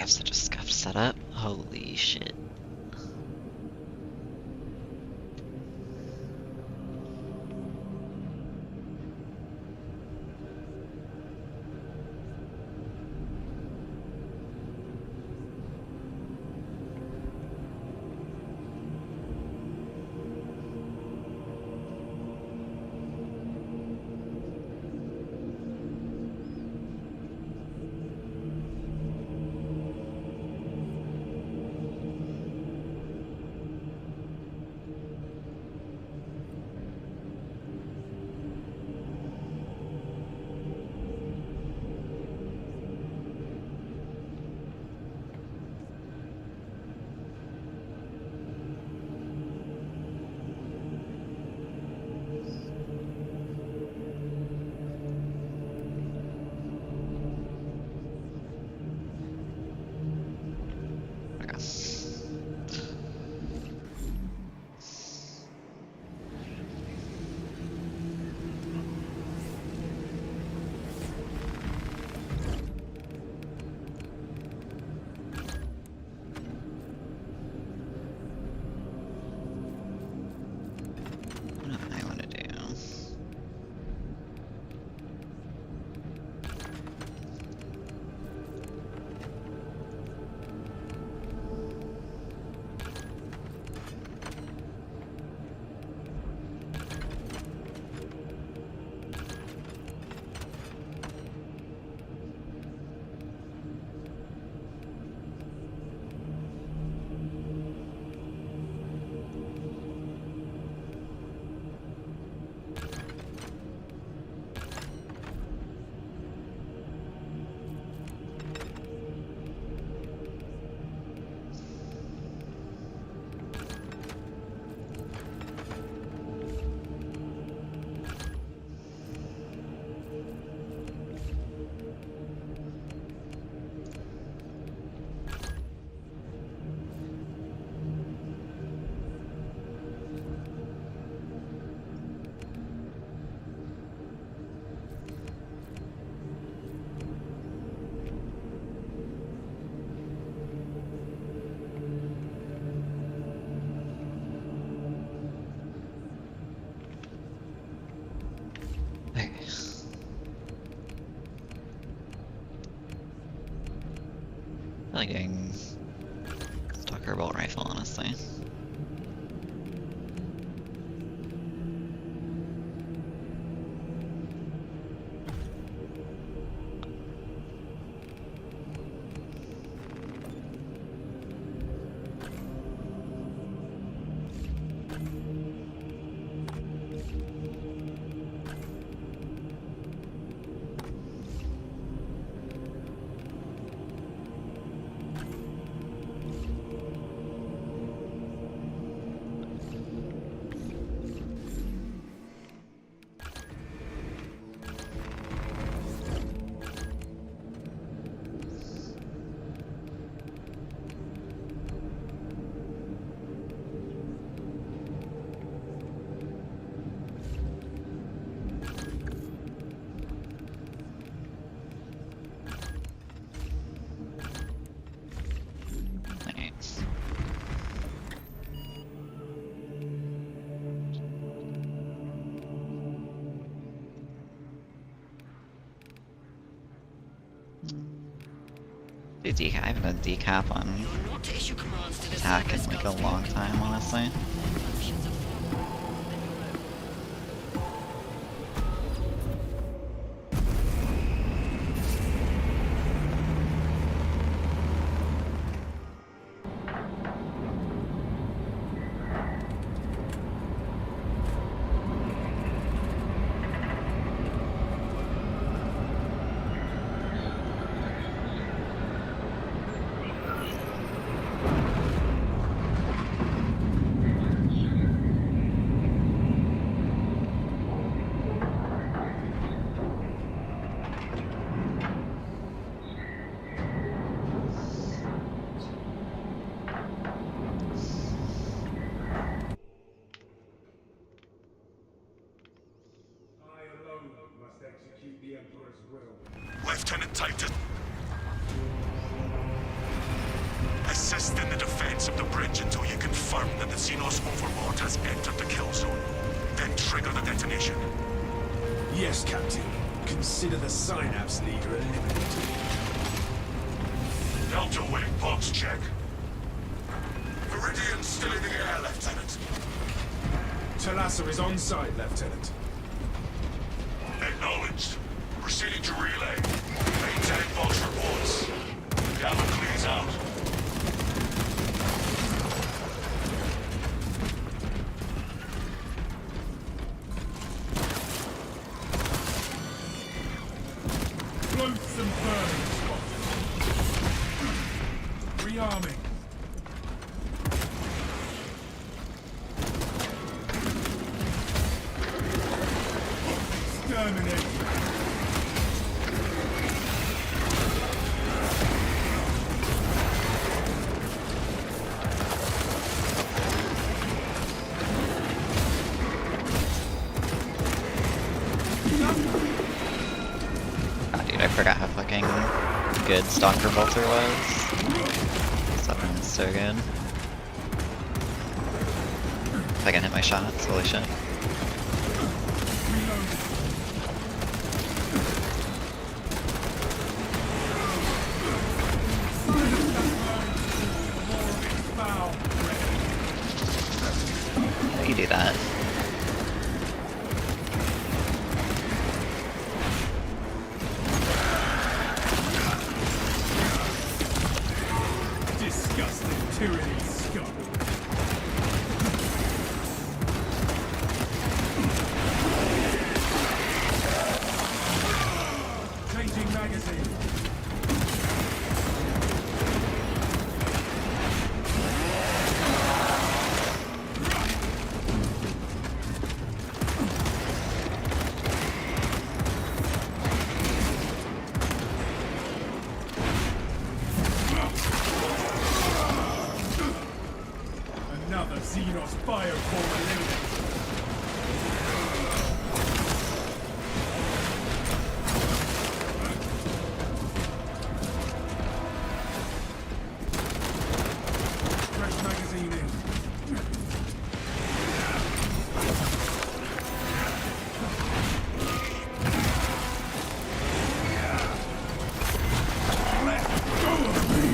have such a scuffed setup. Holy shit. I like getting Stalker bolt rifle, honestly. I haven't had decap on attack in like a long time, honestly. advance up the bridge until you confirm that the Xenos overlord has entered the kill zone. Then trigger the detonation. Yes, Captain. Consider the Synapse leader eliminated. Delta Wing box check. Viridian's still in the air, Lieutenant. Talassa is on site, Lieutenant. Acknowledged. Proceeding to relay. Maintain box reports. Gamma clears out. Loathsome burning spot. Rearming. Exterminate. God, dude, I forgot how fucking good Stalker Bolter was. This weapon is so good. If I can hit my shots, holy shit. How do you do that? Disgusting tyranny scum. Changing magazine. Another Xenos fireform eliminated. Fresh magazine in. Let go of me!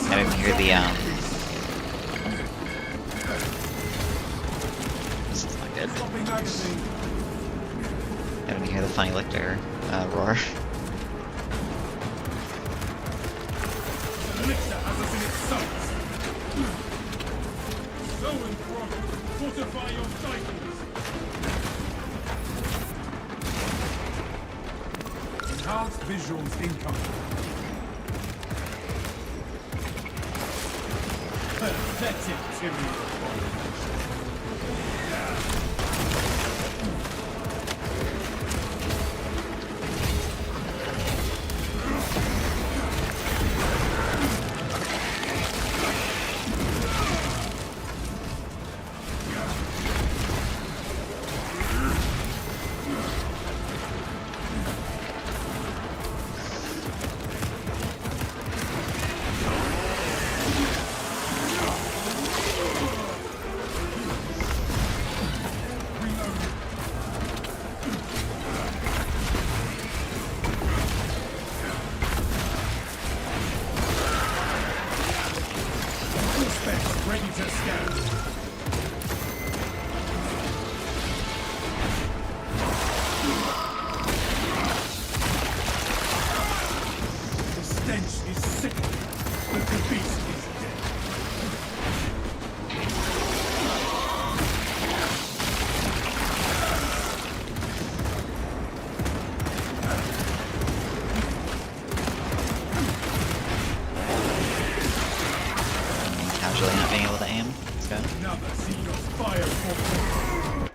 I didn't hear the this is not good. Dropping magazine. I didn't hear the funny lictor roar. Elixir has us in its sights. So enthralled. Fortify your cycles. Enhanced visuals incoming. Pathetic tyranny. Suspects ready to scan. The stench is sickening, but the beast is dead. Casually not being able to aim. Let's go. Another Xenos fireform.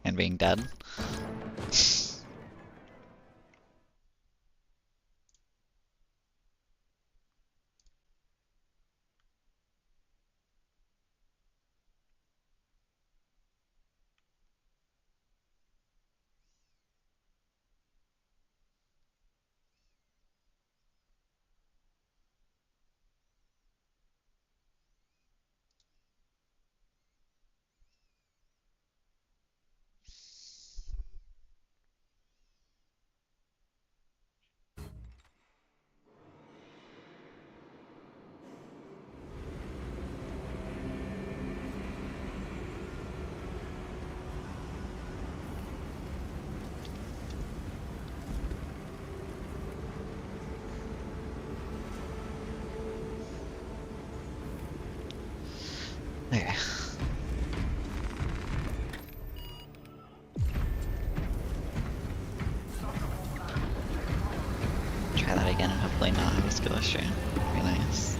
And being dead. again and hopefully not have a skill issue. Be nice.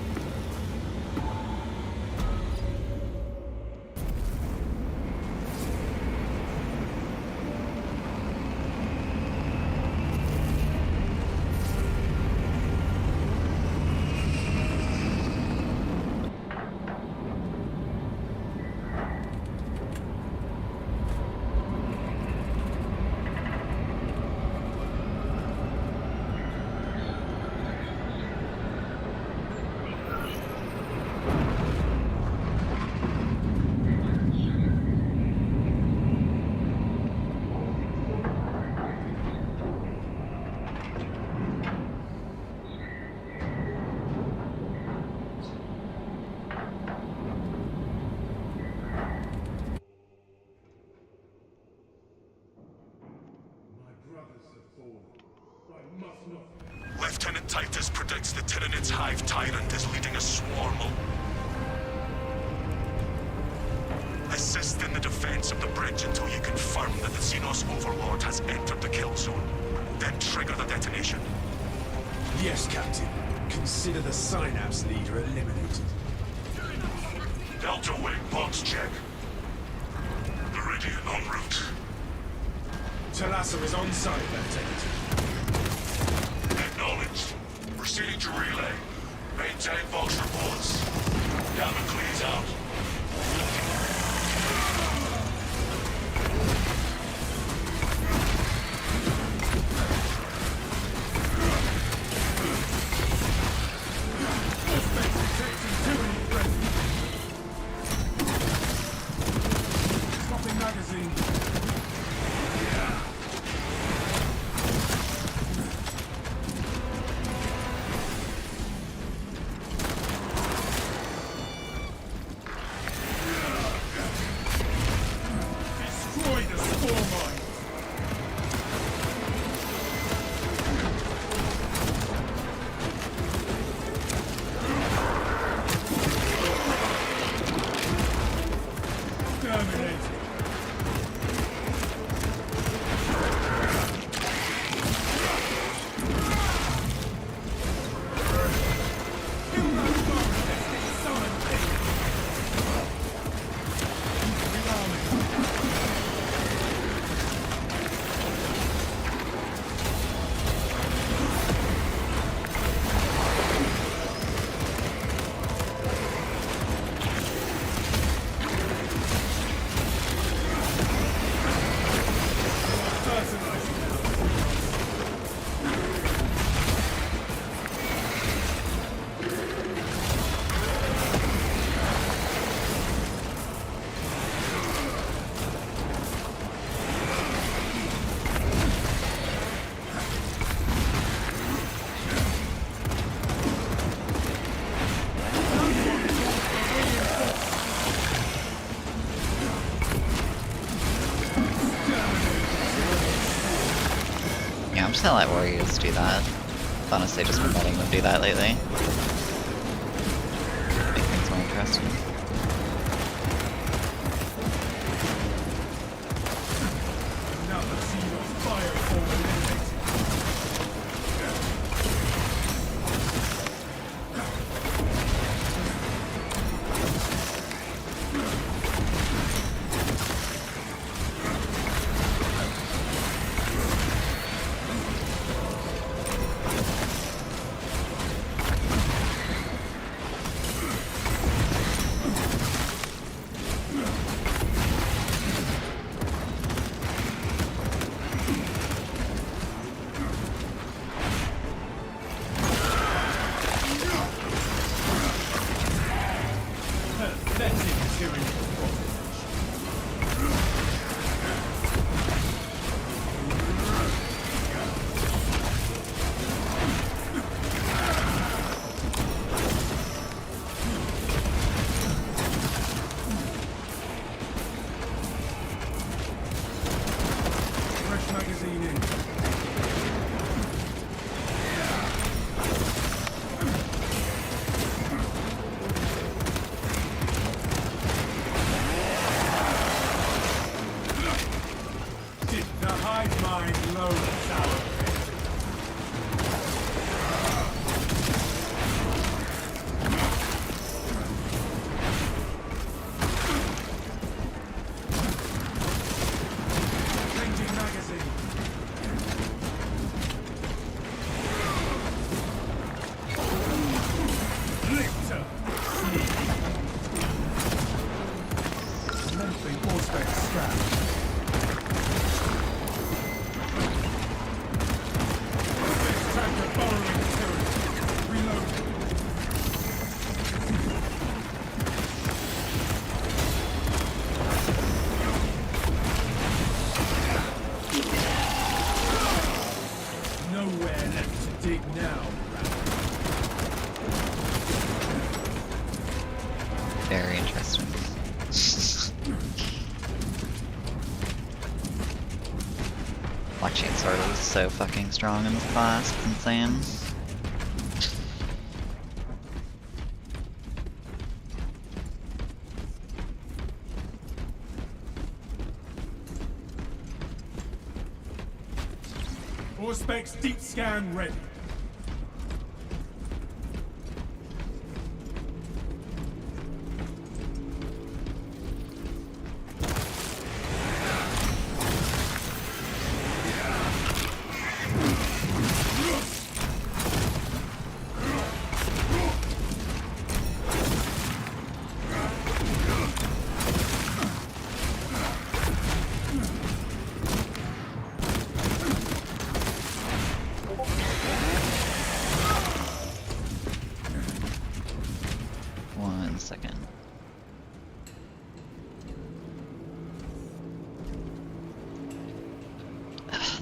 My brothers have fallen. I must not. Lieutenant Titus predicts the Tyranids Hive Tyrant is leading a swarm of... Assist in the defense of the bridge until you confirm that the Xenos Overlord has entered the kill zone. Then trigger the detonation. Yes, Captain. Consider the Synapse leader eliminated. Delta Wing box check. Meridian en route. Talassa is on site, Lieutenant. Acknowledged. Proceed to relay. Maintain box reports. Damocles out. Swapping magazine. Destroy the spore mine. Terminated. Yeah, I'm just gonna let warriors do that. I've honestly just been letting them do that lately. Make things more interesting. Now the Xenos fire eliminated. Dig now. Very interesting. Watching Sword is so fucking strong in this class, it's insane. Auspex deep scan ready. One second.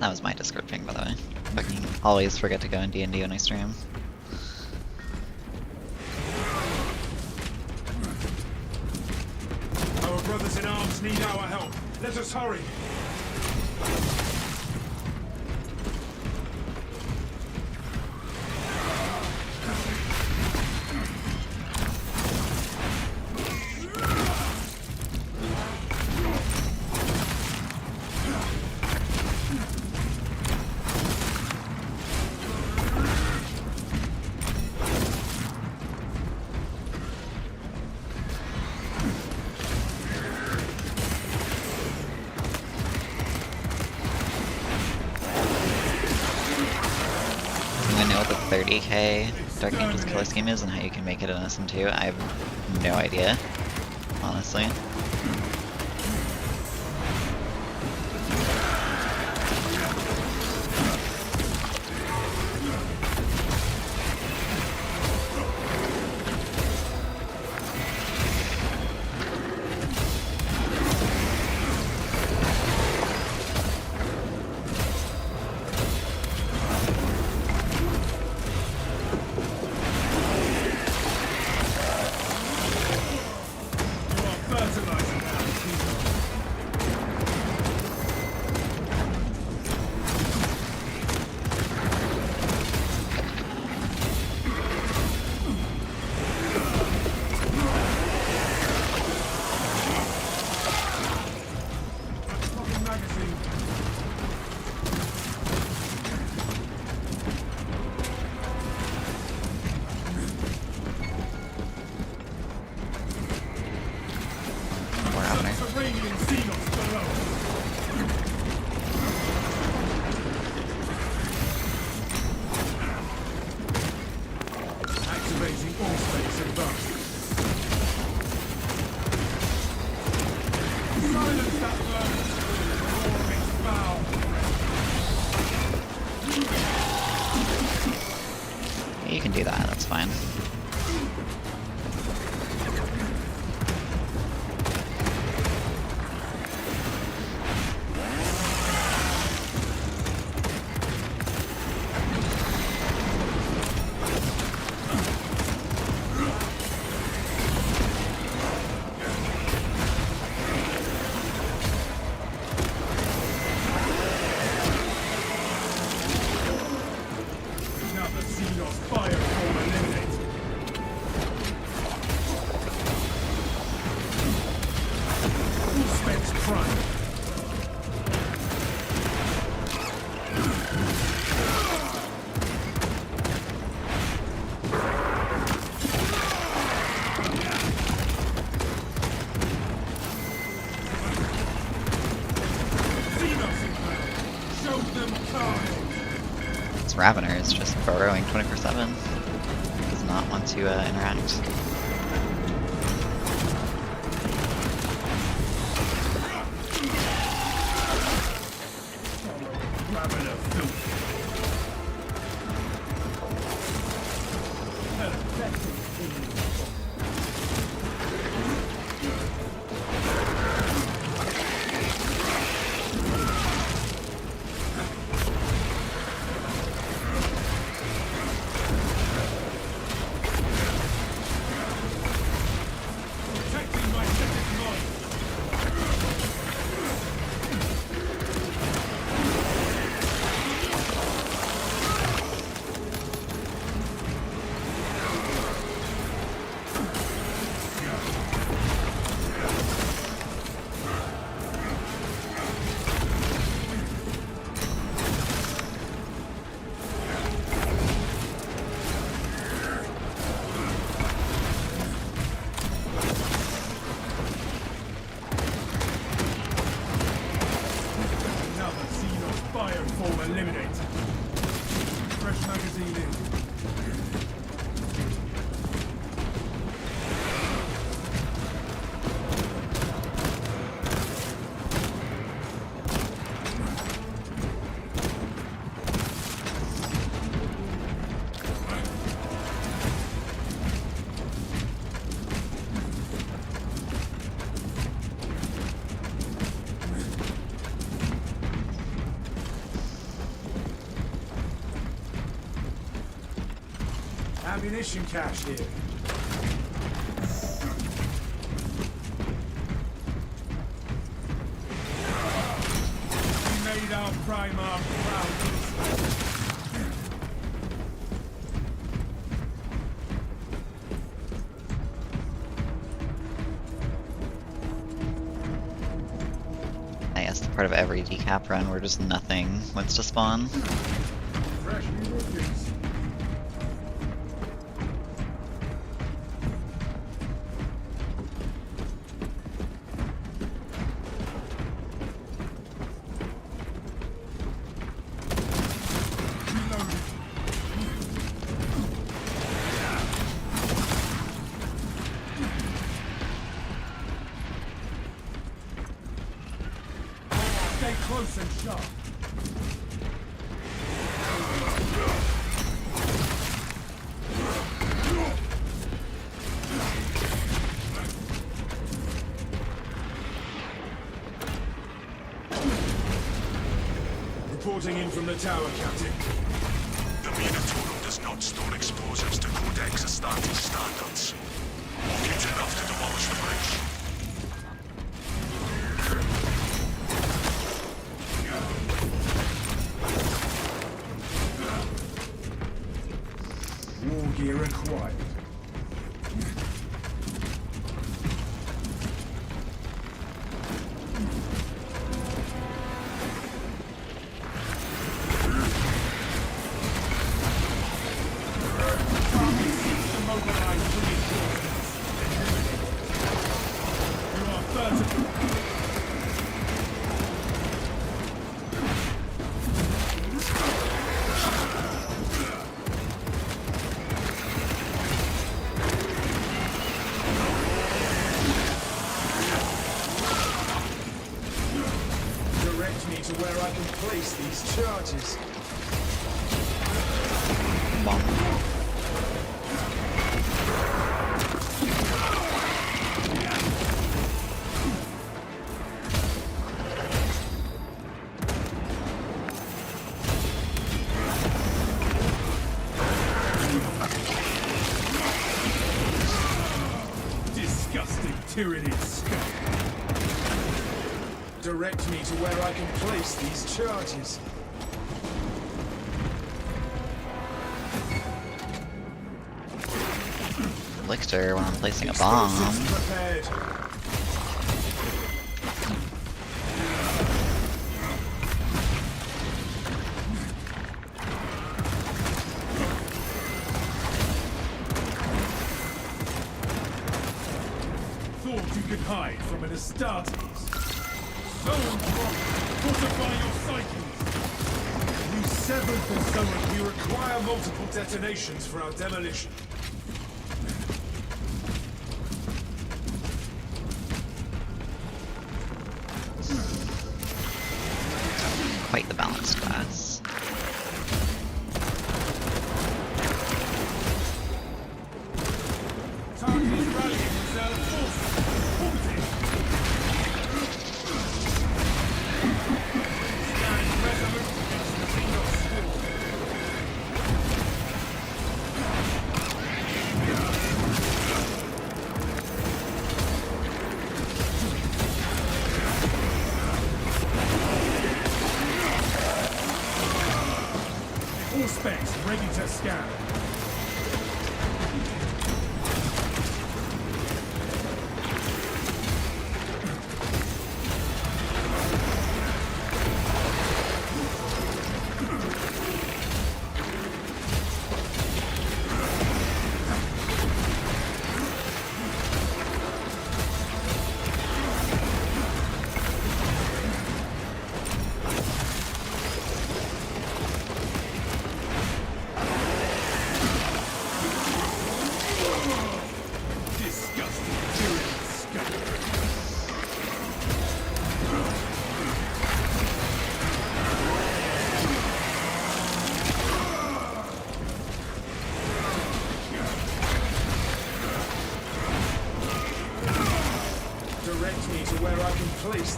That was my Discord ping, by the way. Fucking always forget to go in D&D when I stream. Our brothers in arms need our help. Let us hurry. I know what the 30k Dark Angels killer scheme is and how you can make it in SM2. I have no idea, honestly. Iranian Xenos below. Activating all space advance. Silence that bird! Warming foul! You can do that, that's fine. Another Xenos fireform eliminated. Auspex Prime. Xenos inbound. Show them time. This Ravener is just burrowing 24/7. Does not want to interact. Grabbing a filth. Fresh magazine in. Ammunition cache here. We made our Primarch proud. Nice, the part of every decap run where just nothing wants to spawn. Fresh munitions. Stay close and sharp. Reporting in from the tower, Captain. The Minotaur does not store explosives to Codex Astartes standards. It's enough to demolish the bridge. War gear acquired. Direct me to where I can place these charges. Bomb. Disgusting tyrannid scum. Direct me to where I can place these charges. Elixir when I'm placing a bomb. Explosives prepared. Thought you could hide from an Astartes. So wrong. Fortify your psyches. You seventh or so of you require multiple detonations for our demolition. Quite the balanced class. Target is rallying reserve forces. Halt it. Stand resolute against the Xenos swarm. All specs ready to scan.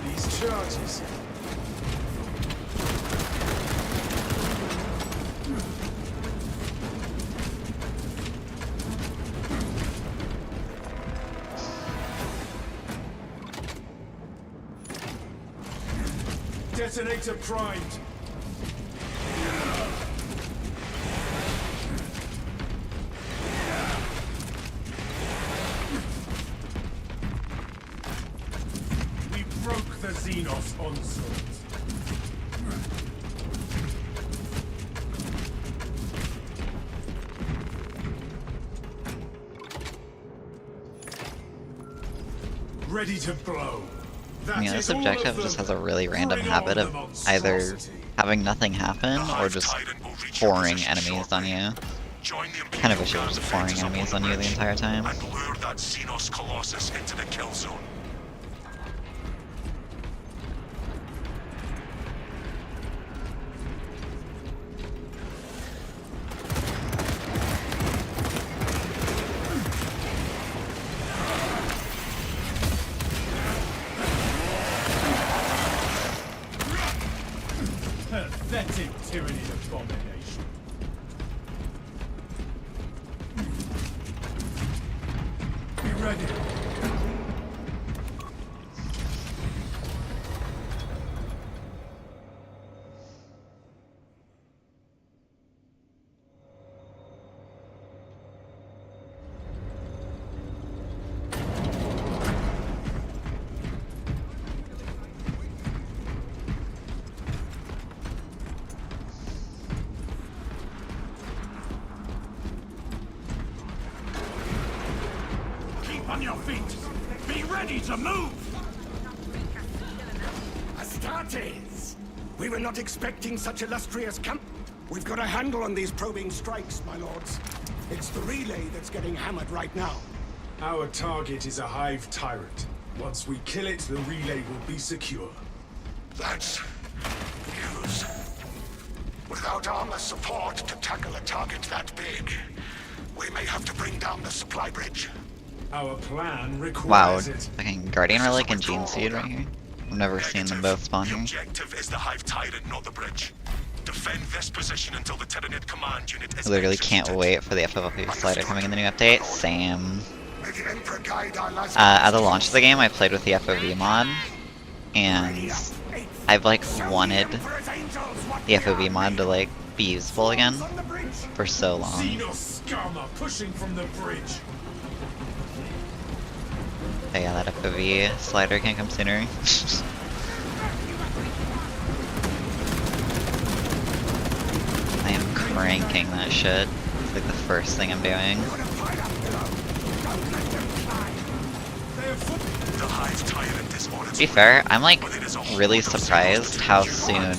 miss these charges. Detonator primed. We broke the Xenos onslaught. Ready to blow. I mean, this objective just has a really random habit of either having nothing happen or just pouring enemies on you. Kind of wish it was just pouring enemies on you the entire time. And lure that Xenos Colossus into the kill zone. Pathetic tyranny abomination. Be ready. On your feet! Be ready to move! Astartes! We were not expecting such illustrious camp. We've got a handle on these probing strikes, my lords. It's the relay that's getting hammered right now. Our target is a Hive Tyrant. Once we kill it, the relay will be secure. That's news. Without armor support to tackle a target that big, we may have to bring down the supply bridge. Our plan Wow, requires it. fucking Guardian Relic and Gene Seed right here. I've never seen them both spawn The here. objective is the Hive Tyrant, not the bridge. Defend this position until the Tyranid command unit is I literally executed. can't wait for the FFP slider coming in the new update. Same. May the Emperor guide our last At the launch of the game, I played with the FOV mod, and I've like wanted the FOV mod to like be useful again for so long. Xenos scum are pushing from the bridge. But yeah, that FOV slider can't come sooner. I am cranking that shit. It's like the first thing I'm doing. The Hive Tyrant is on To its be way. fair, I'm like really surprised how soon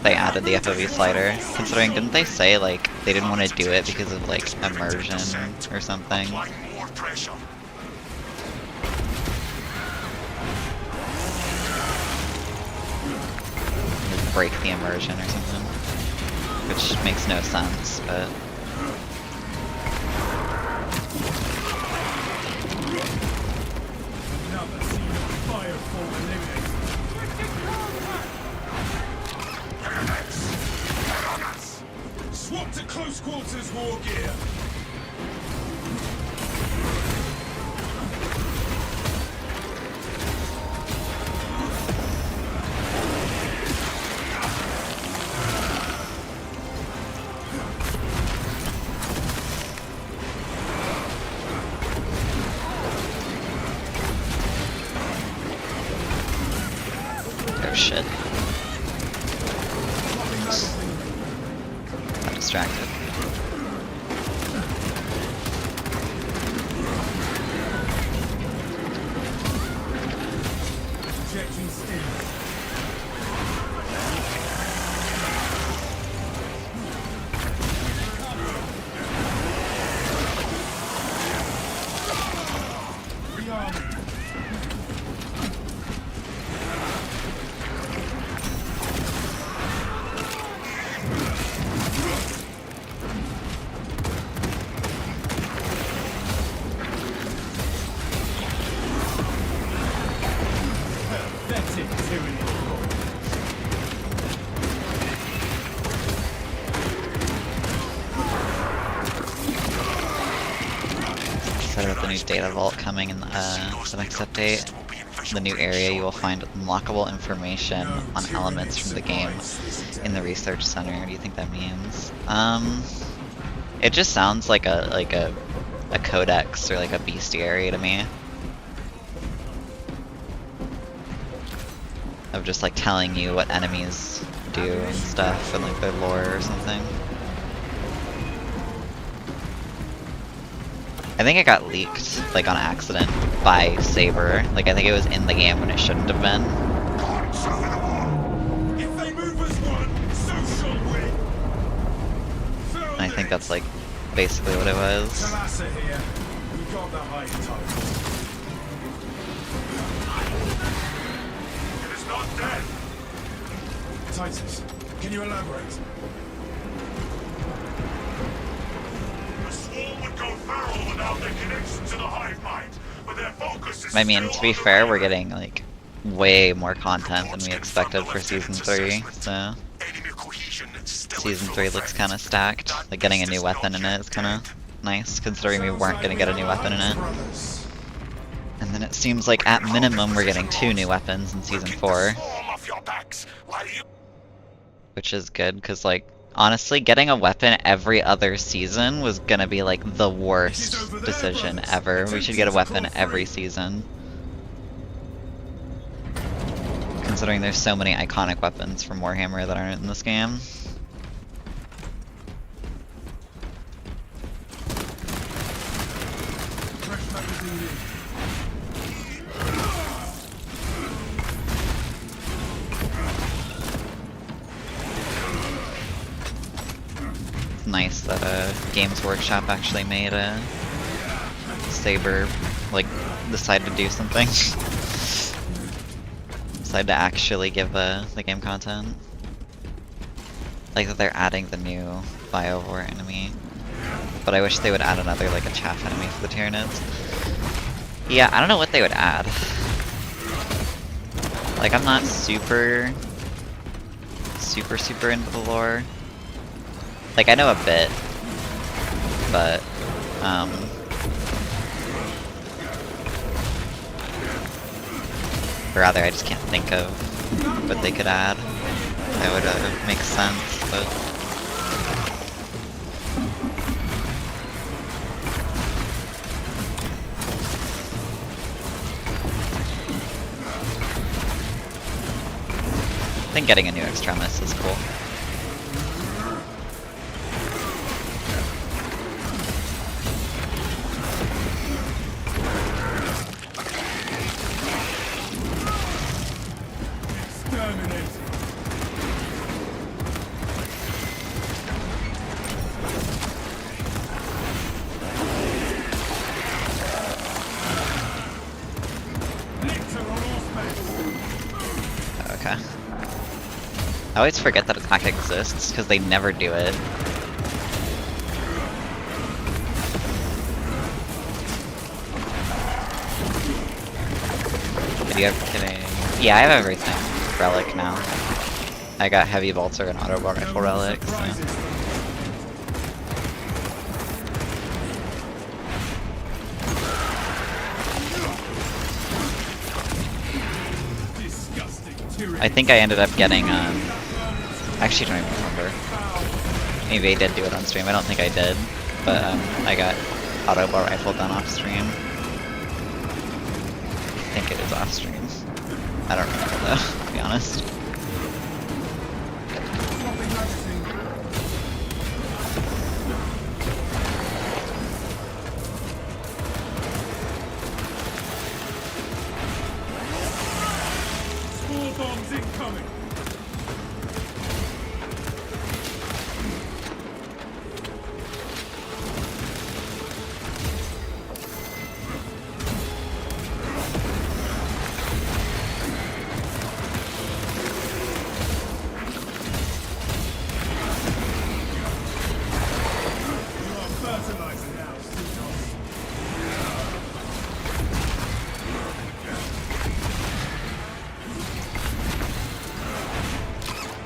they added the FOV slider. Considering, didn't they say like they didn't want to do it because of like immersion or something? Apply more pressure. Like, break the immersion or something. Which makes no sense, but Another Xenos firefall eliminated. Swap to close quarters war gear. oh shit. Got distracted. Injecting stim. Rearming. new data vault coming in the next update. The new area, you will find unlockable information on elements from the game in the research center. What do you think that means? It just sounds like a codex or like a bestiary to me. Of just like telling you what enemies do and stuff and like their lore or something. I think it got leaked, like on accident, by Saber. Like I think it was in the game when it shouldn't have been. If they move as one, so shall we. And I think that's like basically what it was. Talassa here. We got the high tide. It is not dead. Titus, can you elaborate? The swarm would go feral without their connection to the hive mind, but their focus is I mean, to be fair, we're getting like way more content than we expected for Season 3, so Season 3 looks kind of stacked. Like getting a new weapon in it is kind of nice, considering we weren't going to get a new weapon in it. And then it seems like at minimum we're getting 2 new weapons in Season 4. Which is good, because like, honestly, getting a weapon every other season was gonna be like the worst decision ever. We should get a weapon every season. Considering there's so many iconic weapons from Warhammer that aren't in this game. Fresh magazine in. It's nice that Games Workshop actually made a Saber, like, decide to do something. Decide to actually give the game content. Like that they're adding the new Biovore enemy. But I wish they would add another, like, a chaff enemy for the Tyranids. Yeah, I don't know what they would add. Like, I'm not super into the lore. Like, I know a bit, but, or rather, I just can't think of what they could add that would make sense, but... I think getting a new Extremis is cool. Okay. I always forget that attack exists, because they never do it. Did you ever kidding? Yeah, I have everything. Relic now. I got heavy bolter and auto rifle relic, so. I think I ended up getting, I actually don't even remember. Maybe I did do it on stream, I don't think I did. But, I got auto rifle done off stream. I think it is off stream. I don't remember though, to be honest. Bombs incoming!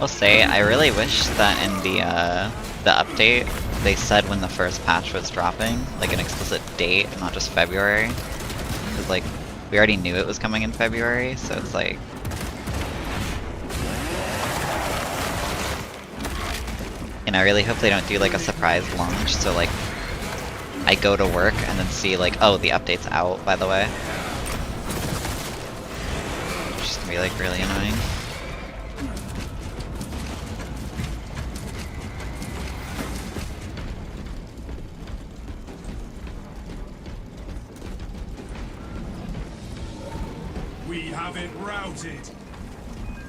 will say, I really wish that in the update, they said when the first patch was dropping, like an explicit date, not just February. Because, like, we already knew it was coming in February, so it's like... And I really hope they don't do, like, a surprise launch, so, like, I go to work and then see, like, oh, the update's out, by the way. Which is gonna be, like, really annoying. We have it routed.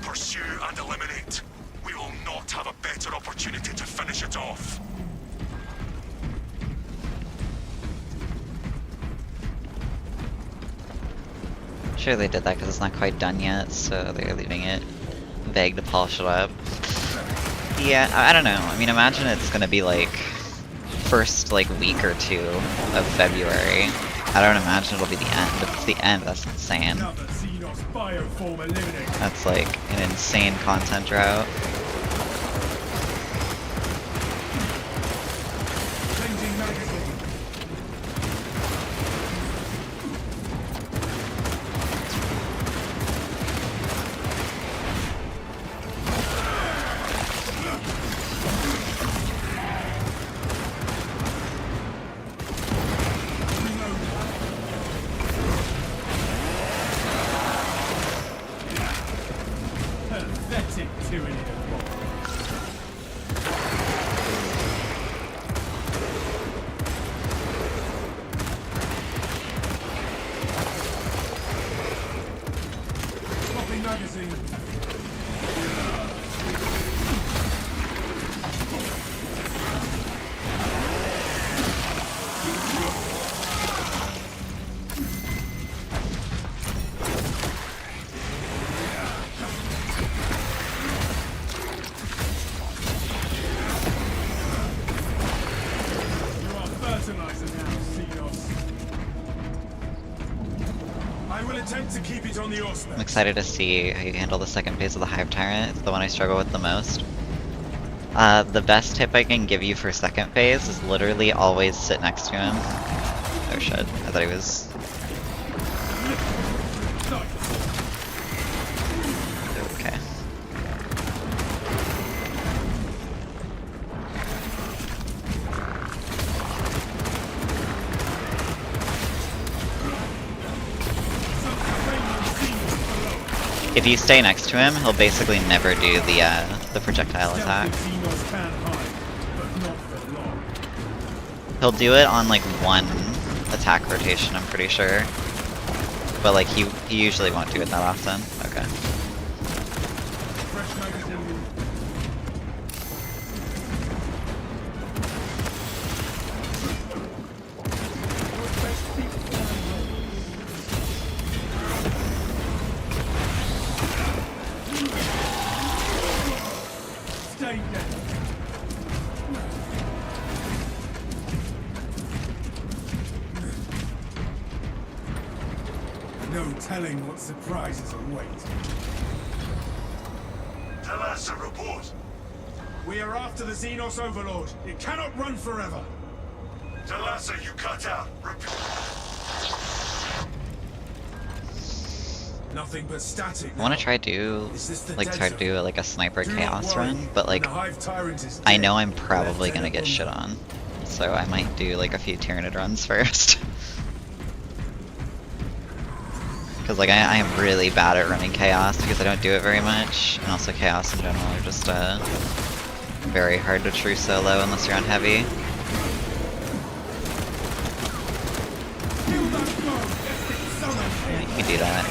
Pursue and eliminate. We will not have a better opportunity to finish it off. Sure they did that because it's not quite done yet, so they're leaving it vague to polish it up. Yeah, I don't know. I mean, imagine it's gonna be like first like week or two of February. I don't imagine it'll be the end. If it's the end, that's insane. Another Xenos bioform eliminated. That's like an insane content drought. Changing magazine. Pathetic tyranny of war. Swapping magazine. You are fertilizer now, Xenos. I will attempt to keep it on the I'm Auspex. excited to see how you handle the second phase of the Hive Tyrant. It's the one I struggle with the most. The best tip I can give you for second phase is literally always sit next to him. Oh shit, I thought he was... Okay. If you stay next to him, he'll basically never do the projectile attack. Xenos can hide, but not for long. He'll do it on like one attack rotation, I'm pretty sure. But like he usually won't do it that often. Okay. Fresh magazine. Stay dead. No telling what surprises await. Talassa, report. We are after the Xenos Overlord. It cannot run forever. Talassa, you cut out. Nothing but static. I want to try do like a sniper chaos run, but like I know I'm probably gonna get shit on, so I might do like a few Tyranid runs first. Because like I am really bad at running chaos because I don't do it very much, and also chaos in general are just very hard to true solo unless you're on heavy. Yeah, you can do that.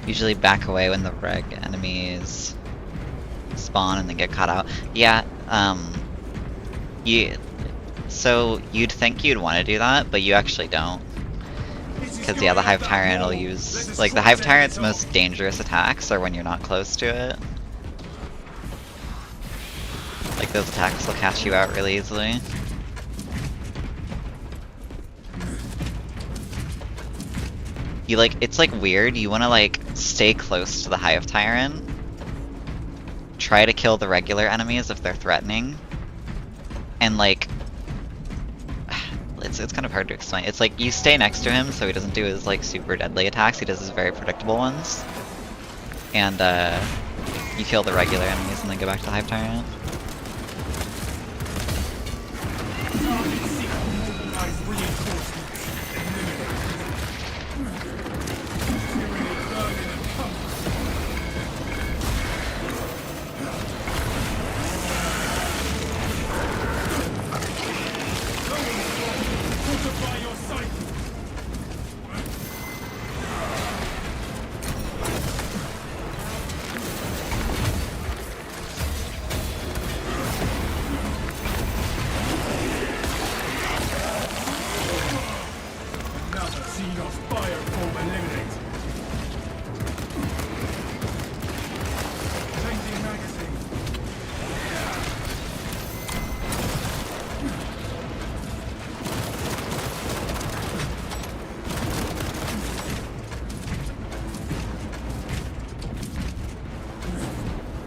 Usually back away when the reg enemies spawn and then get caught out. Yeah, So you'd think you'd want to do that, but you actually don't. Because yeah, the Hive Tyrant will use... Like, the Hive Tyrant's most dangerous attacks are when you're not close to it. Like, those attacks will catch you out really easily. You like, it's like weird, you wanna like, stay close to the Hive Tyrant. Try to kill the regular enemies if they're threatening. And like... It's kind of hard to explain. It's like, you stay next to him so he doesn't do his like super deadly attacks, he does his very predictable ones. And you kill the regular enemies and then go back to the Hive Tyrant.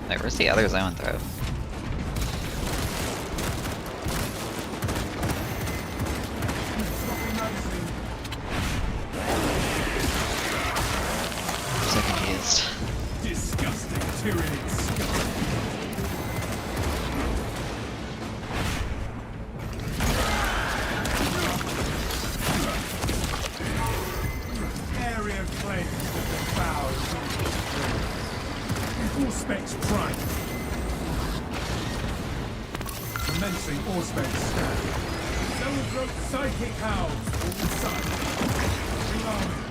Wait, where's the other zone throw? I'm so confused. Disgusting tyranny scum. Area claims that the vows Auspex Prime. Commencing Auspex scan. Celebrate psychic hounds all sides. Alarming.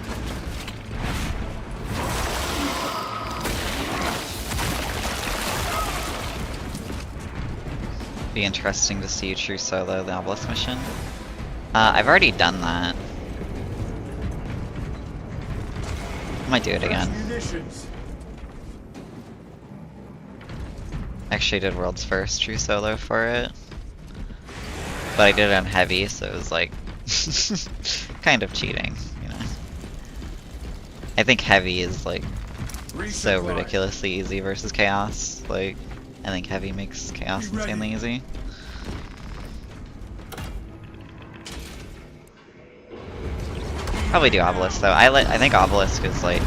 Be interesting to see True Solo the Obelisk mission. I've already done that. I might do it again. Munitions. Actually did World's First True Solo for it. But I did it on heavy, so it was like kind of cheating, you know. I think heavy is like so ridiculously easy versus chaos. Like, I think heavy makes chaos insanely easy. Probably do Obelisk though. I think Obelisk is like,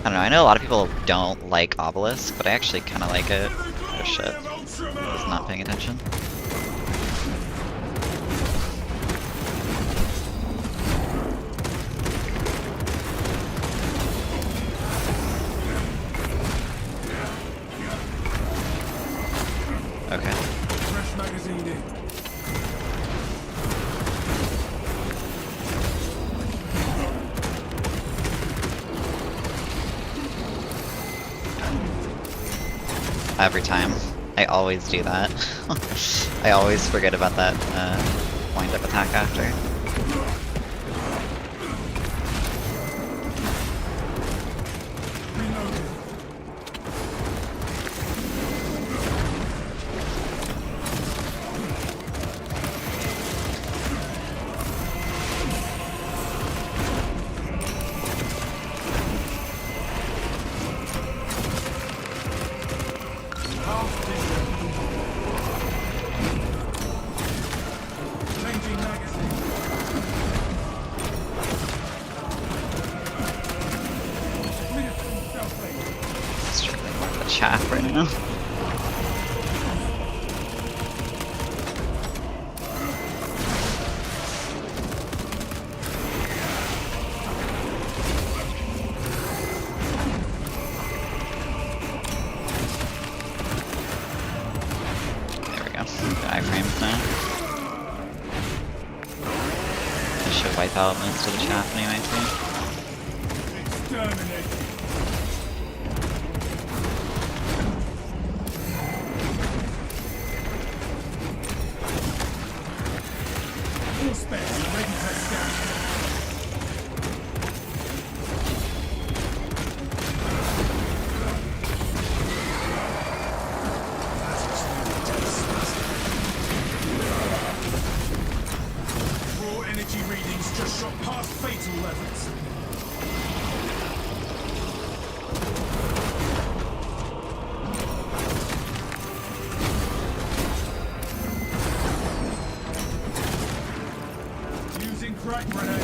I don't know, I know a lot of people don't like Obelisk, but I actually kinda like it. Oh shit. I was not paying attention. Okay. Fresh magazine in. Every time. I always do that. I always forget about that wind-up attack after. Changing magazine. Struggling more with the chaff right now. There we go. The iframes now. This should wipe out most of the chaff anyway too. Exterminate. your specs and ready for scan. Raw energy readings just shot past fatal levels. Using crack grenade.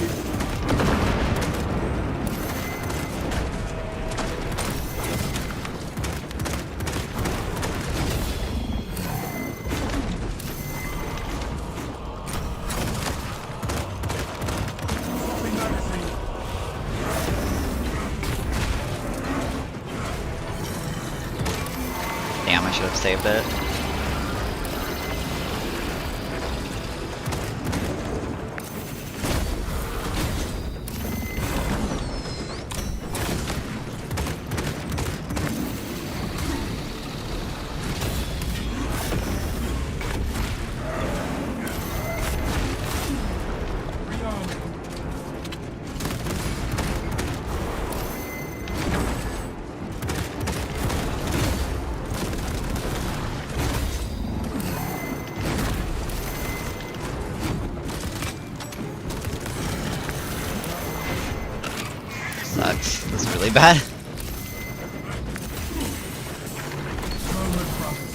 Swapping magazine. Damn, I should have saved it. Rearming. Sucks. This is really bad. Roman brothers.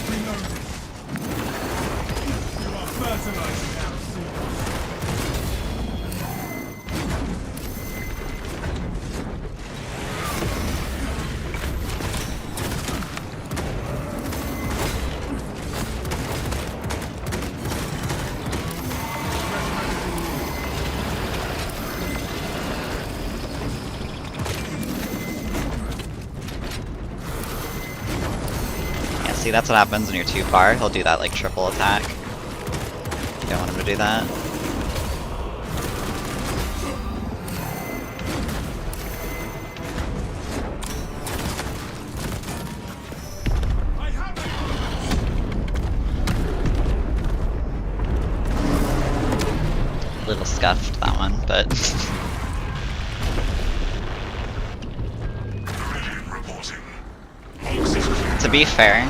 Reloading. You are fertilizing our seeds. Yeah, see, that's what happens when you're too far. He'll do that like triple attack. You don't want him to do that. I have it! Little scuffed that one, but Reporting. All systems to be fair,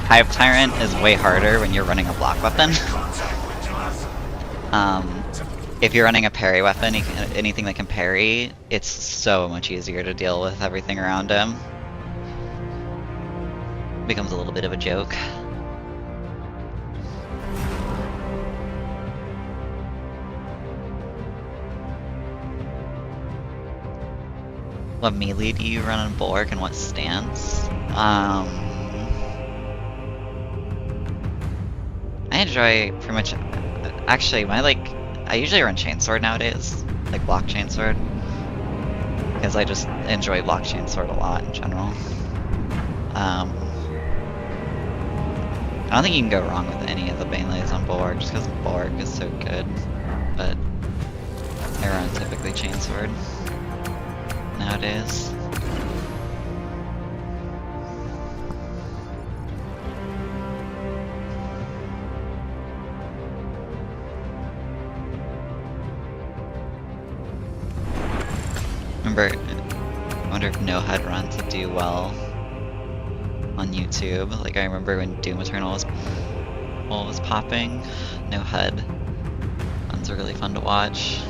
Hive Tyrant is way harder when you're running a block weapon. contact with us. If you're running a parry weapon, anything that can parry, it's so much easier to deal with everything around him. Becomes a little bit of a joke. What melee do you run on Bulwark and what stance? I enjoy pretty much. Actually, I usually run Chainsword nowadays, like block Chainsword, because I just enjoy block Chainsword a lot in general. I don't think you can go wrong with any of the Banelays on Bulwark, just because Bulwark is so good. But I run typically Chainsword nowadays. I wonder if No HUD runs would do well on YouTube. Like I remember when Doom Eternal was popping, No HUD runs are really fun to watch.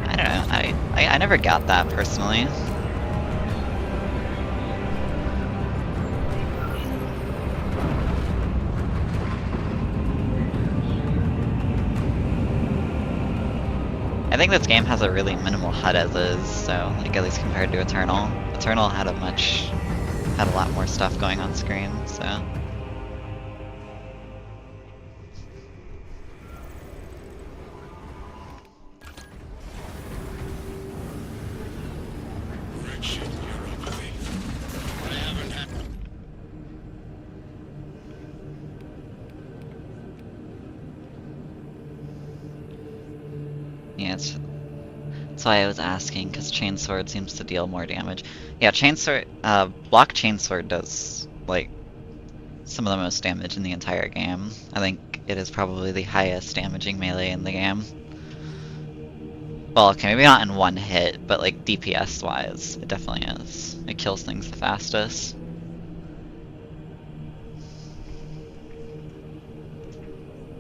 I don't know. I never got that personally. I think this game has a really minimal HUD as is, so like at least compared to Eternal. Eternal had a lot more stuff going on screen, so. That's why I was asking, because Chainsword seems to deal more damage. Yeah, Chainsword, block Chainsword does, like, some of the most damage in the entire game. I think it is probably the highest damaging melee in the game. Well, okay, maybe not in one hit, but like DPS-wise, it definitely is. It kills things the fastest.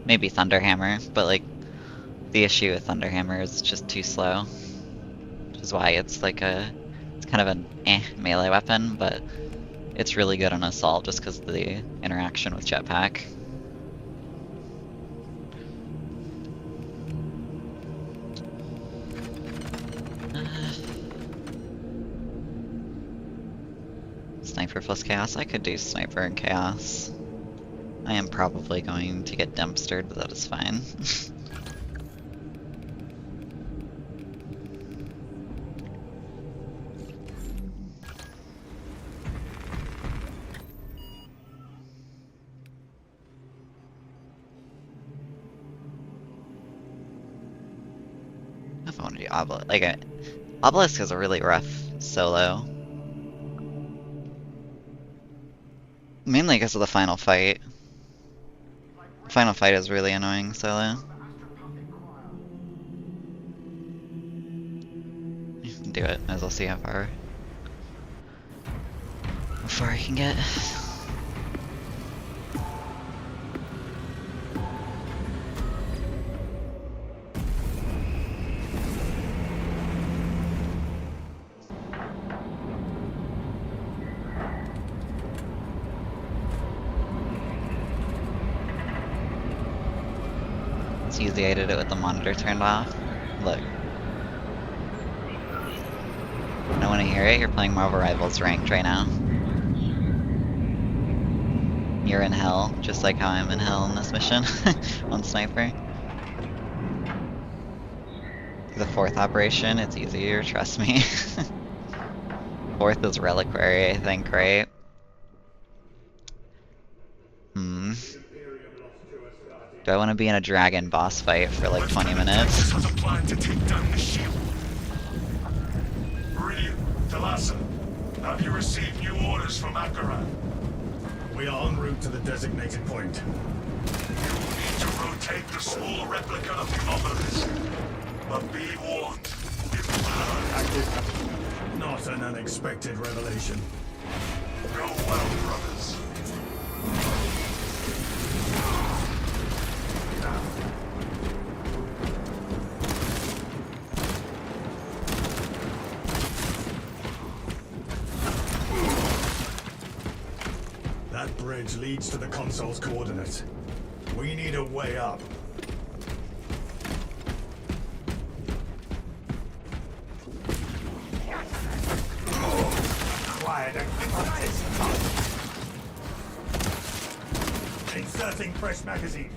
Maybe Thunderhammer, but like, the issue with Thunderhammer is it's just too slow. Which is why it's like it's kind of an melee weapon, but it's really good on Assault just because of the interaction with Jetpack. Sniper plus Chaos? I could do Sniper and Chaos. I am probably going to get Dempstered, but that is fine. If I want to do Obelisk, like Obelisk is a really rough solo. Mainly because of the final fight. The final fight is really annoying solo. You can do it, might as well see how far I can get. It's easy, I did it with the monitor turned off. Look. I don't want to hear it, you're playing Marvel Rivals Ranked right now. You're in hell, just like how I'm in hell in this mission on Sniper. The 4th operation, it's easier, trust me. 4th is Reliquary, I think, right? Do I want to be in a dragon boss fight for like 20 minutes? Has a plan to take down the shield. Meridian, Thalassa, have you received new orders from Akaran? We are en route to the designated point. You will need to rotate the small replica of the obelisk. But be warned, if Not an unexpected revelation. go well, brothers. That bridge leads to the console's coordinates. We need a way up. Quiet and inserting fresh magazine.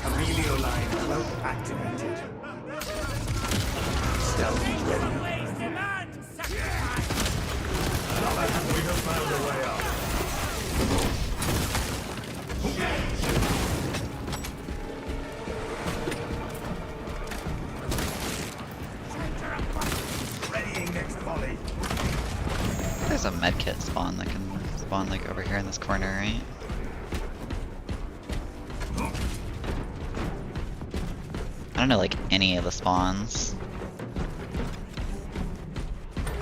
Aurelio line cloak activated. Stealth ready. We have found a way up. Readying next volley. There's a medkit spawn that can spawn like over here in this corner, right? I don't know like any of the spawns.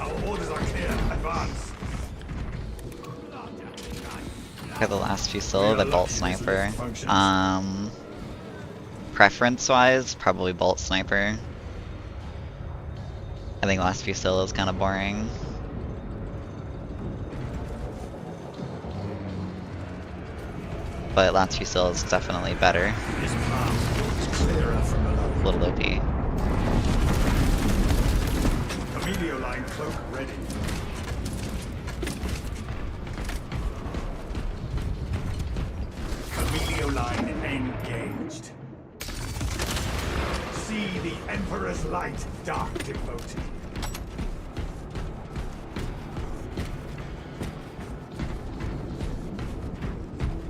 Our orders are clear. Advance. Okay, the last few solo, the Bolt Sniper. Preference-wise, probably Bolt Sniper. I think last few solo is kind of boring. But last few solo is definitely better. This path is clearer from below. A little OP. Aurelio line cloak ready. Aurelio line engaged. See the Emperor's light, dark devotee.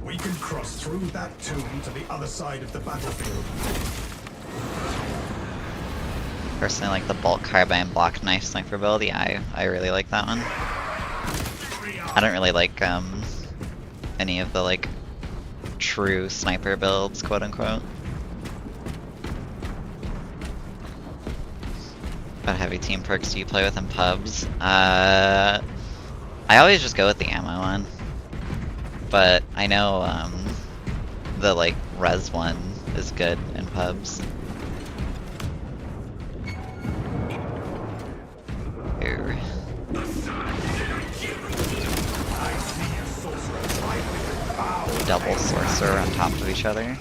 We can through that tomb to the other side of the battlefield. Personally, like the bolt carbine block knife sniper build. Yeah, I really like that one. I don't really like any of the like true sniper builds, quote unquote. What heavy team perks do you play with in pubs? I always just go with the ammo one, but I know the like res one is good in pubs. Here. Double sorcerer on top of each other.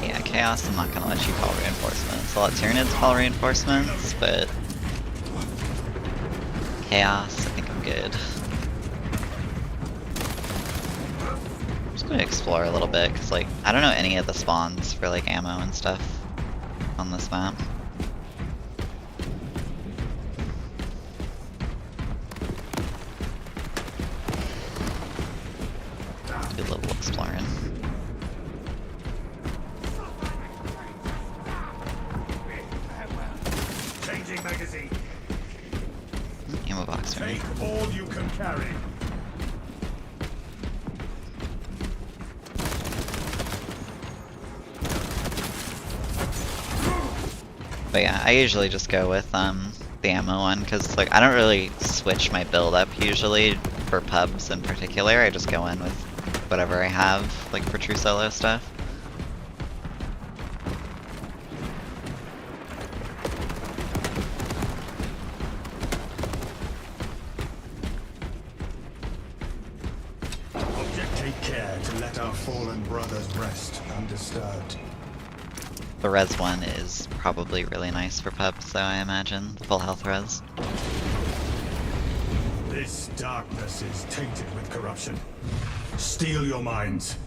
Yeah, Chaos, I'm not gonna let you call reinforcements. I'll let Tyranids call reinforcements, but Chaos, I think I'm good. I'm just gonna explore a little bit, cause like, I don't know any of the spawns for like ammo and stuff on this map. Good level exploring. Changing magazine. Ammo box, right? Take all you can carry. But yeah, I usually just go with the ammo one, because like I don't really switch my build up usually for pubs in particular. I just go in with whatever I have, like for true solo stuff. Take care to let our fallen brothers rest undisturbed. The res one is probably really nice for pubs, though, I imagine. The full health res. This darkness is tainted with corruption. Steel your minds.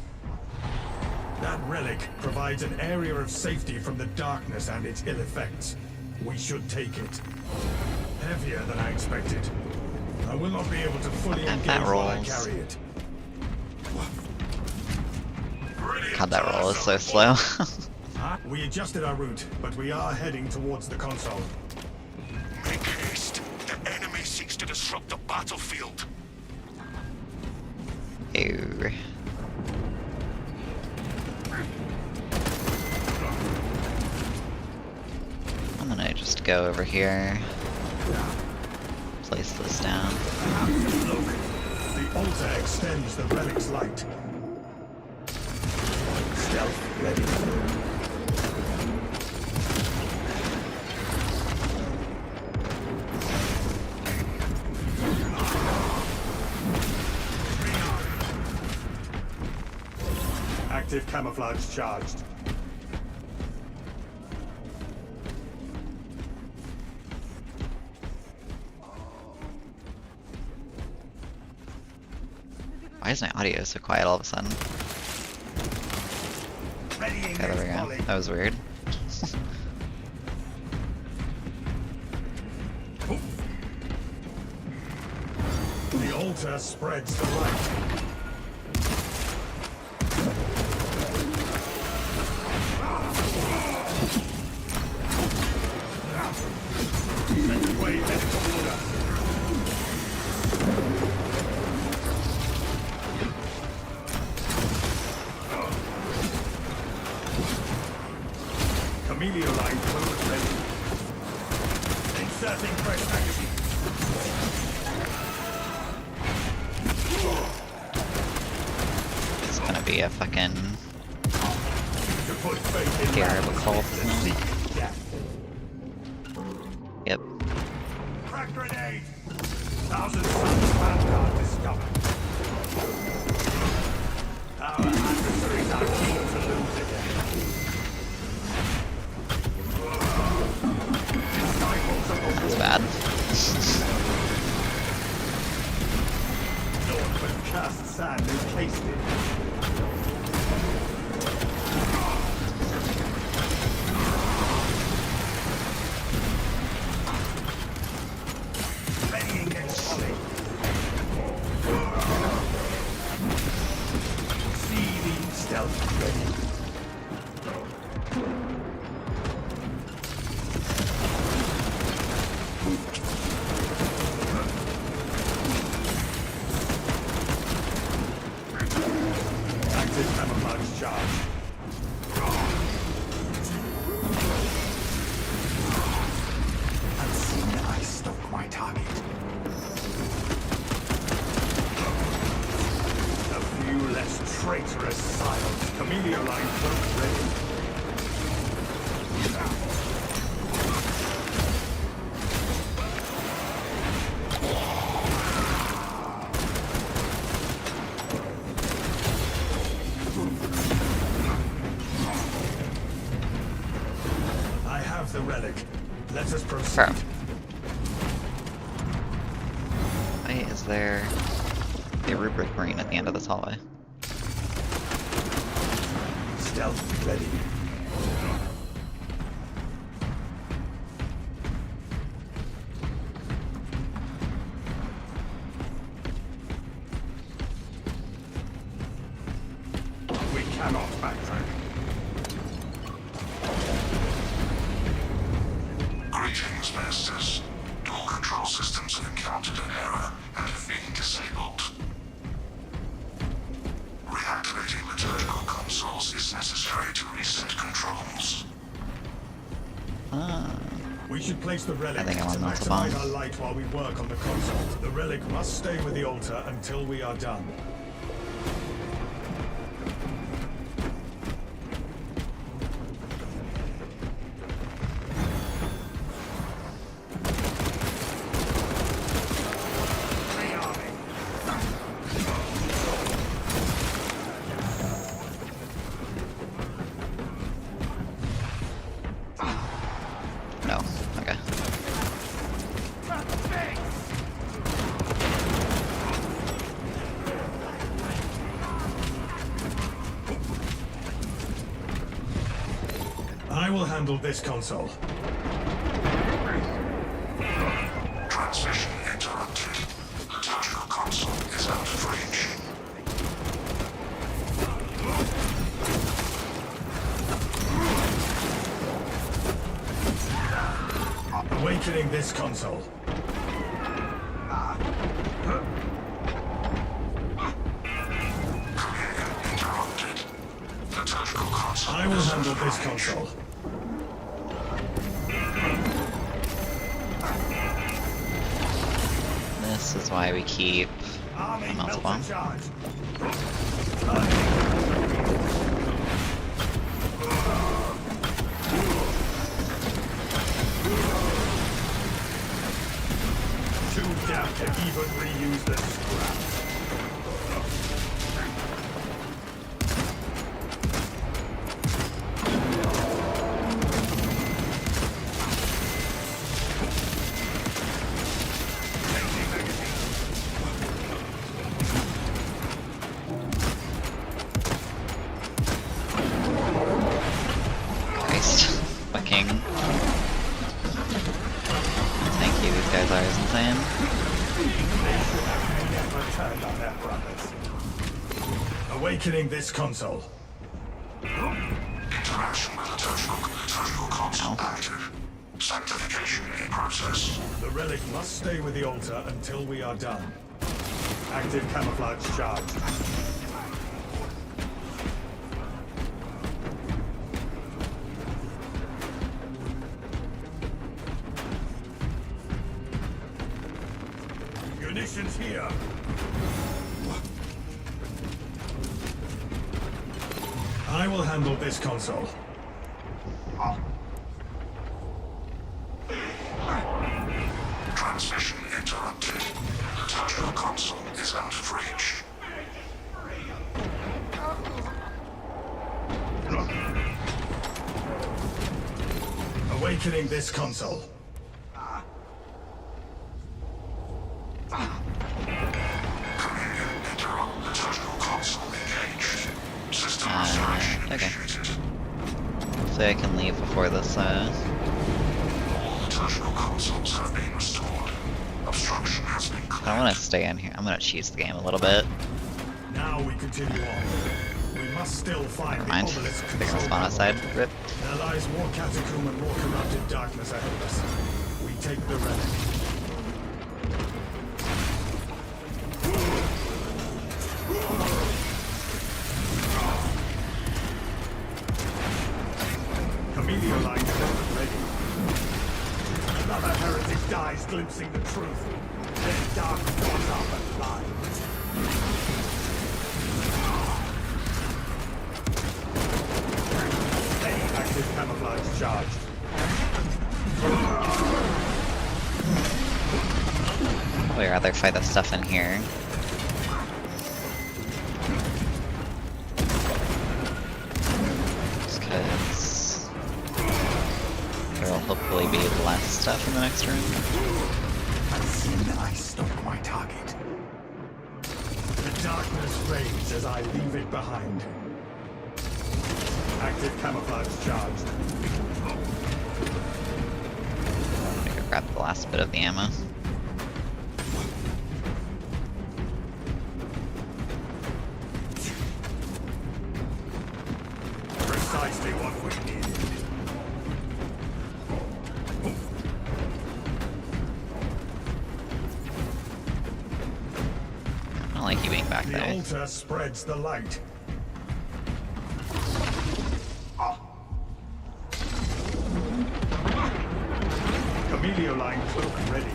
That relic provides an area of safety from the darkness and its ill effects. We should take it. Heavier than I expected. I will not be able to fully That engage while I rolls. carry it. God, that roll is so slow. We adjusted our route, but we are heading towards the console. Make haste. The enemy seeks to disrupt the battlefield. Ew. I'm gonna just go over here. Place this down. The altar extends the relic's light. Stealth ready. Active camouflage charged. Why is my audio so quiet all of a sudden? Okay, there we go. That was weird. The altar spreads the light. Second wave headed toward us. Camellia line closed ready. Inserting fresh magazine. It's gonna be a fucking To put faith in Garib cult. seek death. Frag grenade! Thousand Suns Vanguard discovered. Our adversaries are keen to lose again. Disciples of the That's bad. Northman cast sand encased it. Ready against folly. Seething stealth ready. Active camouflage charge. Unseen, I stalk my target. A few less traitorous silos. Camellia line cloak ready. I have the relic. Let us proceed. Fair. Why is there a rubric marine at the end of this hallway? Stealth ready. We cannot backtrack. Greetings, Masters. All control systems have encountered an error and have been disabled. Reactivating liturgical consoles is necessary to reset controls. Ah, We should place the relic I think I'm to on multiple maximize bombs. our light while we work on the console. The relic must stay with the altar until we are done. no. Okay. I will handle this console. Transmission interrupted. Liturgical console is out of range. Awakening this console. Communion interrupted. Liturgical console I will is out handle of this range. console. This is why we keep Army a multiple bomb. melter charge. Too damn to even reuse the scraps. Christ. Fucking. Thank you, these guys are insane. Never turned on their brothers. Awakening this console. Interaction with liturgical console Ow. active. Sanctification in process. The relic must stay with the altar until we are done. Active camouflage charge. Munitions here. I will handle this console. Transmission is out of reach. Awakening this console. Terminal console engaged. System restoration okay. initiated. So I can leave before this, All the terminal consoles have been restored. Obstruction has been I cleared. don't want to stay in here. I'm gonna cheese the game a little bit. Now we continue on. We must still find the Mind. obelisk They're gonna control spawn outside. panel. Rip. There lies more catacomb and more corrupted darkness ahead of us. We take the relic. Camellia line cloak ready. Another heretic dies glimpsing the truth. Then dark falls up and flies. Any active camouflage charged. I'd rather fight the stuff in here. Just cause there will hopefully be less stuff in the next room. I stalk my target. The darkness reigns as I leave it behind. Active camouflage charged. I'm gonna go grab the last bit of the ammo. Precisely what we need. I don't like you being back The there. altar spreads the light. Camellia line cloak ready.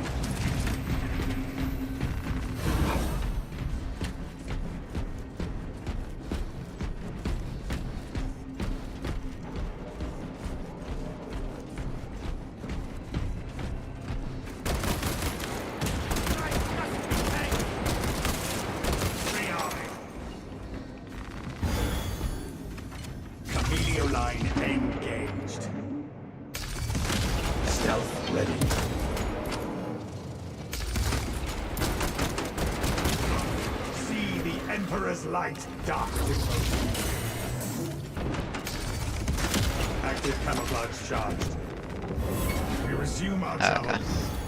Camellia line engaged. Stealth ready. See the Emperor's light, dark devotion. Active camouflage charged. We resume our Oh, travel. okay.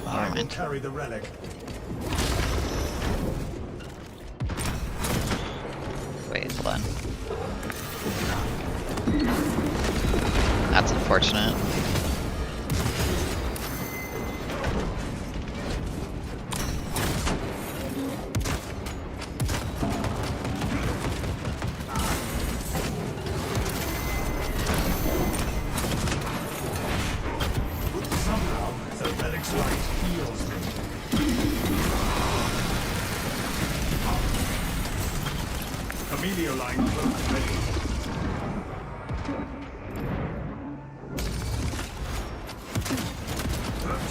I Never will mind. carry the relic. Wait, hold on. That's unfortunate. Somehow, the relic's light heals me. Camellia line cloak ready.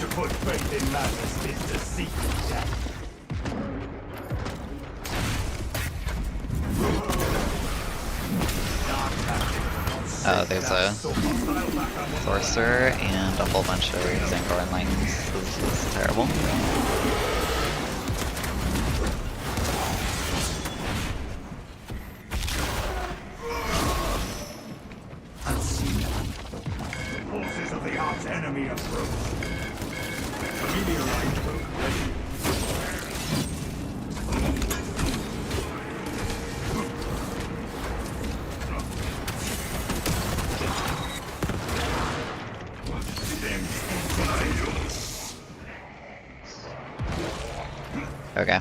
To put faith in madness is to seek death. Oh, there's a sorcerer and a whole bunch of Zangoran lines. This is terrible. Forces of the arch enemy approach. Camellia line cloak ready. Okay.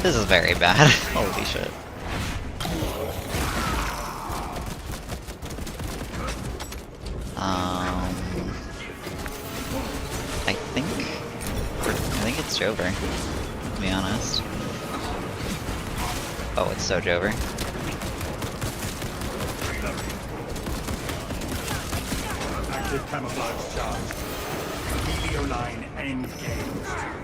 This is very bad. Holy shit. I think it's Jover, to be honest. Oh, it's so Jover. Active camouflage charged. Camellia line engaged.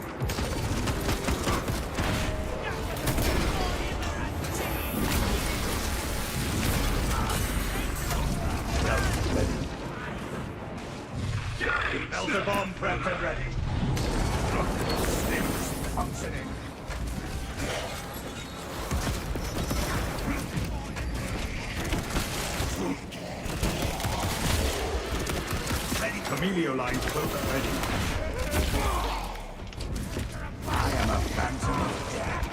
Filter bomb prepped and ready. Stims functioning. Ready. Camelio line cloak ready. I am a phantom of death.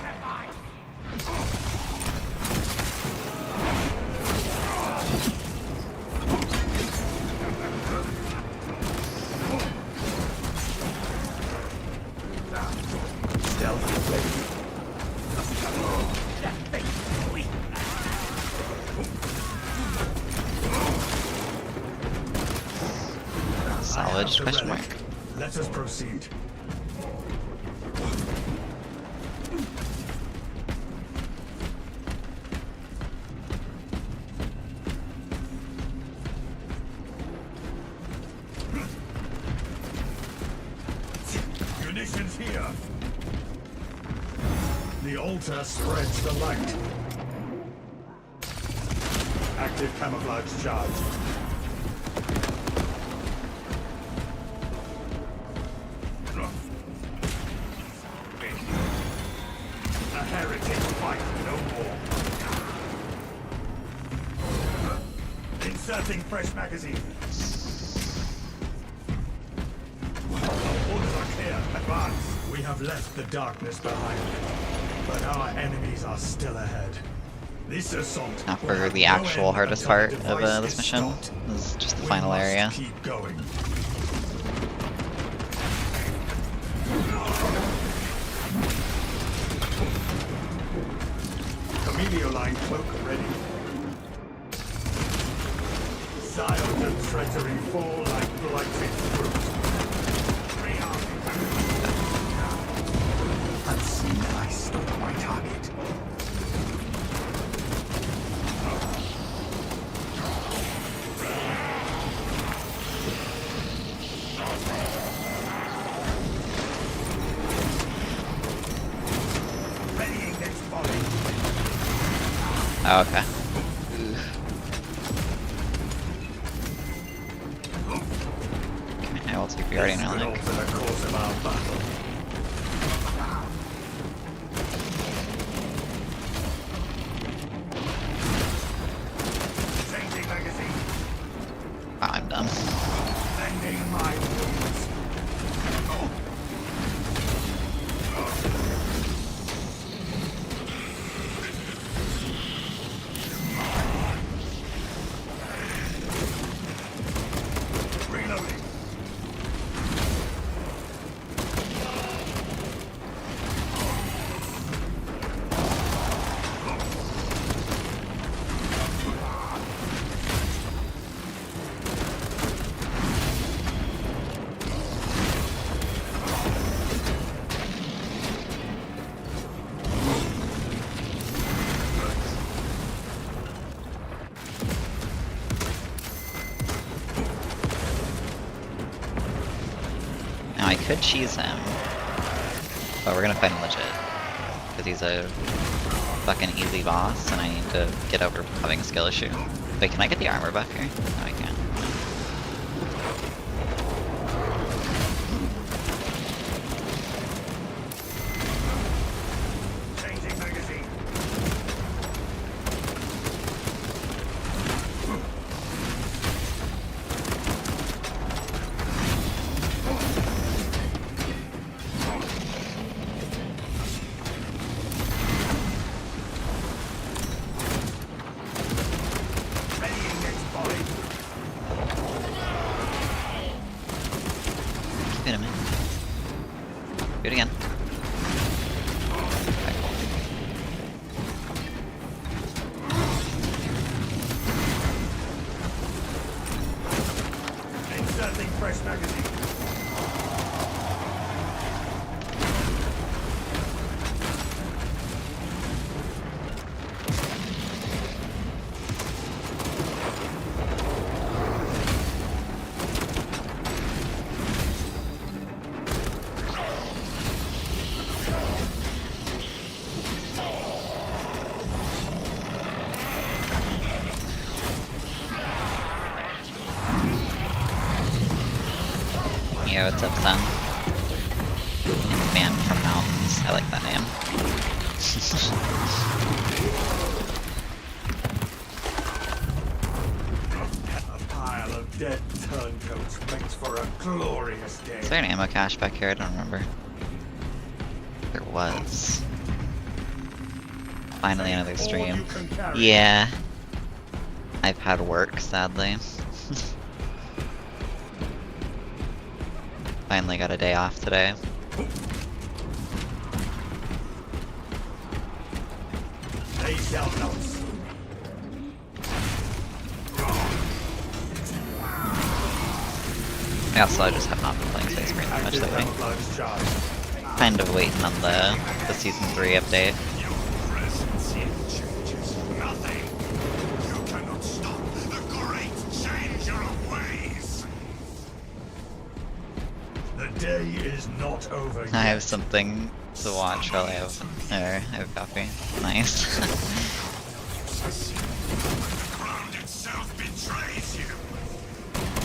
Stealth ready. Salvage? The Question mark. relic. Let us proceed. Munitions here. The altar spreads the light. Active camouflage charge. A heretic fight no more. Inserting fresh magazine. Orders are clear. Advance. We have left the darkness behind, but our enemies are still ahead. This assault. Now will for have the no actual end hardest until part the of device this is mission. stopped. This is just the We final must area. Keep going. Camelio line cloak ready. Silent and treachery fall like blighted fruit. Unseen device stop my target. Readying next volley. Oh, okay. Okay, I will take the Guardian This could Relic. alter the course of our battle. Changing magazine. Wow, I'm done. Mending my wounds. Reloading. Now I could cheese him, but we're gonna fight him legit. Because he's a fucking easy boss, and I need to get over having a skill issue. Wait, can I get the armor buff here? No, I can't. Changing magazine. Readying next volley. Keep hitting me. Do it again. Okay, cool. Inserting fresh magazine. Yo, what's up, son? And Man from Mountains. I like that name. A pile of dead turncoats makes for a glorious day. Is there an ammo cache back here? I don't remember. There was. Finally another stream. Yeah. I've had work, sadly. Finally got a day off today. They shall not. I also just have not been playing Space Marine that much lately. Kind of waiting on the Season 3 update. Your presence here changes nothing. You cannot stop the great changer of ways. The day is not over yet. I have something to watch while I have coffee. Nice. The ground itself betrays you.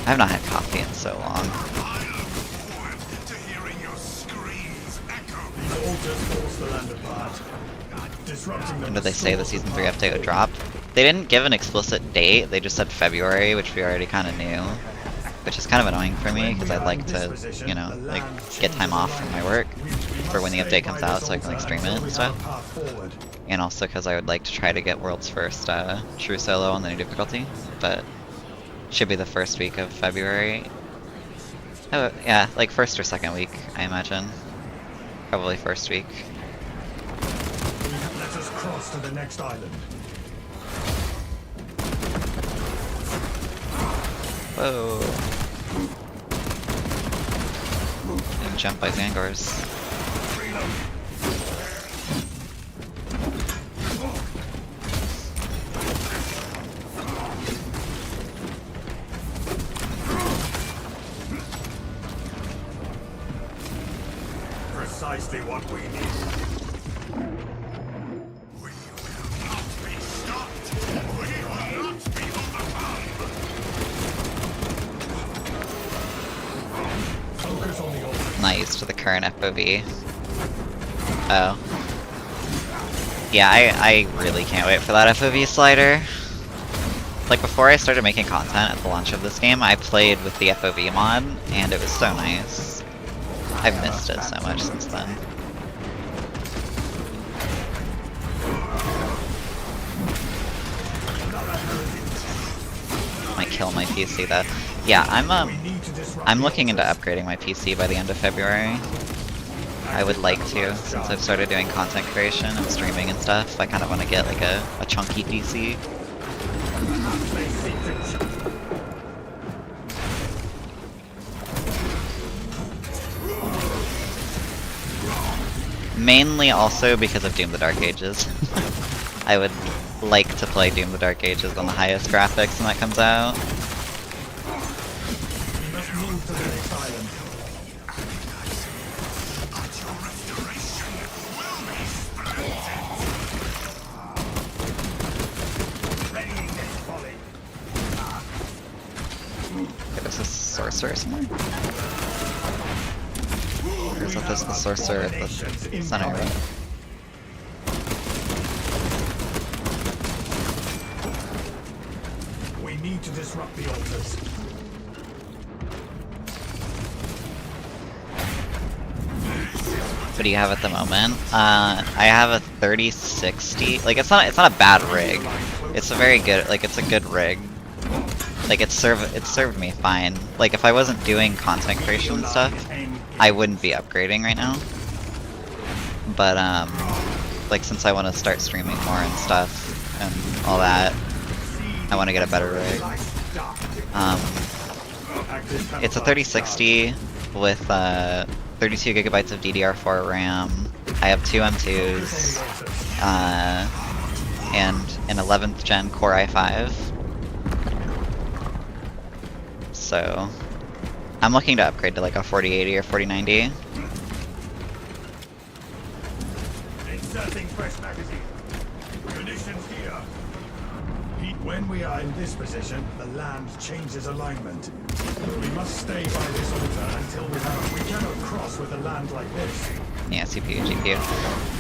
I've not had coffee in so long. I look forward to hearing your screams echo. The altars force the land apart, disrupting them. When did they say the Season 3 update would drop? They didn't give an explicit date, they just said February, which we already kind of knew. Which is kind of annoying for me, because I'd like to, you know, like, get time off from my work for when the update comes out so I can, like, stream it and stuff. And also because I would like to try to get World's First True Solo on the new difficulty, but should be the first week of February. Oh, yeah, like first or second week, I imagine. Probably first week. Let us cross to the next island. Whoa. And jump by Zangors. Precisely what we need. We will not be stopped. We will not be overcome. Focus on the altar. Not used to the current FOV. Oh. Yeah, I really can't wait for that FOV slider. Like, before I started making content at the launch of this game, I played with the FOV mod, and it was so nice. I've missed it so much since then. Might kill my PC though. Yeah, I'm looking into upgrading my PC by the end of February. I would like to, since I've started doing content creation and streaming and stuff. I kind of want to get like a chunky PC. Mainly also because of Doom the Dark Ages. I would like to play Doom the Dark Ages on the highest graphics when that comes out. We must move to the next island. Okay, there's a sorcerer somewhere. There's the sorcerer at the center. We need to disrupt the altars. What do you have at the moment? I have a 3060. Like it's not a bad rig. It's a very good, like it's a good rig. Like it served me fine. Like if I wasn't doing content creation and stuff, I wouldn't be upgrading right now. But like since I want to start streaming more and stuff and all that, I want to get a better rig. It's a 3060 with 32 gigabytes of DDR4 RAM. I have 2 M2s and an 11th gen Core i5. So I'm looking to upgrade to like a 4080 or 4090. Inserting fresh magazine. Munitions here. Heat When we are in this position, the land changes alignment. We must stay by this altar until we cannot cross with a land like this. Yeah, CPU, GPU.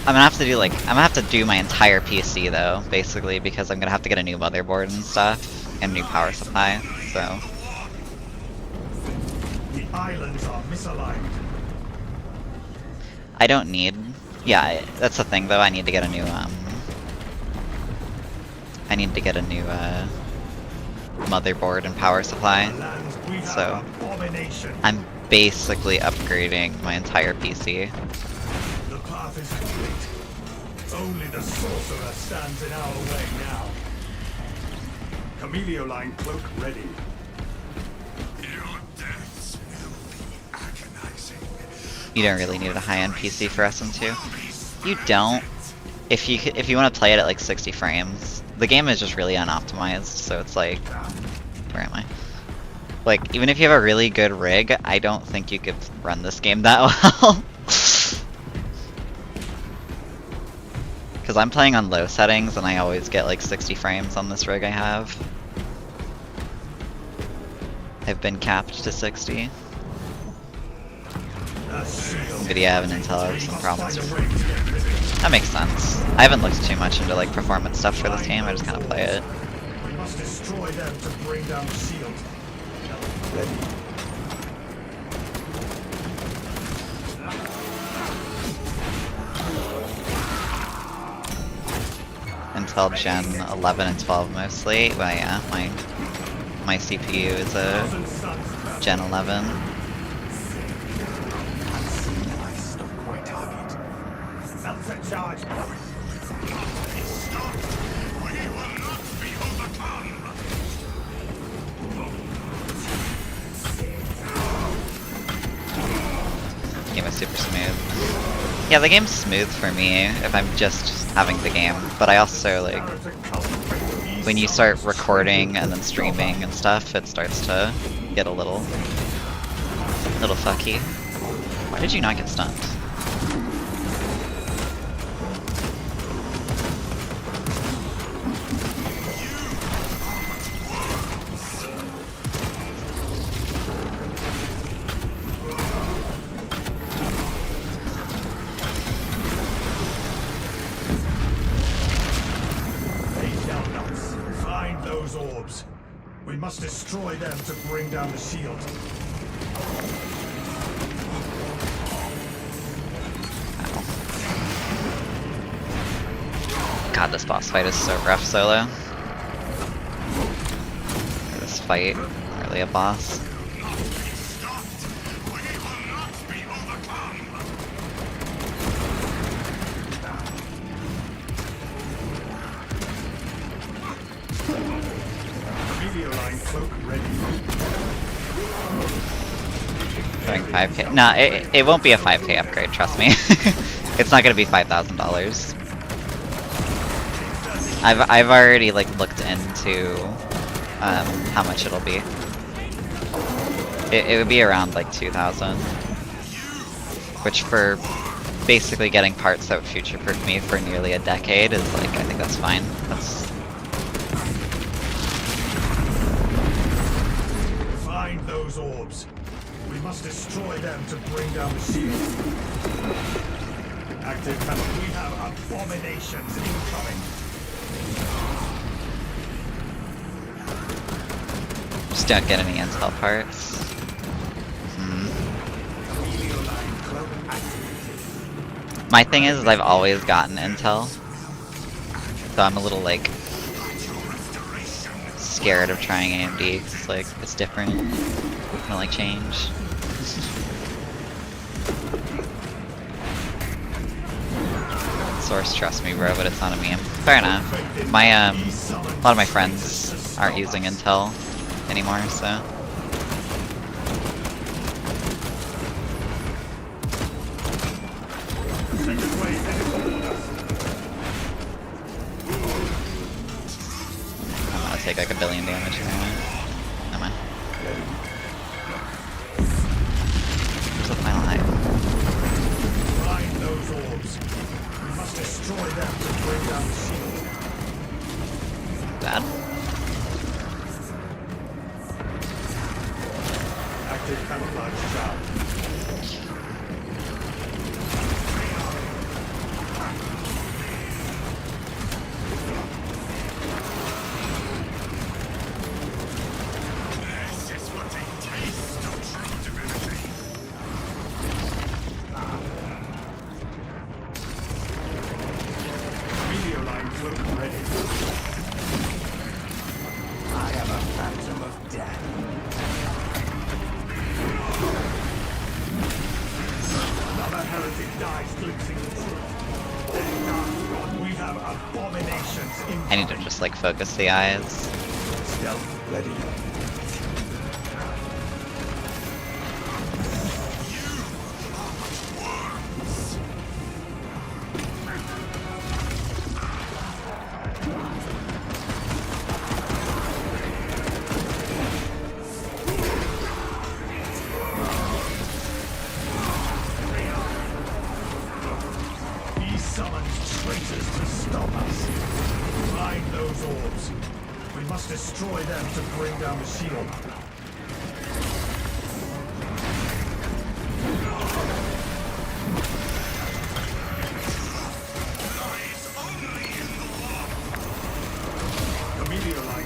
I'm gonna have to do like, I'm gonna have to do my entire PC though, basically, because I'm gonna have to get a new motherboard and stuff, and a new power supply, so. The islands are misaligned. I don't need, yeah, that's the thing though, I need to get a new, motherboard and power supply, Lands we have so abomination. I'm basically upgrading my entire PC. The path is complete. Only the sorcerer stands in our way now. Chameleoline cloak ready. Your deaths will be agonizing. You don't really need a high-end PC for SM2. You don't. If you want to play it at like 60 frames, the game is just really unoptimized. So it's like, where am I? Like, even if you have a really good rig, I don't think you could run this game that well. Because I'm playing on low settings and I always get like 60 frames on this rig I have. I've been capped to 60. Nvidia and Intel have some problems. That makes sense. I haven't looked too much into like performance stuff for this game, I just kind of play it. We must destroy them to bring down the shield. Intel Gen 11 and 12 mostly. Well, yeah, my CPU is a Gen 11. Sunset charge. Game is super smooth. Yeah, the game's smooth for me if I'm just having the game, but I also like when you start recording and then streaming and stuff, it starts to get a little fucky. Why did you not get stunned? Find those orbs. We must destroy them to bring down the shield. God, this boss fight is so rough solo. This fight, really a boss. Chameleoline cloak ready. Going 5k. No, it won't be a 5k upgrade, trust me. It's not gonna be $5,000. I've already like looked into how much it'll be. It would be around like 2,000, which for basically getting parts that would future-proof me for nearly a decade is like, I think that's fine. That's Find those orbs. We must destroy them to bring down the shield. Active cannon. We have abominations incoming. just don't get any intel parts. Chameleoline cloak activated. My thing is I've always gotten intel, so I'm a little like scared of trying AMD because like it's different. I don't like change. Source, trust me, bro, but it's not a meme. Fair enough. My a lot of my friends aren't using Intel anymore, so. I'm gonna take like 1 billion damage anyway. Never mind. Where's the final height? Find those orbs. We must destroy them to bring down the shield. Bad. Active camouflage charge. This is what they taste of true divinity. Meteor line cloak ready. I am a phantom of death. Another heretic dies glimpsing the truth. Then dark God, we have abominations in I need to just like focus the eyes. stealth ready. He summons traitors to stop us. Find those orbs. We must destroy them to bring down the shield. The meteor line.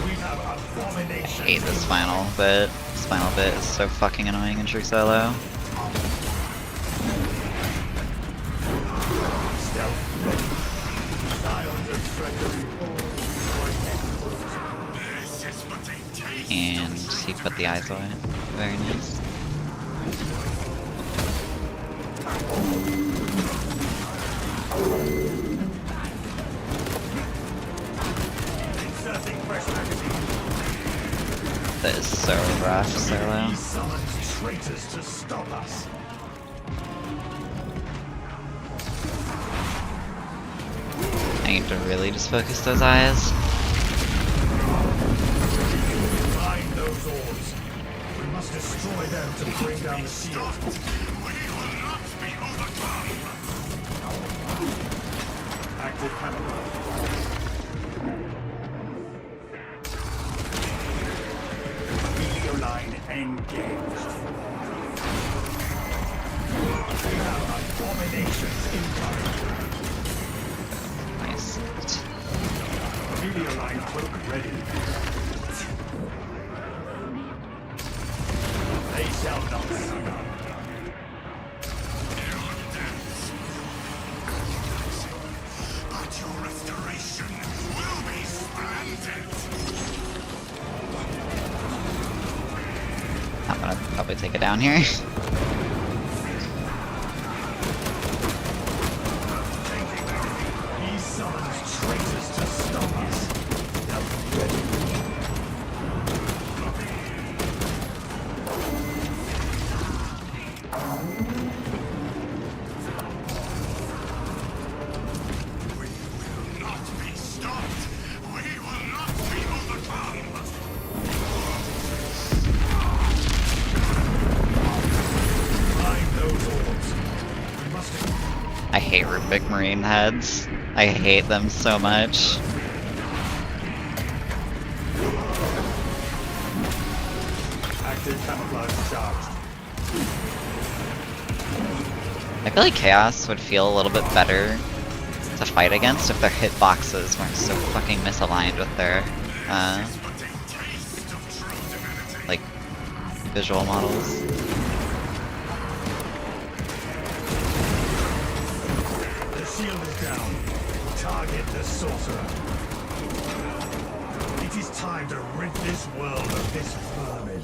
We have abominations. I hate this final bit. This final bit is so fucking annoying in Shriek Solo. Stealth ready. Silence and treachery. This is what they taste. And he put the eyes away. Very nice. Inserting fresh magazine. That is so rough, Solo. He summons traitors to stop us. I need to really just focus those eyes. Find those orbs. We must destroy them to bring down the shield. We will not be overcome. Active camouflage. Meteor line engaged. We have abominations incoming. Nice. Meteor line cloak ready. They shall not succumb. But your restoration will be splendid. I'm gonna probably take it down here. He summons traitors to stop us. Stealth ready. We will not be stopped. We will not be overcome. Find those orbs. We must I hate Rubik Marine heads. I hate them so much. active camouflage charged. I feel like Chaos would feel a little bit better to fight against if their hitboxes weren't so fucking misaligned with their, like, visual models. The shield is down. Target the sorcerer. It is time to rid this world of this vermin.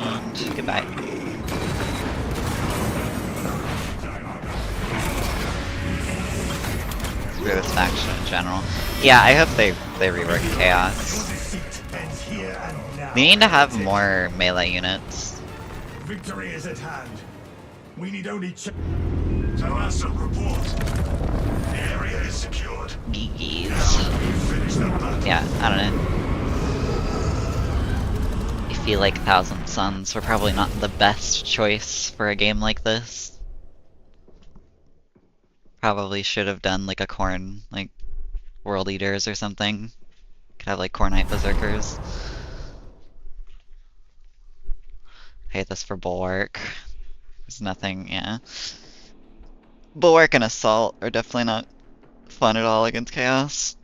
And goodbye. Screw this faction in general. Yeah, I hope they rework Chaos. Your deceit ends here and now. They need to have more melee units. Victory is at hand. We need only Tarasa, report. The area is secured. Geekies. We finish the battle. Yeah, I don't know. I feel like Thousand Suns were probably not the best choice for a game like this. Probably should have done like a Khorne, like World Eaters or something. Could have like Khornite Berserkers. Hate this for Bulwark. There's nothing, yeah. Bulwark and Assault are definitely not fun at all against Chaos.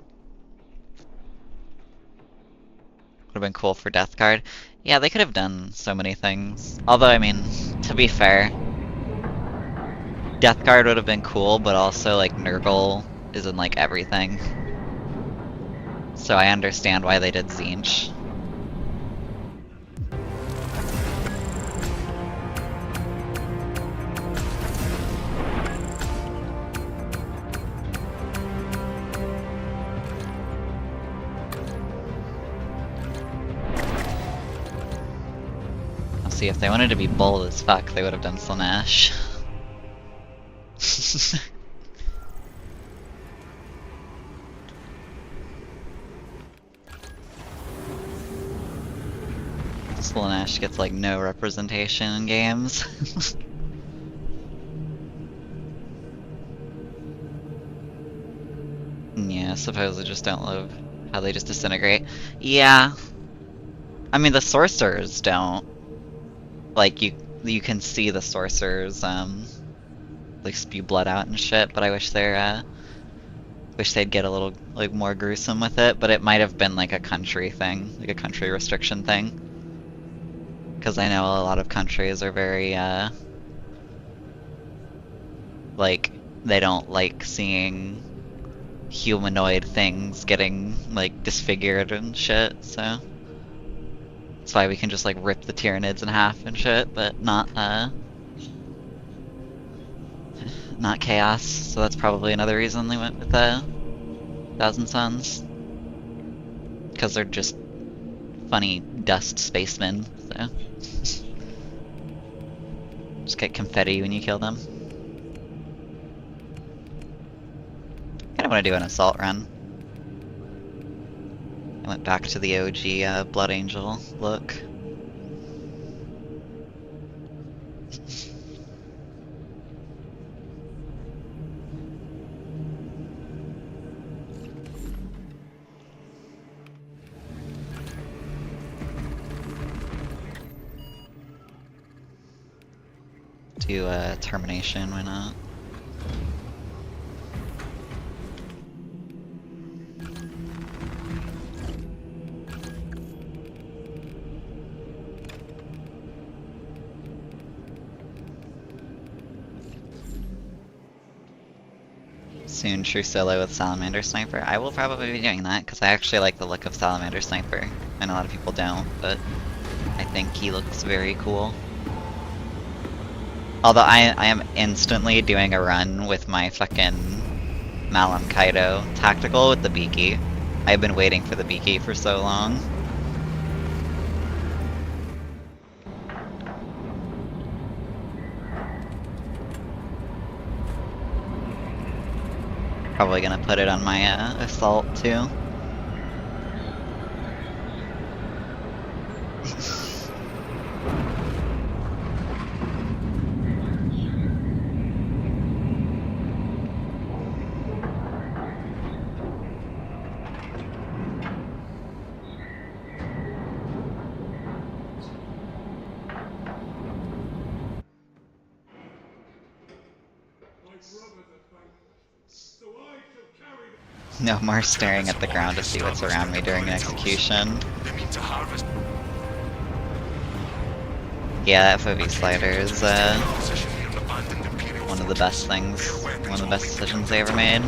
Would have been cool for Death Guard. Yeah, they could have done so many things. Although, I mean, to be fair, Death Guard would have been cool, but also, like, Nurgle is in, like, everything. So I understand why they did Tzeentch. See, if they wanted to be bold as fuck, they would have done Slaanesh. Slaanesh gets like no representation in games. Yeah, I suppose I just don't love how they just disintegrate. Yeah. I mean, the sorcerers don't. Like, you can see the sorcerers, like, spew blood out and shit, but I wish wish they'd get a little, like, more gruesome with it, but it might have been, like, a country thing, like a country restriction thing. Because I know a lot of countries are very, like, they don't like seeing humanoid things getting, like, disfigured and shit, so... That's why we can just like rip the Tyranids in half and shit, but not Chaos. So that's probably another reason they went with Thousand Suns, because they're just funny dust spacemen. So just get confetti when you kill them. I kind of want to do an assault run. I went back to the OG Blood Angel look. Do Termination, why not? Soon True Solo with Salamander Sniper. I will probably be doing that because I actually like the look of Salamander Sniper. I know a lot of people don't, but I think he looks very cool. Although I am instantly doing a run with my fucking Malum Kaido tactical with the Beaky. I've been waiting for the Beaky for so long. Probably gonna put it on my assault too. No more staring at the ground to see what's around me during an execution. Yeah, that FOV slider is one of the best things, one of the best decisions they ever made.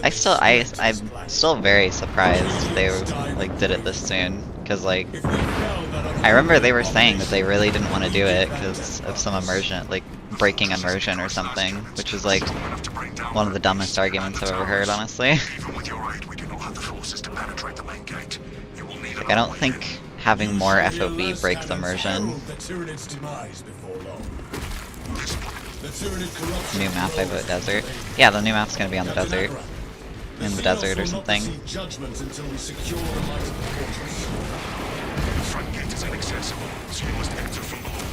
I'm still very surprised they like did it this soon, because like I remember they were saying that they really didn't want to do it because of some immersion, like breaking immersion or something, which is like one of the dumbest arguments I've ever heard, honestly. Like, I don't think having more FOV breaks immersion. New map, I vote desert. Yeah, the new map's gonna be on the desert. in the desert or something. Judgment until we secure the light of the fortress. The front gate is inaccessible, so you must enter from below.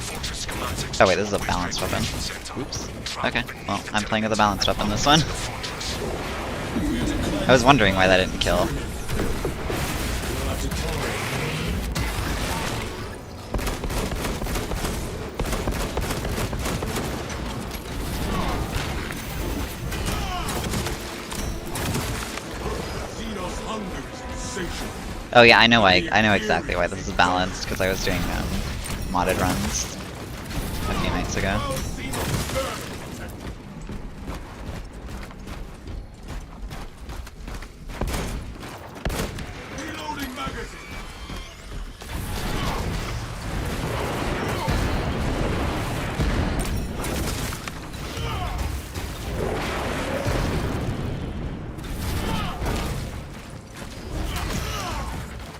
Fortress commands Oh wait, this is a balanced weapon. Oops. Okay, well, I'm playing with a balanced weapon this one. I was wondering why that didn't kill. Oh yeah, I know exactly why this is balanced, because I was doing modded runs a few nights ago. Reloading magazine.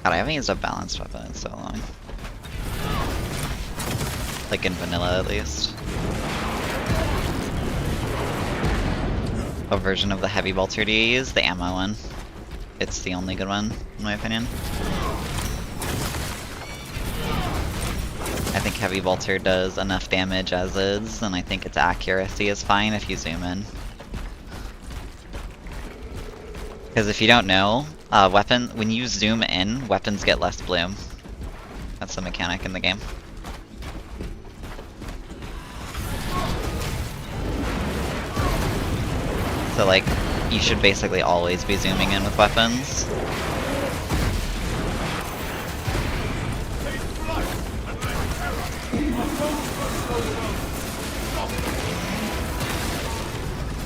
God, I haven't used a balanced weapon in so long. Like in vanilla, at least. What version of the heavy bolter do you use? The ammo one. It's the only good one, in my opinion. I think heavy bolter does enough damage as is, and I think its accuracy is fine if you zoom in. Because if you don't know, when you zoom in, weapons get less bloom. That's the mechanic in the game. So like, you should basically always be zooming in with weapons.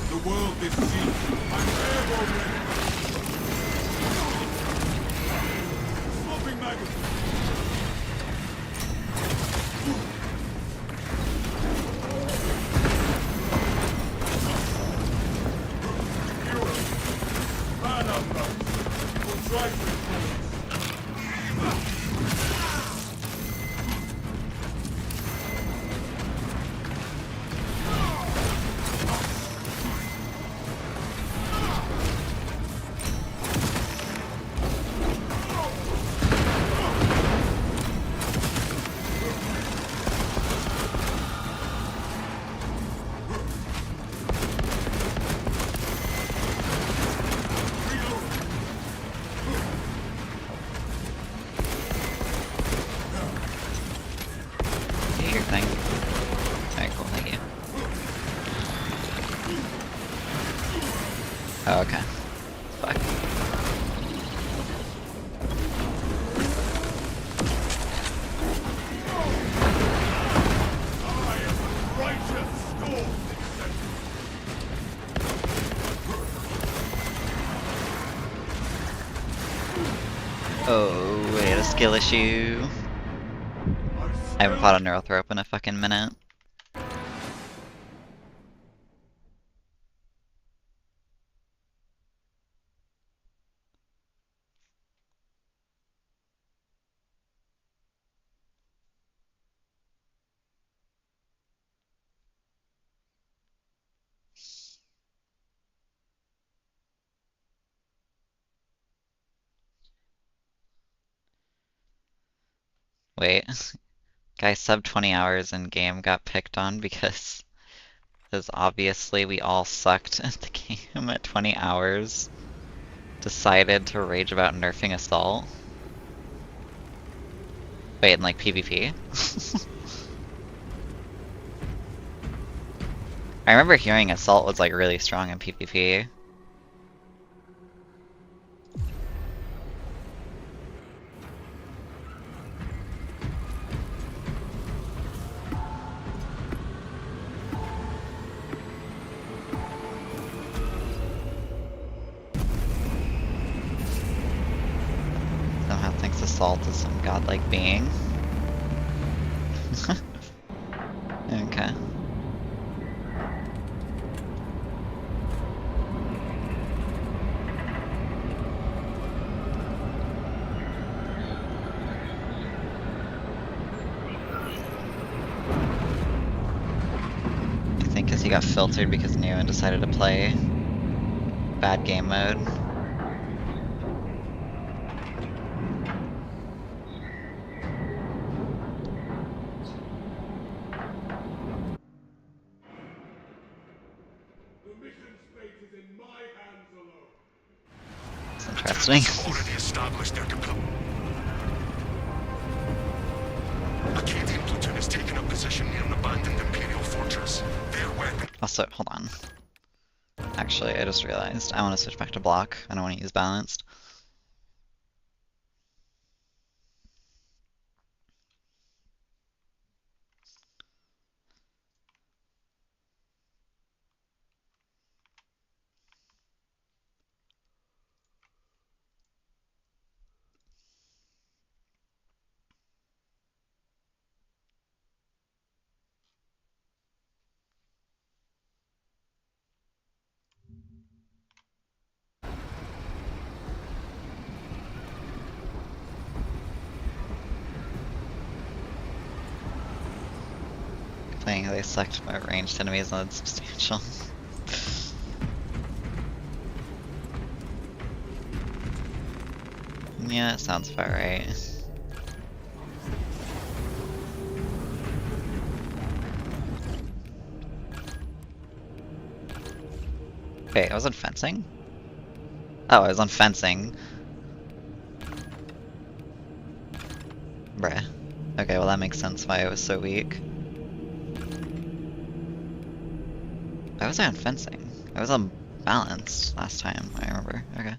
The world is seen. I'm airborne ready. Swapping magazine. Man up, bro. We'll try to enforce. Do your thing. Alright, cool, thank you. Oh, okay. Fuck. Oh, we had a skill issue. I haven't fought a Neurothrope in a fucking minute. Wait. Guy sub 20 hours in game got picked on because obviously we all sucked at the game at 20 hours. Decided to rage about nerfing Assault. Wait, in like PvP? I remember hearing Assault was like really strong in PvP. Somehow thinks Assault is some godlike being. Okay. I think because he got filtered because Neo and decided to play bad game mode. It's interesting. Already established their deployment. Acadian platoon has taken up position near an abandoned Imperial fortress. Their weapon. Also, hold on. Actually, I just realized I want to switch back to block. I don't want to use balanced. Playing how they select my ranged enemies on substantial. Yeah, it sounds about right. Wait, I was on fencing? Oh, I was on fencing. Bruh. Okay, well that makes sense why it was so weak. Why was I on fencing? I was on balanced last time, I remember. Okay.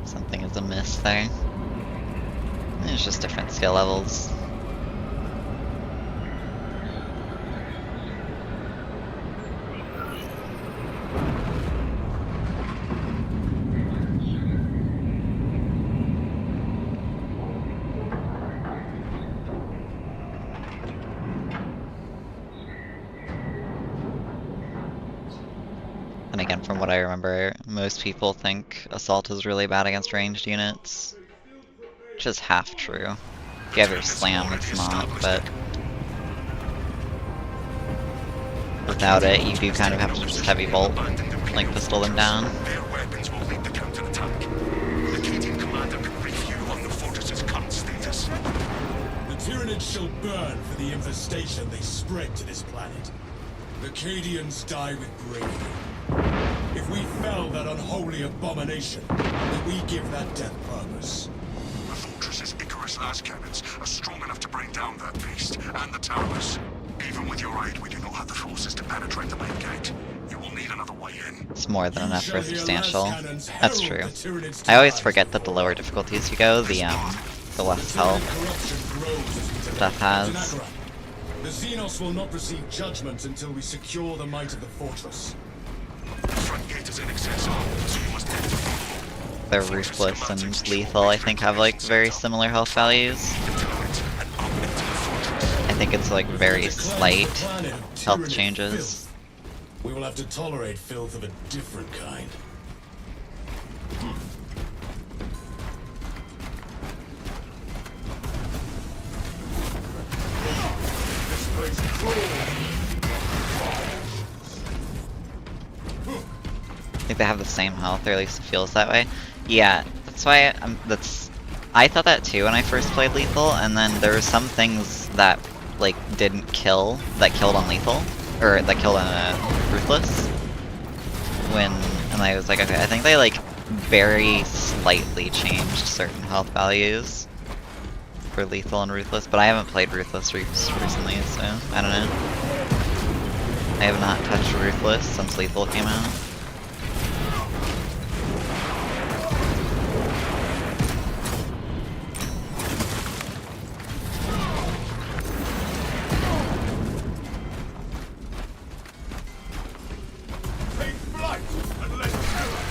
Something is amiss there. It's just different skill levels. And again, from what I remember, most people think Assault is really bad against ranged units. Which is half true. If you have your slam, it's not, but without it, you do kind of have to just heavy bolt, like pistol them down. Their weapons will lead the counterattack. The Acadian commander can brief you on the fortress's current status. The Tyranids shall burn for the infestation they spread to this planet. The Cadians die with bravery. If we fell that unholy abomination, then we give that death purpose. The fortress's Icarus las cannons are strong enough to bring down that beast and the towers. Even with your aid, we do not have the forces to penetrate the main gate. You will need another way in. It's more than enough for shall hear substantial. las cannons That's herald true. the Tyranids' I always demise. forget that the lower difficulties you go, the less health Corruption grows as we Death has. Tanagra, the Xenos will not receive judgment until we secure the might of the fortress. The front gate is inaccessible, so you must head to the wall. They're ruthless and lethal, I think, have like very similar health values. Turret and up into the fortress. I think it's like very slight Planet of health Tyranid changes. filth. We will have to tolerate filth of a different kind. This place is I think they have the same health, or at least it feels that way. Yeah, that's why I thought that too when I first played Lethal, and then there were some things that like didn't kill, that killed on Lethal, or that killed on Ruthless. And I was like, okay, I think they like very slightly changed certain health values for Lethal and Ruthless, but I haven't played Ruthless recently, so I don't know. I have not touched Ruthless since Lethal came out. Take flight and let terror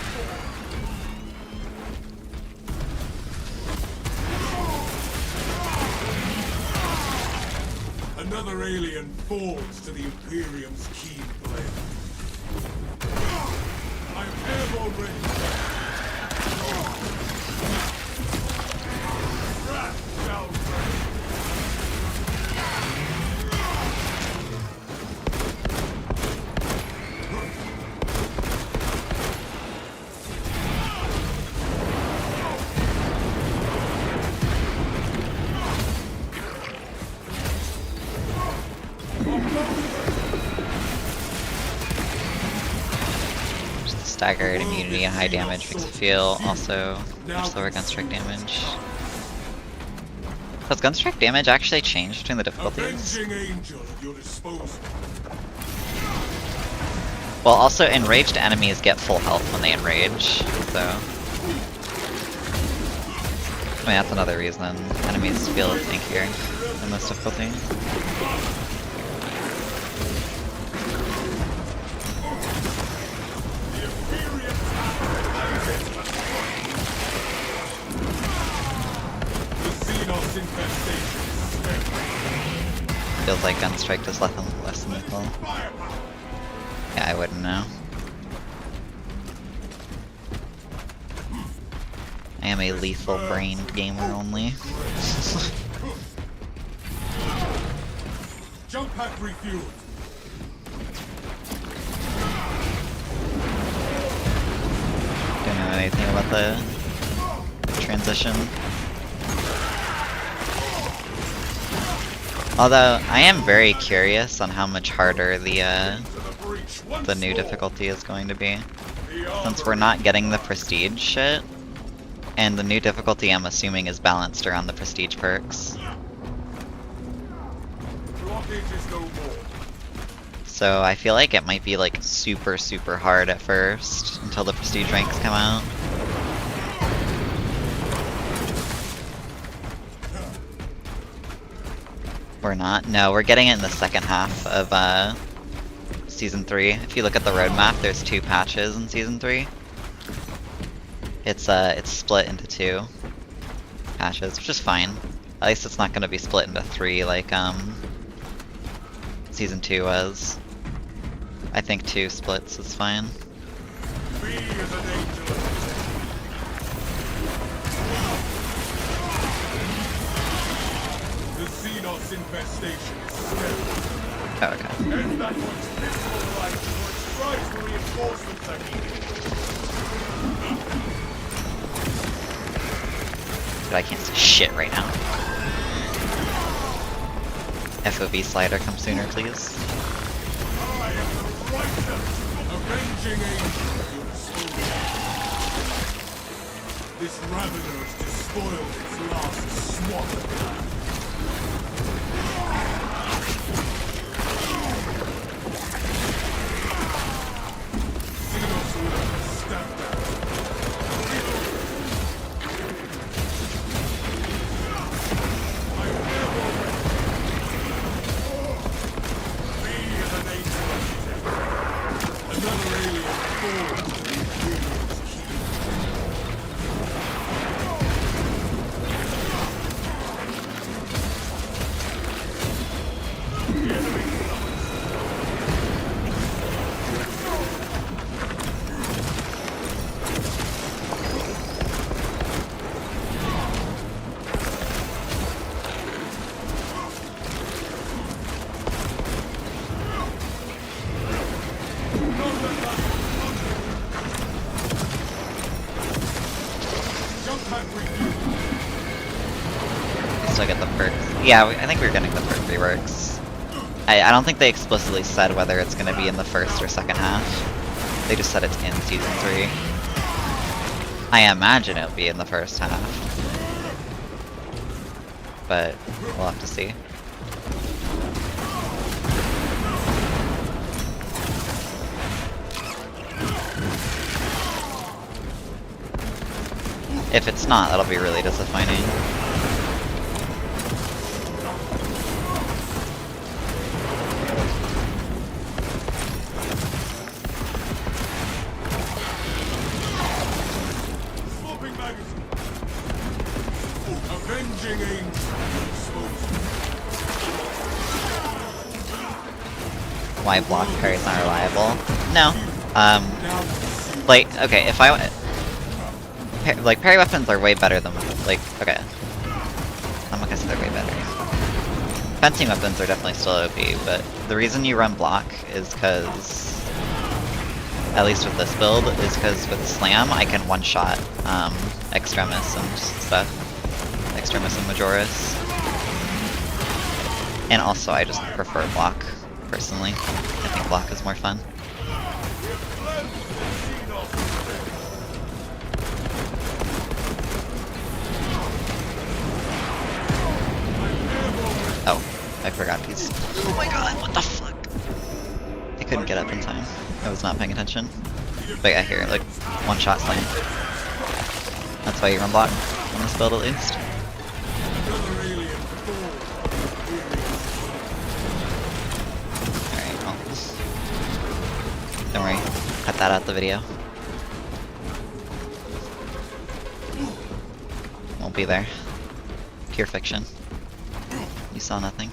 Another alien forged to the Imperium's keen blade. I'm airborne ready. Wrath shall reign. Just the staggered immunity and high damage makes it feel also much lower gunstrike damage. Does gunstrike damage actually change between the difficulties? Avenging angel at your disposal. Well, also enraged enemies get full health when they enrage, so... I mean, that's another reason enemies feel tankier in this difficulty. Feels like gunstrike does less than lethal. Yeah, I wouldn't know. I am a lethal-brained gamer only. Jump pack refueled. Don't know anything about the transition. Although, I am very curious on how much harder the new difficulty is going to be. Since we're not getting the prestige shit, and the new difficulty I'm assuming is balanced around the prestige perks. So I feel like it might be like super hard at first, until the prestige ranks come out. We're not? No, we're getting it in the second half of Season 3. If you look at the roadmap, there's 2 patches in Season 3. It's split into 2 patches, which is fine. At least it's not gonna be split into 3 like Season 2 was. I think 2 splits is fine. Be as an angel. The Xenos infestation is sterile. Oh, okay. And that one's pistol light for its cries for reinforcements are needed. But I can't see shit right now. FOV slider, come sooner, please. I am the righteous, avenging angel of your disposal. This Ravener's despoiled its last swat. Xenos will stand down. Another alien forged to the Imperium's key. The enemy jump pack refueled. Still get the perks. Yeah, I think we're getting the perk reworks. I don't think they explicitly said whether it's going to be in the first or second half. They just said it's in Season 3. I imagine it'll be in the first half. But we'll have to see. If it's not, that'll be really disappointing. Swapping magazine. Avenging angel. Disposal. why block parries aren't reliable. No. Like, okay, if I... like, parry weapons are way better than... like, okay. I'm not gonna say they're way better. Fencing weapons are definitely still OP, but the reason you run block is because... at least with this build, is because with Slam, I can one-shot Extremis and stuff. Extremis and Majoris. And also, I just prefer block, personally. I think block is more fun. Oh, I forgot these. Oh my god, what the fuck? I couldn't get up in time. I was not paying attention. But yeah, here, like, one-shot Slam. That's why you run block on this build, at least. Alright, well. Don't worry. Cut that out the video. Won't be there. Pure fiction. You saw nothing.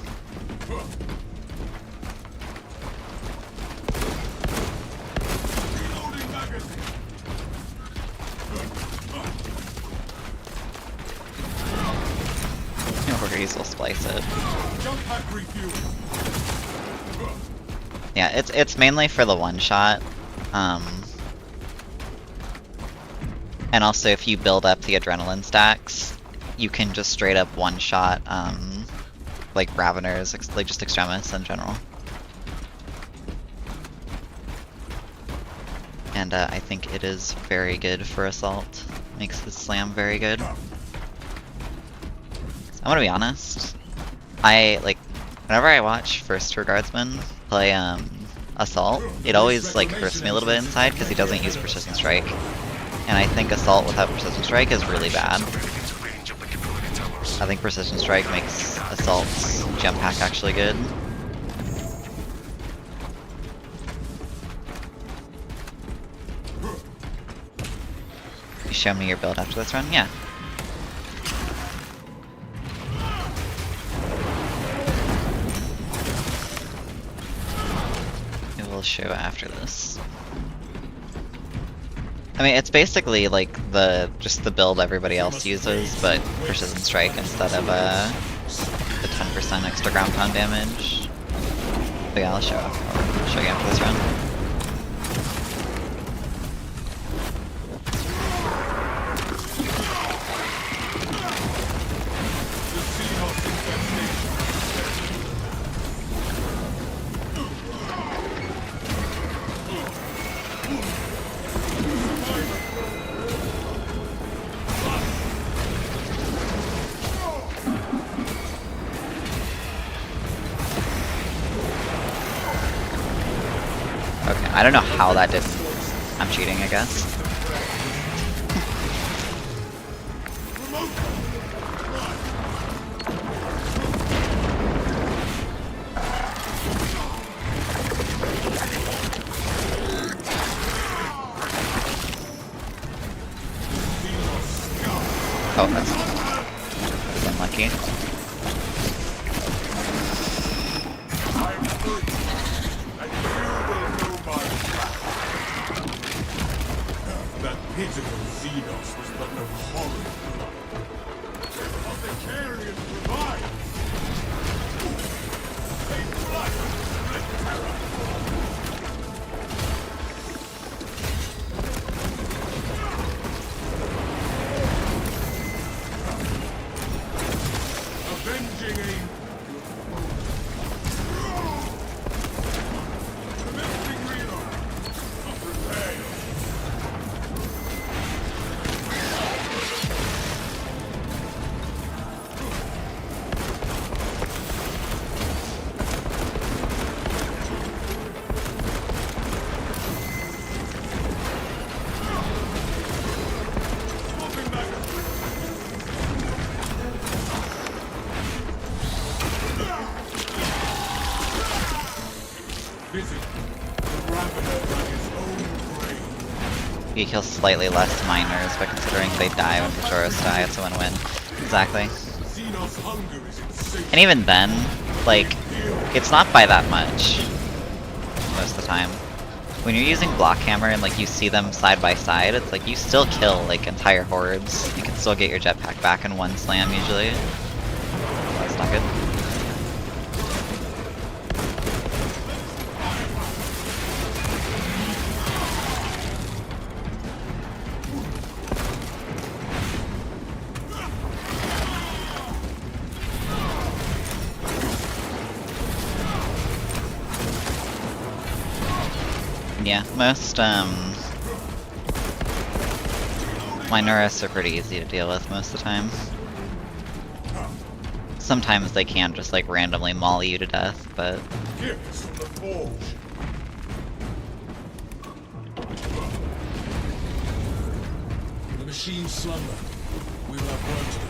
Will splice it. Yeah, it's mainly for the one shot. And also if you build up the adrenaline stacks, you can just straight up one shot like Raveners, like just Extremis in general. And I think it is very good for Assault. Makes the Slam very good. I'm gonna be honest, whenever I watch First Tier Guardsman play, Assault, it always, like, hurts me a little bit inside because he doesn't use Precision Strike. And I think Assault without Precision Strike is really bad. I think Precision Strike makes Assault's jump pack actually good. You show me your build after this run? Yeah. We'll show after this. I mean, it's basically like just the build everybody else uses, but Precision Strike instead of the 10% extra ground pound damage. But yeah, I'll show you after this run. Okay, I don't know how that didn't... I'm cheating, I guess. Oh, that's unlucky. That pitiful Xenos was but no horror. But the carrion survived. Take flight, Red Terror. Avenging aim. Commencing reload. Prepare. You kill slightly less miners, but considering they die when Majoris die, it's a win-win. Exactly. And even then, like, it's not by that much. most of the time. When you're using Block Hammer and like you see them side by side, it's like you still kill like entire hordes. You can still get your jetpack back in one slam usually. That's not good. Yeah, most, Minoris are pretty easy to deal with most of the time. Sometimes they can just like randomly maul you to death, but... Gifts from the forge. The machines slumber. We will have work to do.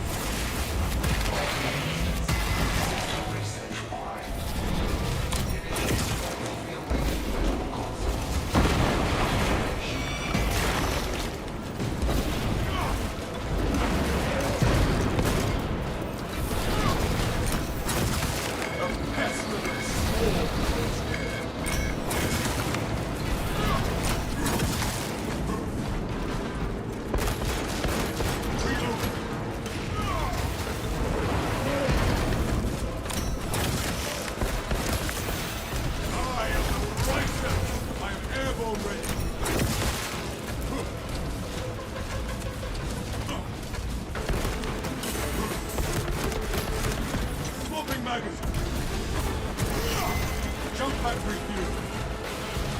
Jump back refuel.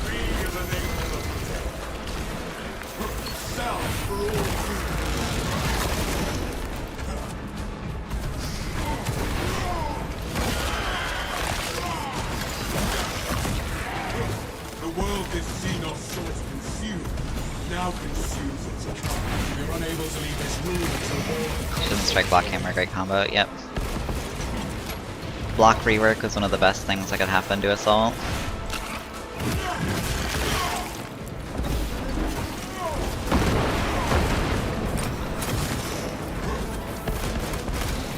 Free as an angel of death. South for all food. The world this Xenos source consumed now consumes its kind. We're unable to leave this room until all the She doesn't strike Block Hammer, great combo, yep. Block rework was one of the best things that could happen to Assault.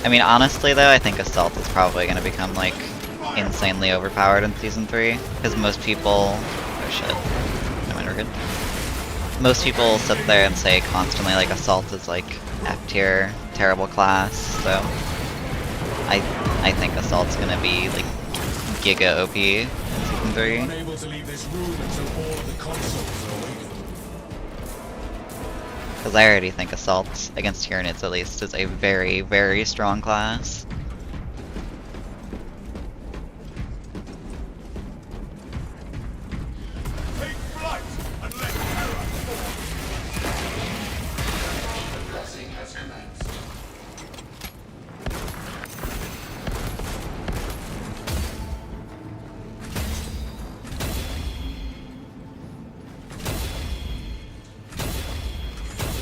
I mean, honestly though, I think Assault is probably going to become like insanely overpowered in Season 3, because most people... oh shit. Never mind, we're good. Most people sit there and say constantly like Assault is like F tier, terrible class, so... I think Assault's gonna be like Giga OP in Season 3. unable to leave this room until all of the consoles are awakened. Because I already think Assault, against Tyranids at least, is a very, very strong class. Take flight and let terror fall. The blessing has commenced.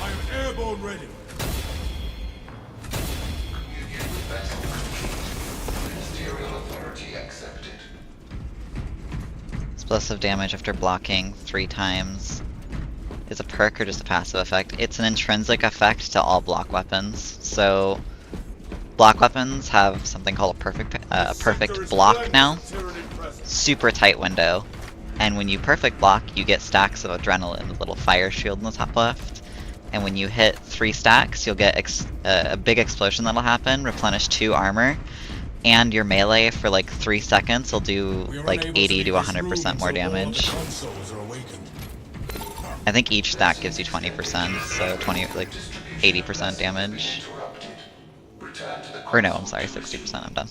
I am airborne ready. Union vessel complete. Ministerial authority accepted. Explosive damage after blocking 3 times is a perk or just a passive effect. It's an intrinsic effect to all block weapons. So block weapons have something called a perfect block now. Super tight window. And when you perfect block, you get stacks of adrenaline with a little fire shield in the top left. And when you hit 3 stacks, you'll get a big explosion that'll happen, replenish 2 armor, and your melee for like 3 seconds will do like 80 to 100% more damage. I think each stack gives you 20%, so 80% damage. Or no, I'm sorry, 60%, I'm done.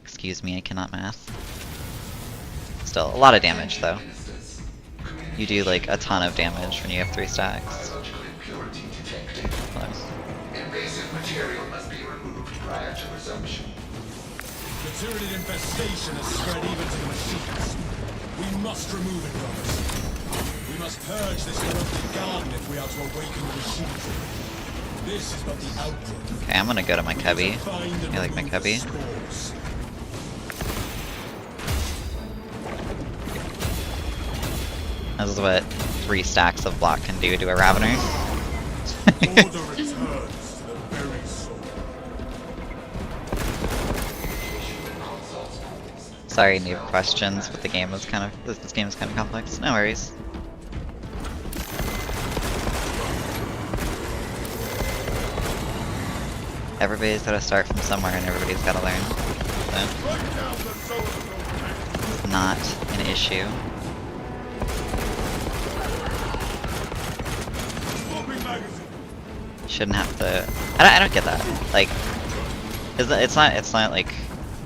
Excuse me, I cannot math. Still, a lot of damage though. You do like a ton of damage when you have 3 stacks. Invasive material must be removed prior to resumption. The Tyranid infestation has spread even to the machines. We must remove it, brothers. We must purge this corrupted garden if we are to awaken the machines. This is but the outbreak. Okay, I'm gonna go to my cubby. I like my cubby. This is what 3 stacks of block can do to a Ravener. Order returns to the very soul. Sorry, new questions, but the game was kind of this game is kind of complex. No worries. Everybody's gotta start from somewhere, and everybody's gotta learn. So, it's not an issue. Shouldn't have to. I don't get that. Like, it's not like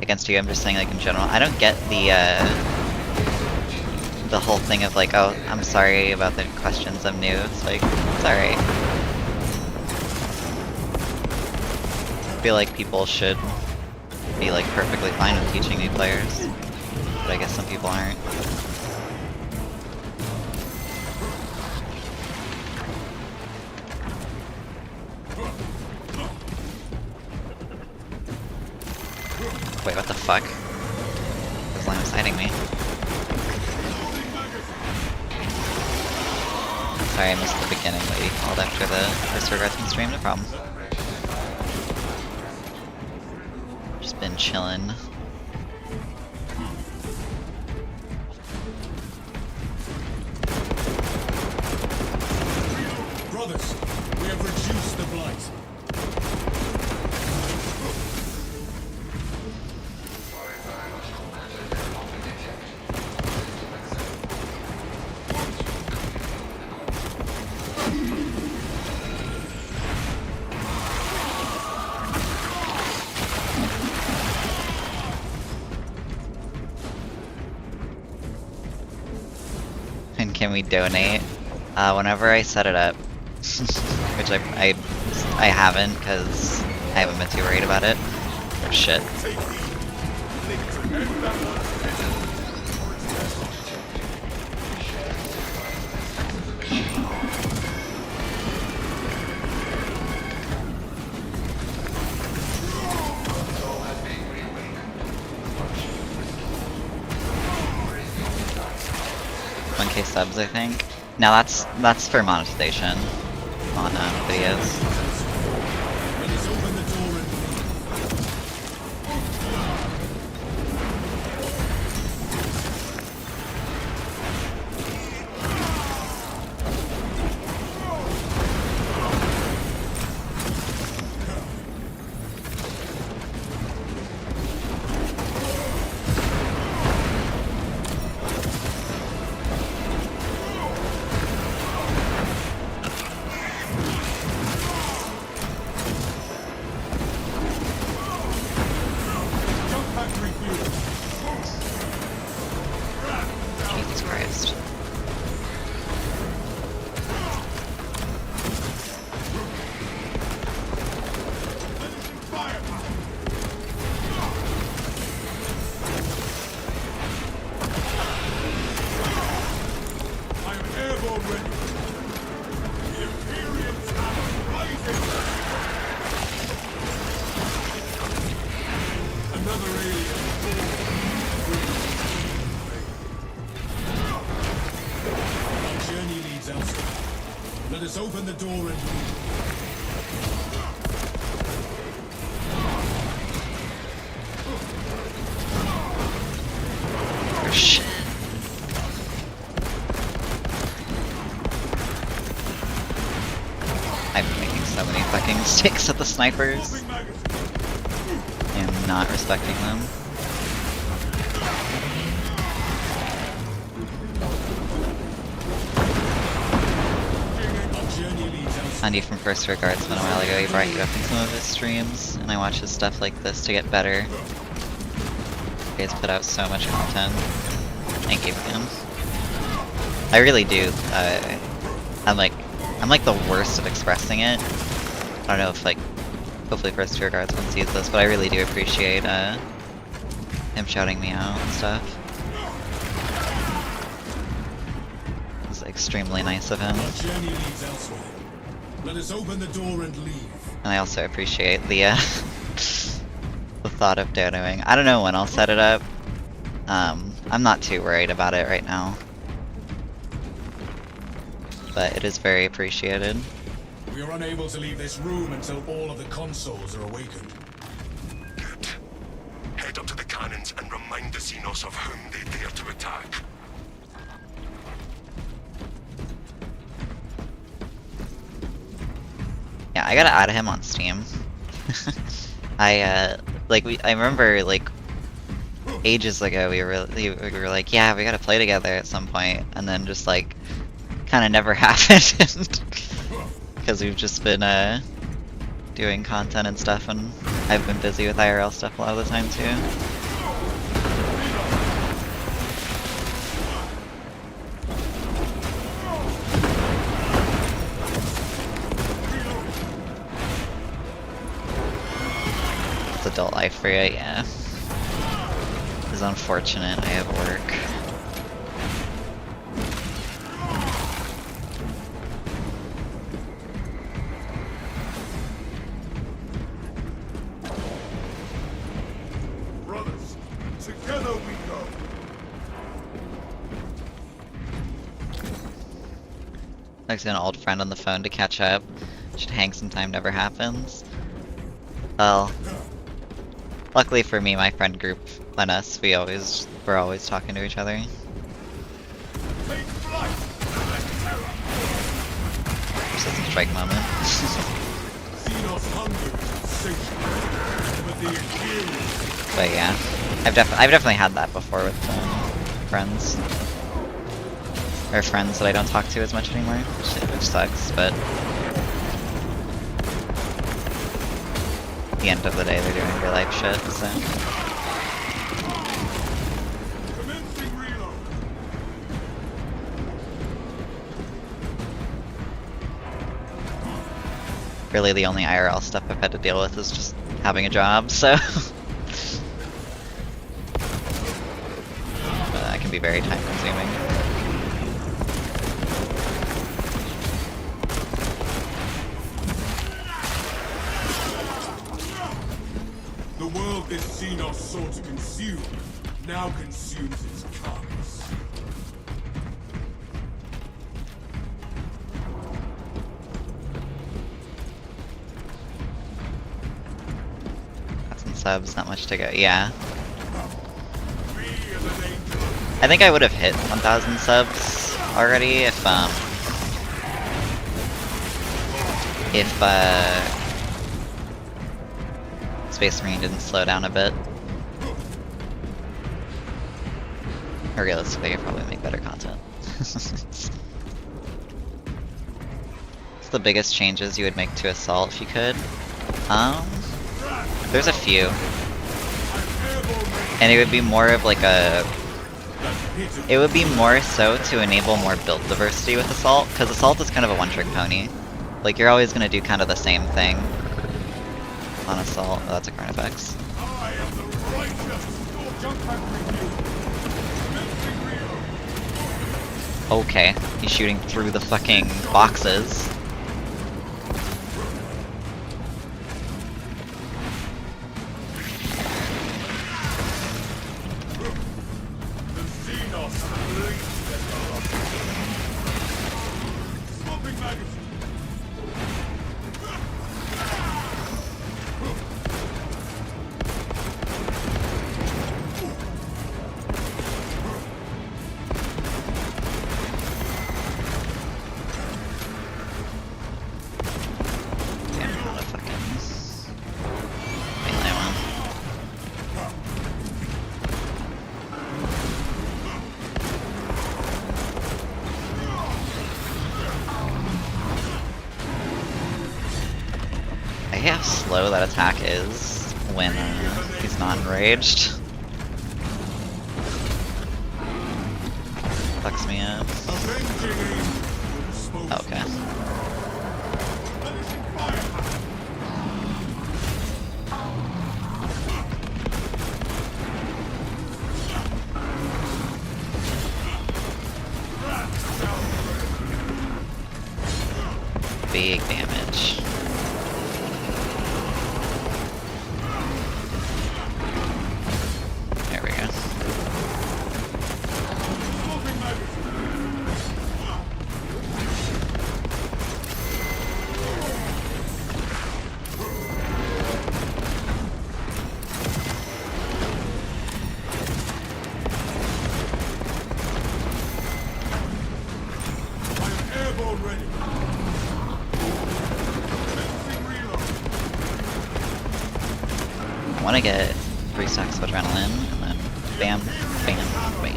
against you. I'm just saying like in general. I don't get the whole thing of like, oh, I'm sorry about the questions. I'm new. It's like it's alright. I feel like people should be like perfectly fine with teaching new players, but I guess some people aren't. Wait, what the fuck? This line was hiding me. Sorry, I missed the beginning. Lady called after the first regards from stream. No problem. Just been chillin'. Brothers, we have reduced the blight. And can we donate? Whenever I set it up, which I haven't because I haven't been too worried about it. Oh, shit. Subs, I think. Now that's for monetization on videos. Jesus Christ. Let us open the door and leave. Oh, shit. I'm making so many fucking mistakes at the snipers. I am not respecting them. Andy from First Regards went a while ago. He brought you up in some of his streams, and I watch his stuff like this to get better. You guys put out so much content. Thank you, man. I really do. I'm like the worst at expressing it. I don't know if like, hopefully First Regards one sees this, but I really do appreciate him shouting me out and stuff. It's extremely nice of him. Let us open the door and leave. And I also appreciate the the thought of donoing. I don't know when I'll set it up. I'm not too worried about it right now. But it is very appreciated. We are unable to leave this room until all of the consoles are awakened. Good. Head up to the cannons and remind the Xenos of whom they dare to attack. Yeah, I gotta add him on Steam. I remember like ages ago we were like, yeah, we gotta play together at some point, and then just like kind of never happened because we've just been doing content and stuff, and I've been busy with IRL stuff a lot of the time too. It's adult life for you, yeah. It's unfortunate, I have work. Brothers, together we go. Like an old friend on the phone to catch up. Should hang sometime, never happens. Well, luckily for me, my friend group and us, we're always talking to each other. Take flight. Just a strike moment. Xenos hunger is insatiable, but the Imperials But yeah, I've definitely had that before with friends. Or friends that I don't talk to as much anymore, which sucks, but at the end of the day, they're doing real life shit, so. commencing reload. Really the only IRL stuff I've had to deal with is just having a job, so. That can be very time consuming. The world this Xenos sought to consume now consumes its carcass. Got some subs, not much to go. Yeah. We are the danger. I think I would have hit 1,000 subs already if Space Marine didn't slow down a bit. Or realistically, I could probably make better content. What's the biggest changes you would make to Assault if you could? There's a few. And it would be more of like a... It would be more so to enable more build diversity with Assault, because Assault is kind of a one-trick pony. Like, you're always going to do kind of the same thing on Assault. Oh, that's a Carnifex. I am the righteous. Jump back with you. Commencing reload. Okay, he's shooting through the fucking boxes. The Xenos bleed their corruption. Swapping magazine. Damn, I'm not a fucking melee one. I hate how slow that attack is when he's not enraged. Fucks me up. Avenging angel. Disposed. Okay. Finishing fire. Big damage. There we go. Swapping magazine. want to get 3 stacks of adrenaline, and then bam, bam, bam.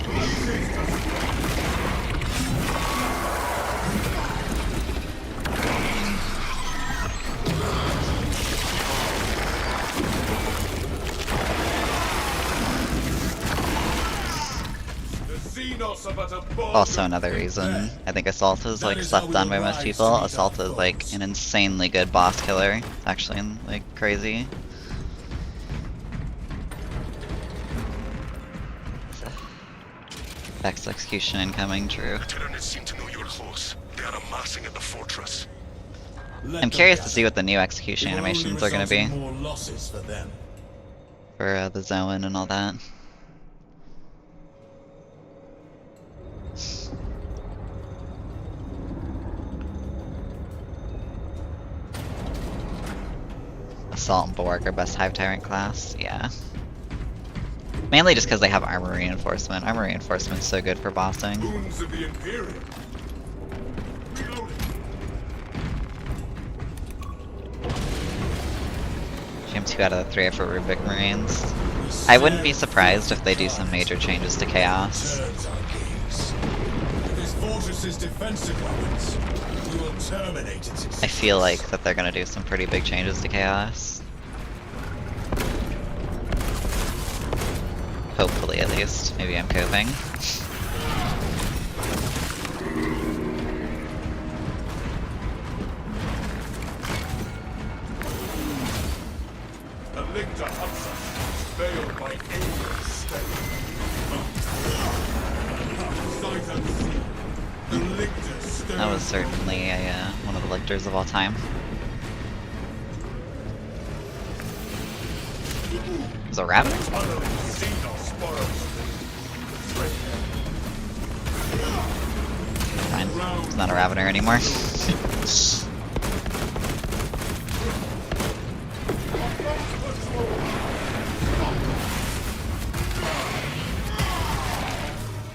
Also another reason I think Assault is like slept on by most people. Assault is like an insanely good boss killer. It's actually like crazy. Vex execution incoming, true. The Tyranids seem to know you're close. They are amassing at the fortress. Let I'm them curious to gather. see what the new execution It will only animations are gonna result in be more losses for them. for the Zoan and all that. Assault and Borg are best Hive Tyrant class, yeah. Mainly just because they have armor reinforcement. Armor reinforcement's so good for bossing. Wounds of the Imperium. Reloading. Jam 2 out of the 3 are for Rubik Marines. I wouldn't be surprised if they do some major changes to Chaos. Turns our gaze. If this fortress's defensive weapons, we will terminate its existence. I feel like that they're gonna do some pretty big changes to Chaos. Hopefully, at least. Maybe I'm coping. The lictor hunts us, veiled by alien state. Sight unseen. The lictor stirs. That was certainly one of the lictors of all time. It was a rabbit? Tunneling Xenos borrows Fine. It's not a Ravener anymore.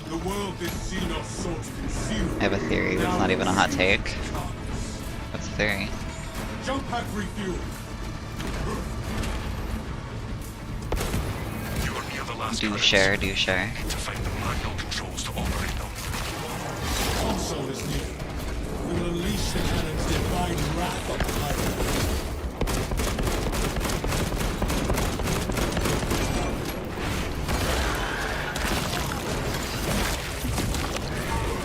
the world this Xenos sought to conceal. I have a theory, but it's not even a hot take. What's the theory? Jump pack refuel. You are near the last Do turrets. share, do share. Need to find the manual controls to operate them. Console is near. We will unleash the cannon's divine wrath on the tyrant.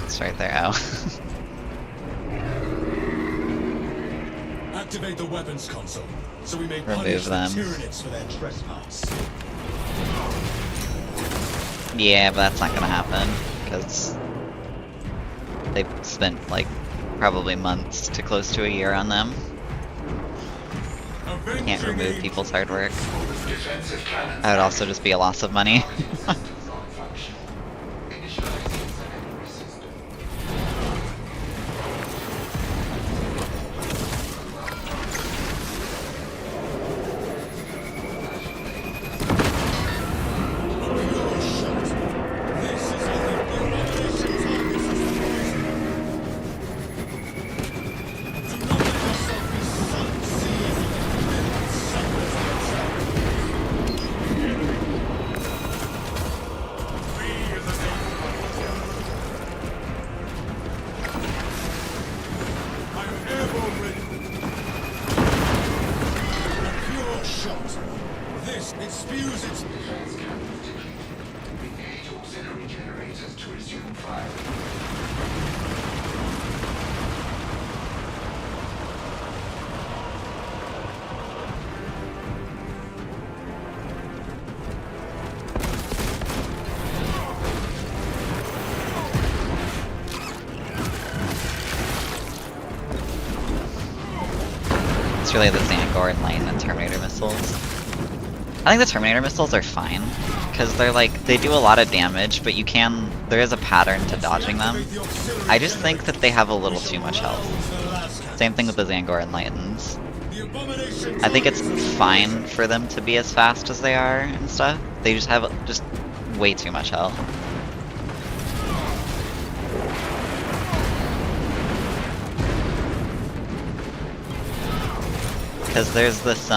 It's right there, ow. Activate the weapons console, so we may Remove punish them. the Tyranids for their trespass. Yeah, but that's not gonna happen, because they've spent, like, probably months to close to a year on them. Can't remove people's hard work. That would also just be a loss of money. This is only the abomination targets as the poison. Do not let yourself be sunk, seeing the suckers outside. Me is a I'm airborne ready. A pure shot. This, it spews its Engage auxiliary generators to resume fire. It's really the Zangor and Light and Terminator missiles. I think the Terminator missiles are fine, because they're like, they do a lot of damage, but there is a pattern to dodging them. I just think that they have a little too much health. Same thing with the Zangor Enlightens. I think it's fine for them to be as fast as they are and stuff. They just have just way too much health. Because there's this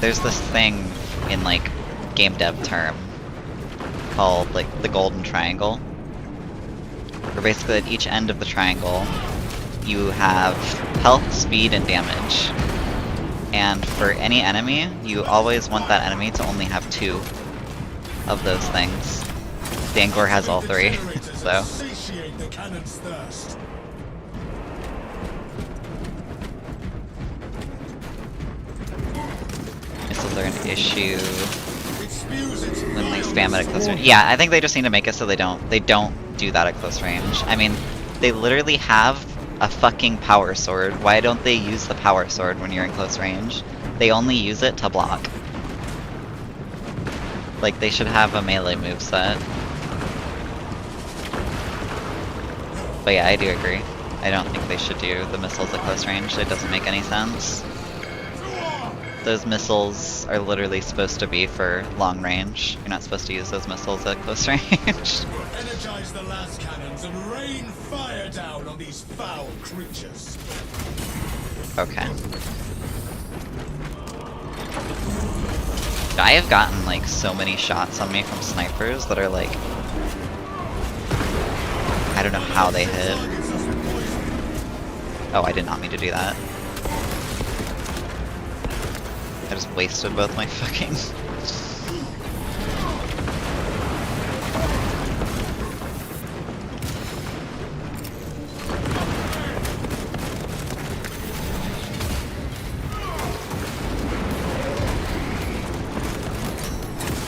there's this thing in like game dev term called like the golden triangle, where basically at each end of the triangle you have health, speed, and damage. And for any enemy, you always want that enemy to only have 2 of those things. Dangor has all 3, so. Satiate the cannon's thirst. Missiles are an issue It spews its when they fire spam it at close range. Yeah, I think they just need to make it so they don't do that at close range. I mean, they literally have a fucking power sword. Why don't they use the power sword when you're in close range? They only use it to block. Like, they should have a melee moveset. But yeah, I do agree. I don't think they should do the missiles at close range. It doesn't make any sense. Those missiles are literally supposed to be for long range. You're not supposed to use those missiles at close range. Energize the last cannons and rain fire down on these foul creatures. Okay. I have gotten like so many shots on me from snipers that are like, I don't know how they hit. Oh, I did not mean to do that. I just wasted both my fucking...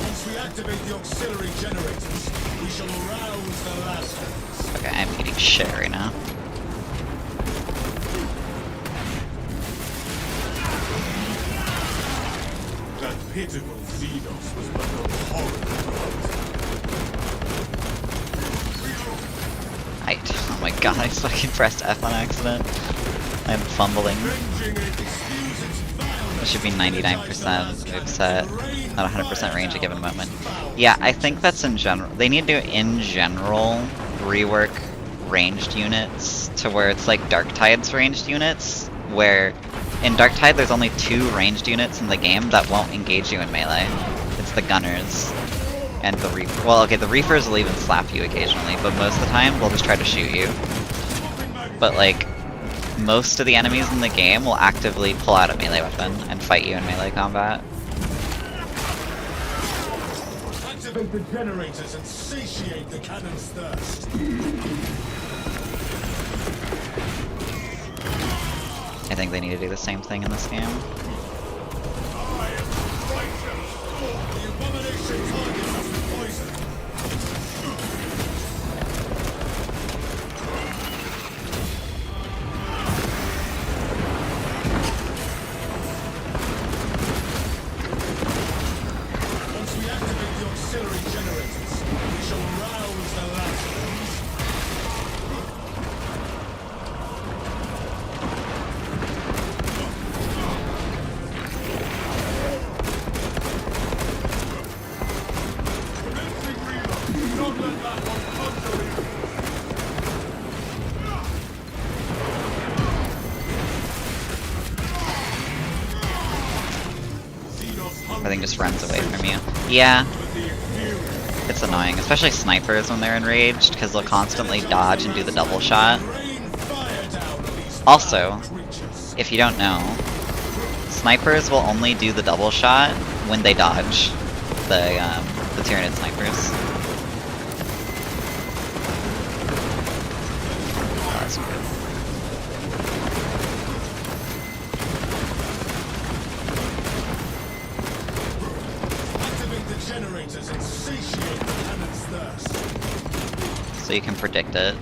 Once we activate the auxiliary generators, we shall arouse the last cannons. Okay, I'm eating shit right now. That pitiful Xenos was but a horrible Right. Oh my god, I fucking pressed F on accident. I'm fumbling. It should be 99% moveset, not 100% range at a given moment. Yeah, I think that's in general. They need to, in general, rework ranged units to where it's like Darktide's ranged units, where in Darktide there's only 2 ranged units in the game that won't engage you in melee. It's the Gunners and the Reaper. Well, okay, the Reapers will even slap you occasionally, but most of the time they'll just try to shoot you. But like, most of the enemies in the game will actively pull out a melee weapon and fight you in melee combat. Activate the generators and satiate the cannon's thirst. I think they need to do the same thing in this game. The abomination targets us with poison. Once we activate the auxiliary generators, we shall arouse the last cannons. Everything just runs away from you. Yeah. It's annoying, especially snipers when they're enraged, because they'll constantly dodge and do the double shot. Also, if you don't know, snipers will only do the double shot when they dodge the Tyranid snipers. Oh, that's good. Activate the generators and satiate the cannon's thirst. So you can predict it.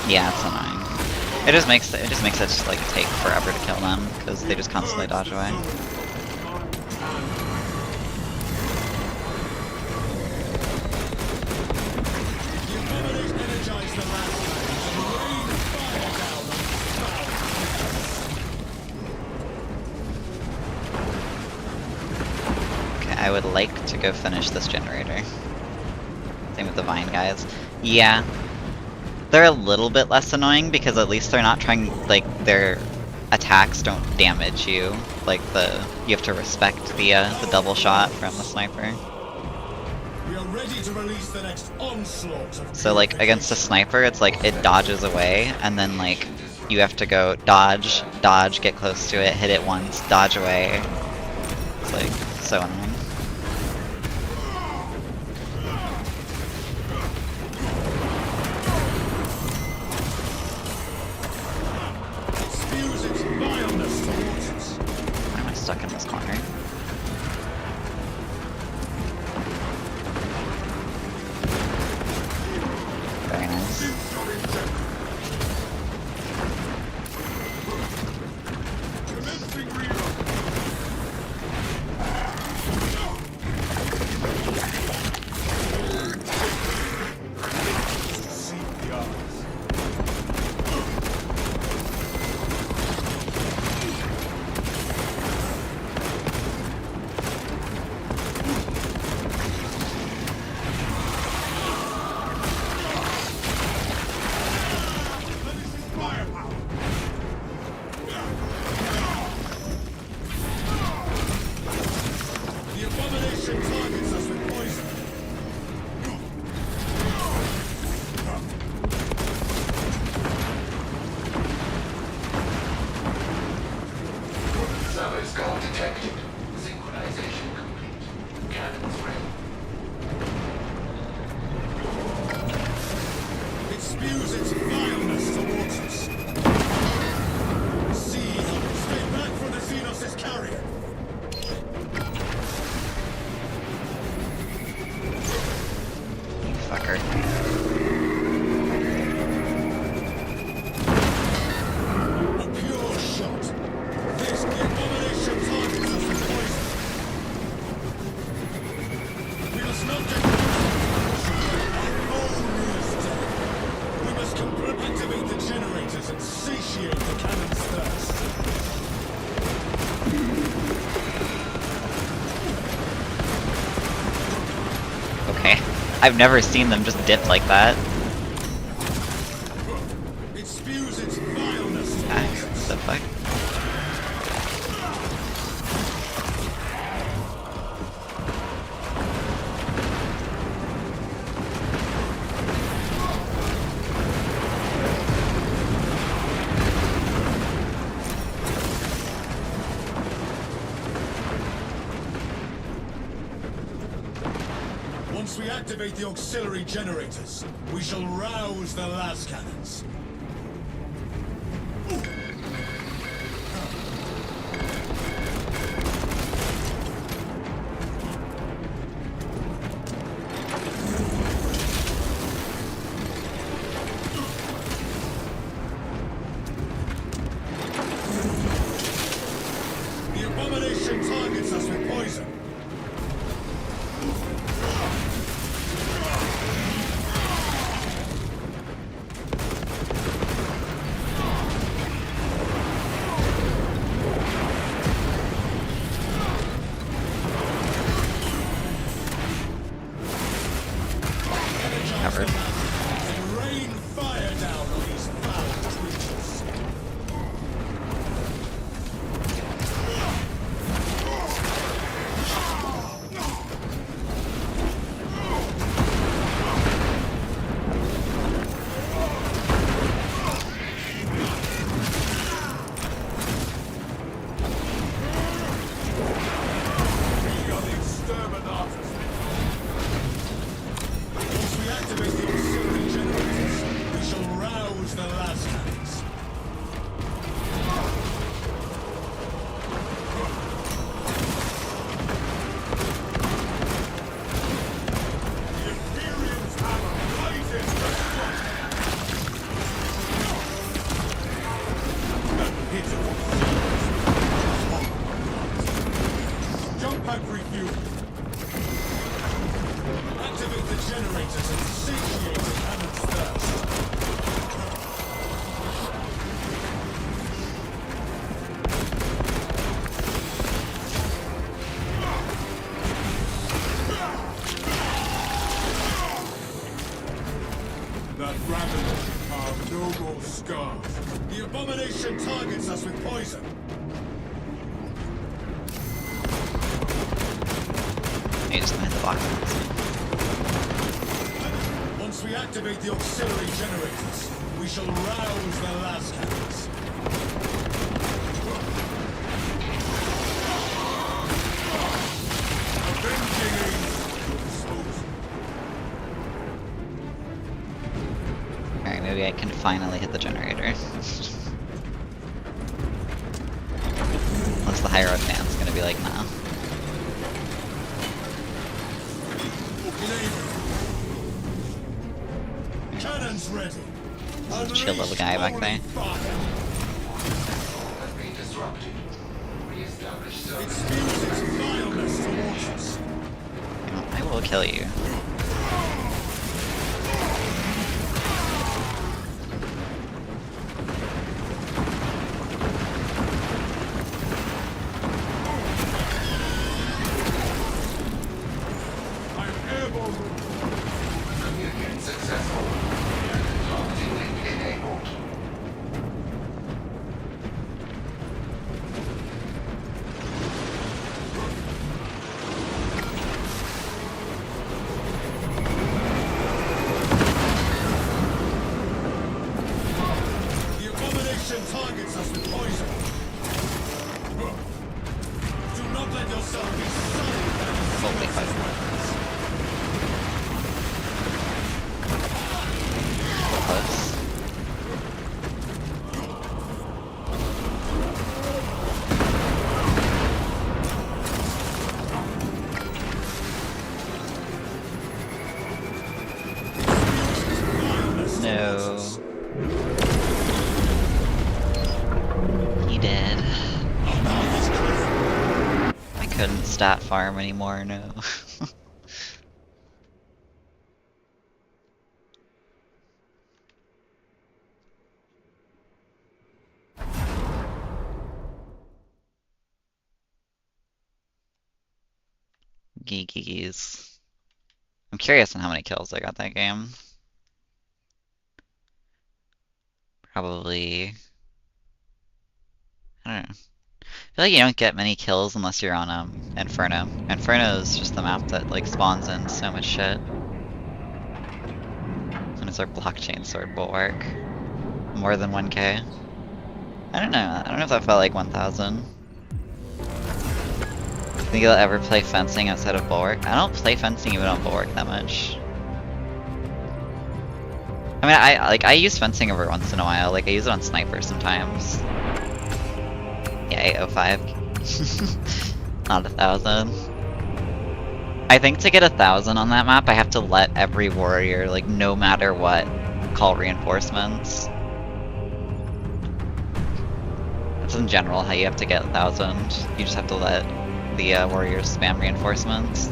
Yeah, it's annoying. It just makes it just like take forever to kill them because they just constantly dodge away. Okay, I would like to go finish this generator. Same with the Vine guys. Yeah. They're a little bit less annoying because at least they're not trying, like, their attacks don't damage you. Like you have to respect the double shot from the sniper. We are ready to release the next onslaught of So like against a sniper, it's like it dodges away, and then like you have to go dodge, dodge, get close to it, hit it once, dodge away. It's like so annoying. spews its vileness towards us. Why am I stuck in this corner? Very nice. Commencing reload. Seek the eyes. Firepower. The abomination targets us with poison. Summer skull detected. Synchronization complete. Cannons ready. It spews its vileness towards us. See, stay back from the Xenos' carrier. You fucker. A pure shot. This the abomination targets us with poison. We must not get our own is dead. We must activate the generators and satiate the cannon's thirst. Okay. I've never seen them just dip like that. It spews its vileness Ah, towards us. the fuck? Once we activate the auxiliary generators, we shall rouse the las cannons. The abomination targets us with poison. Covered. And rain fire down on these foul creatures. We are the exterminators. Once we activate the auxiliary generators, we shall rouse the las cannons. The Imperium's hammer blazes Jump pack refuel. Activate the generators and satiate the cannon's thirst. That random targets us with poison. You just gonna hit the box. Once we activate the auxiliary generators, we shall rouse the last cannons. Avenging Aegis. Alright, maybe I can finally hit the generator. Unless the higher up fan's gonna be like, nah. Cannons ready. There's a chill little guy back there. Has been disrupted. Re-establish It service. spews its vileness towards us. I will kill you. I'm airborne. Communicate successful. Targeting link enabled. The abomination targets us with poison. Do not let yourself be sullied by the Holy fuck. Close. No. He did. I couldn't stat farm anymore, no. Geekies. I'm curious on how many kills I got that game. Probably. I don't know. I feel like you don't get many kills unless you're on Inferno. Inferno is just the map that like spawns in so much shit. And it's our blockchain sword bulwark. More than 1k. I don't know. I don't know if that felt like 1,000. Think you'll ever play fencing outside of bulwark? I don't play fencing even on bulwark that much. I mean, I use fencing every once in a while. Like I use it on sniper sometimes. Yeah, 805. Not 1,000. I think to get 1,000 on that map, I have to let every warrior, like no matter what, call reinforcements. That's in general how you have to get 1,000. You just have to let the warriors spam reinforcements.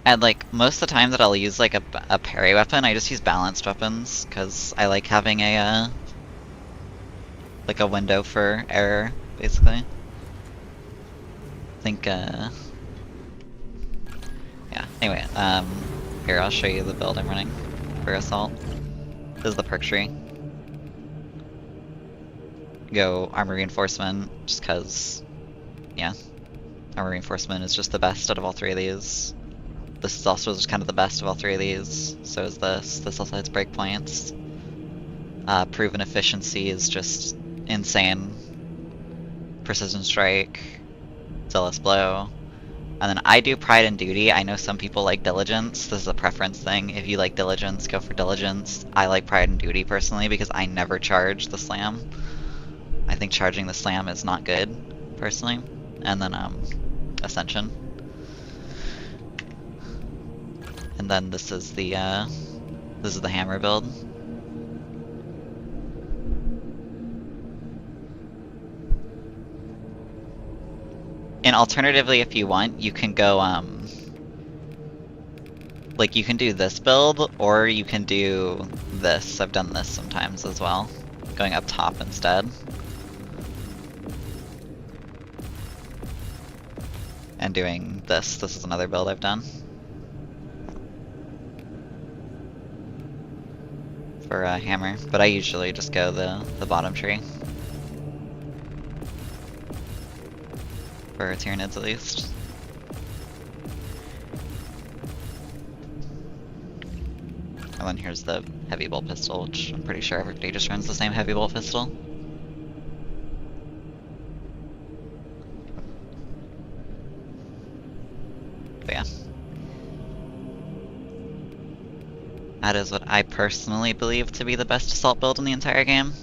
And like most of the time that I'll use like a parry weapon, I just use balanced weapons because I like having a like a window for error, basically. I think yeah. Anyway, here I'll show you the build I'm running for assault. This is the perk tree. Go armor reinforcement just because, yeah, armor reinforcement is just the best out of all three of these. This is also just kind of the best of all three of these. So is this. This also has breakpoints. Proven efficiency is just insane. Precision strike, zealous blow. And then I do pride and duty. I know some people like diligence. This is a preference thing. If you like diligence, go for diligence. I like pride and duty personally because I never charge the slam. I think charging the slam is not good, personally. And then ascension. And then this is the hammer build. And alternatively, if you want, you can go like you can do this build, or you can do this. I've done this sometimes as well, going up top instead. And doing this. This is another build I've done. for hammer, but I usually just go the bottom tree. For Tyranids at least. And then here's the heavy bolt pistol, which I'm pretty sure everybody just runs the same heavy bolt pistol. But yeah. That is what I personally believe to be the best assault build in the entire game.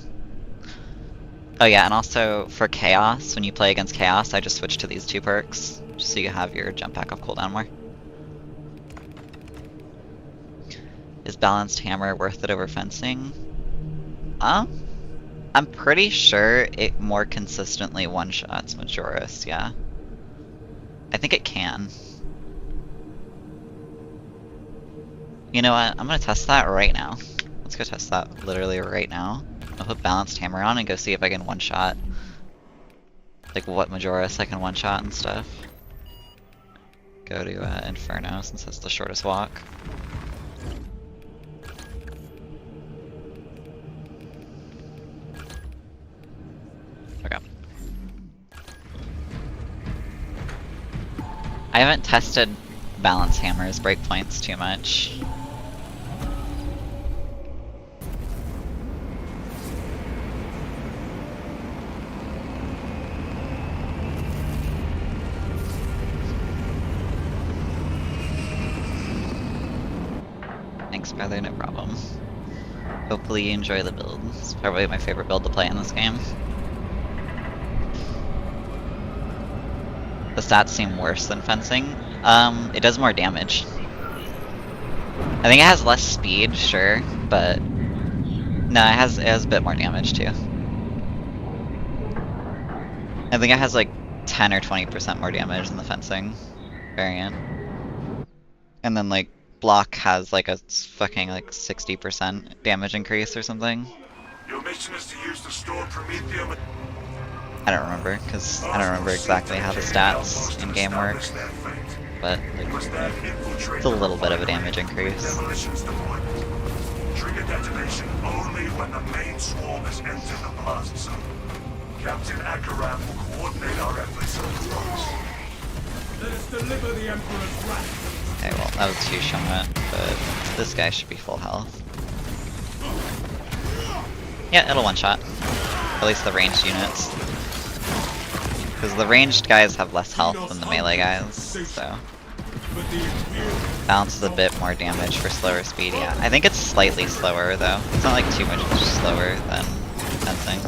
Oh yeah, and also for Chaos, when you play against Chaos, I just switch to these 2 perks, just so you have your jump back off cooldown more. Is Balanced Hammer worth it over Fencing? I'm pretty sure it more consistently one-shots Majoris, yeah. I think it can. You know what, I'm gonna test that right now. Let's go test that literally right now. I'll put Balanced Hammer on and go see if I can one-shot, like what Majoris I can one-shot and stuff. Go to Inferno since that's the shortest walk. Okay. I haven't tested Balance Hammer's breakpoints too much. Thanks, brother, no problem. Hopefully you enjoy the build. It's probably my favorite build to play in this game. The stats seem worse than Fencing. It does more damage. I think it has less speed, sure, but no, it has a bit more damage too. I think it has like 10 or 20% more damage than the Fencing variant. And then like Block has like a fucking like 60% damage increase or something. Your mission is to use the stored Prometheum. I don't remember, because I don't remember exactly how the stats in game work, but like, it's a little bit of a damage increase. Trigger detonation only when the main swarm has entered the blast zone. Captain Akaram will coordinate our efforts on the rocks. Let us deliver the Emperor's wrath. Okay, well, that was too Shunga, but this guy should be full health. Yeah, it'll one-shot. At least the ranged units. Because the ranged guys have less health than the melee guys, so... Balance is a bit more damage for slower speed, yeah. I think it's slightly slower, though. It's not like too much slower than Fencing.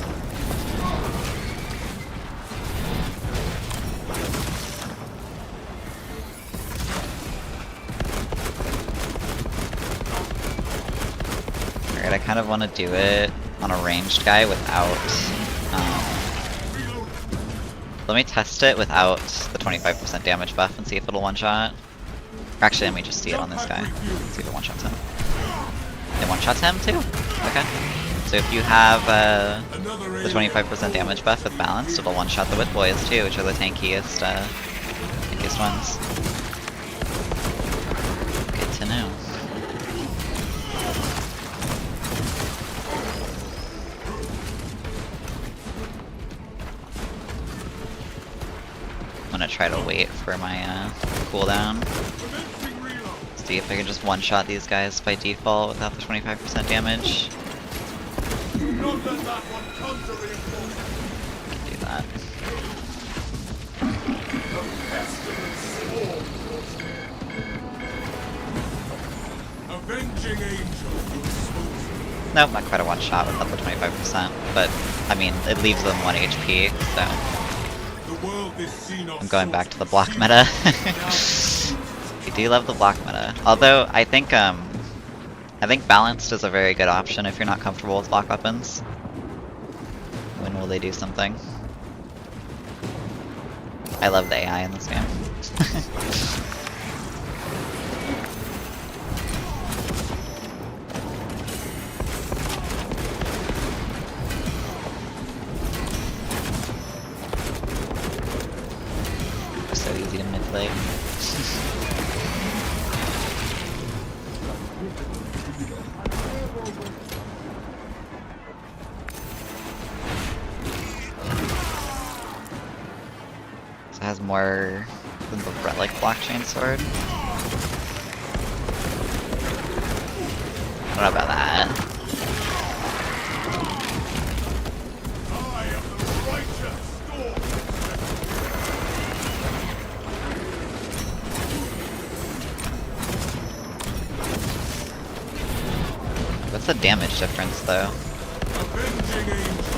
Alright, I kind of want to do it on a ranged guy without... let me test it without the 25% damage buff and see if it'll one-shot. Actually, let me just see it on this guy. See if it one-shots him. It one-shots him too? Okay. So if you have the 25% damage buff with Balanced, it'll one-shot the Whip Boys too, which are the tankiest ones. Good to know. I'm gonna try to wait for my cooldown. See if I can just one-shot these guys by default without the 25% damage. Can do that. Nope, not quite a one-shot without the 25%, but I mean, it leaves them 1 HP, so... I'm going back to the block meta. I do love the block meta. Although I think Balanced is a very good option if you're not comfortable with block weapons. When will they do something? I love the AI in this game. So easy to manipulate. has more than the relic blockchain sword. I don't know about that. I am the righteous storm. What's the damage difference though? Avenging angel.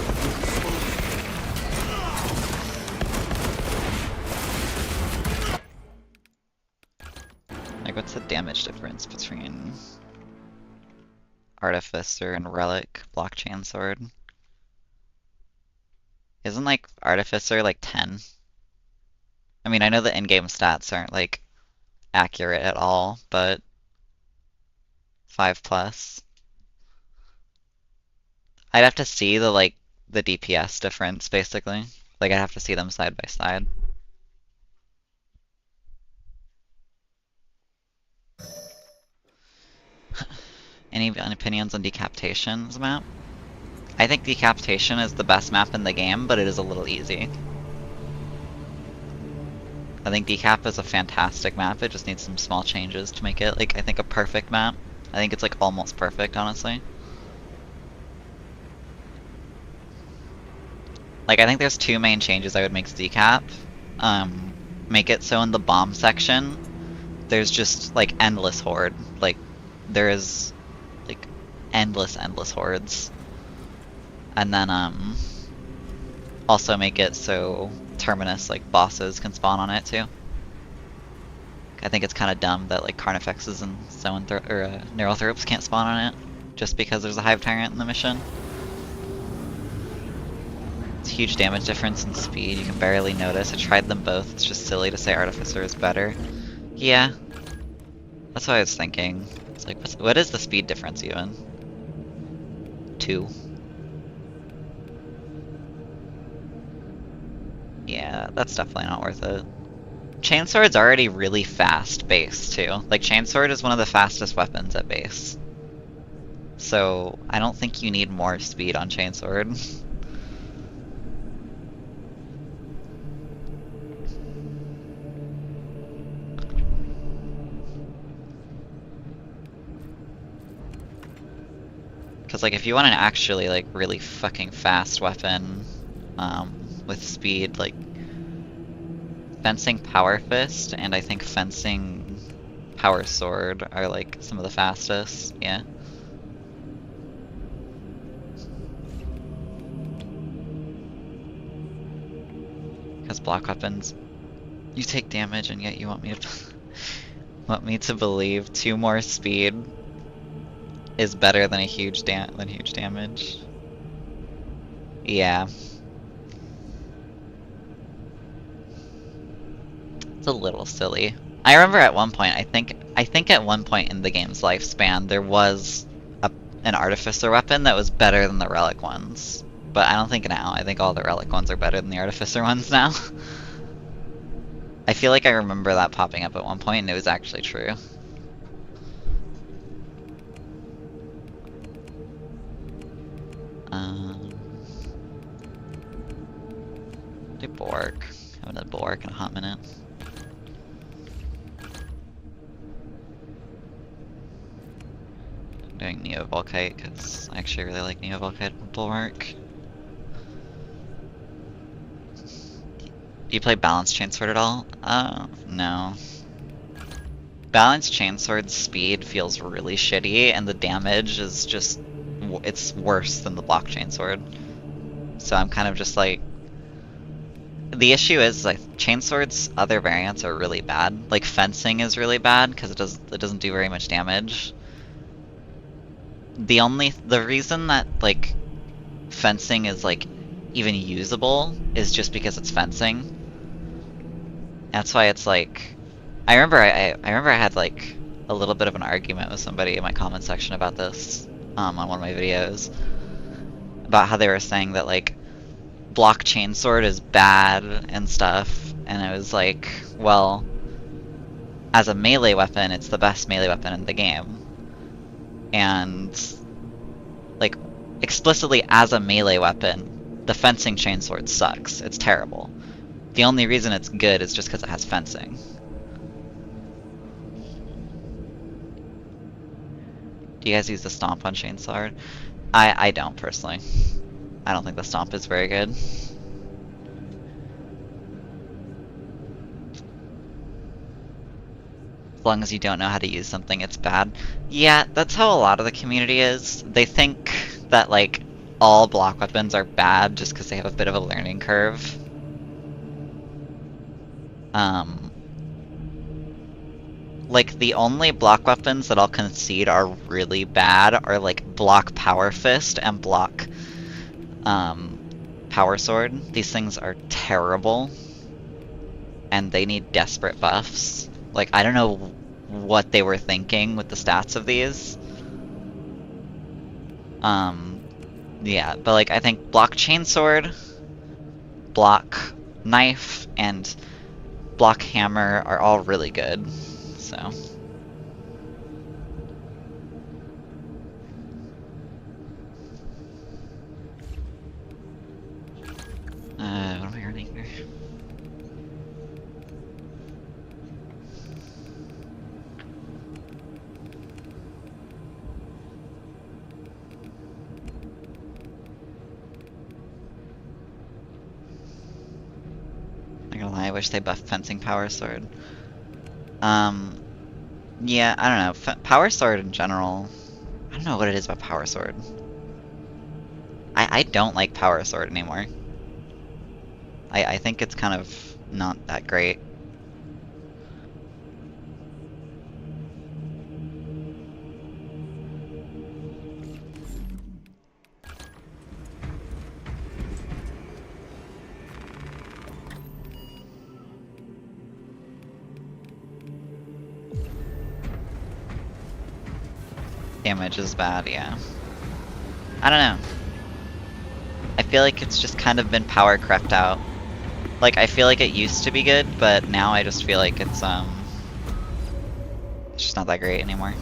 Like, what's the damage difference between Artificer and Relic blockchain sword? Isn't like Artificer like 10? I mean, I know the in-game stats aren't like accurate at all, but 5 plus. I'd have to see the like the DPS difference basically. Like I'd have to see them side by side. Any opinions on Decapitation's map? I think Decapitation is the best map in the game, but it is a little easy. I think Decap is a fantastic map, it just needs some small changes to make it, like, I think a perfect map. I think it's, like, almost perfect, honestly. Like, I think there's 2 main changes I would make to Decap. Make it so in the bomb section, there's just, like, endless horde. Like, there is, like, endless hordes. And then, also make it so Terminus, like, bosses can spawn on it, too. I think it's kind of dumb that, like, Carnifexes and Neurothropes can't spawn on it, just because there's a Hive Tyrant in the mission. It's a huge damage difference in speed, you can barely notice. I tried them both, it's just silly to say Artificer is better. Yeah. That's what I was thinking. It's like, what is the speed difference even? 2. Yeah, that's definitely not worth it. Chainsword's already really fast base too. Like, Chainsword is one of the fastest weapons at base. So, I don't think you need more speed on Chainsword. Because, like, if you want an actually, like, really fucking fast weapon, with speed, like, Fencing Power Fist and I think Fencing Power Sword are, like, some of the fastest, yeah. Because block weapons, you take damage and yet you want me to to believe 2 more speed is better than huge damage. Yeah. It's a little silly. I remember at one point, I think at one point in the game's lifespan, there was an Artificer weapon that was better than the Relic ones. But I don't think now. I think all the Relic ones are better than the Artificer ones now. I feel like I remember that popping up at one point, and it was actually true. Do Bulwark. Haven't done Bulwark in a hot minute. I'm doing Neo Volkite because I actually really like Neo Volkite and Bulwark. Do you play Balanced Chainsword at all? No. Balanced Chainsword's speed feels really shitty, and the damage is just, it's worse than the block Chainsword. So I'm kind of just like, the issue is like Chainsword's other variants are really bad. Like Fencing is really bad because it doesn't do very much damage. The reason that like Fencing is like even usable is just because it's Fencing. That's why it's like, I remember I had like a little bit of an argument with somebody in my comment section about this on one of my videos about how they were saying that like block Chainsword is bad and stuff, and it was like, well, as a melee weapon, it's the best melee weapon in the game. And like explicitly as a melee weapon, the Fencing Chainsword sucks. It's terrible. the only reason it's good is just because it has fencing. Do you guys use the stomp on Chainsword? I don't, personally. I don't think the stomp is very good. As long as you don't know how to use something, it's bad. Yeah, that's how a lot of the community is. They think that, like, all block weapons are bad just because they have a bit of a learning curve. Like, the only block weapons that I'll concede are really bad are, like, block Power Fist and block, Power Sword. These things are terrible. And they need desperate buffs. Like, I don't know what they were thinking with the stats of these. Yeah, but, like, I think block Chainsword, block Knife, and block Hammer are all really good. So. What am I earning here? Not gonna lie, I wish they buffed Fencing Power Sword. Yeah, I don't know. Power Sword in general, I don't know what it is about Power Sword. I don't like Power Sword anymore. I think it's kind of not that great. Damage is bad, yeah. I don't know. I feel like it's just kind of been power crept out. Like, I feel like it used to be good, but now I just feel like it's just not that great anymore.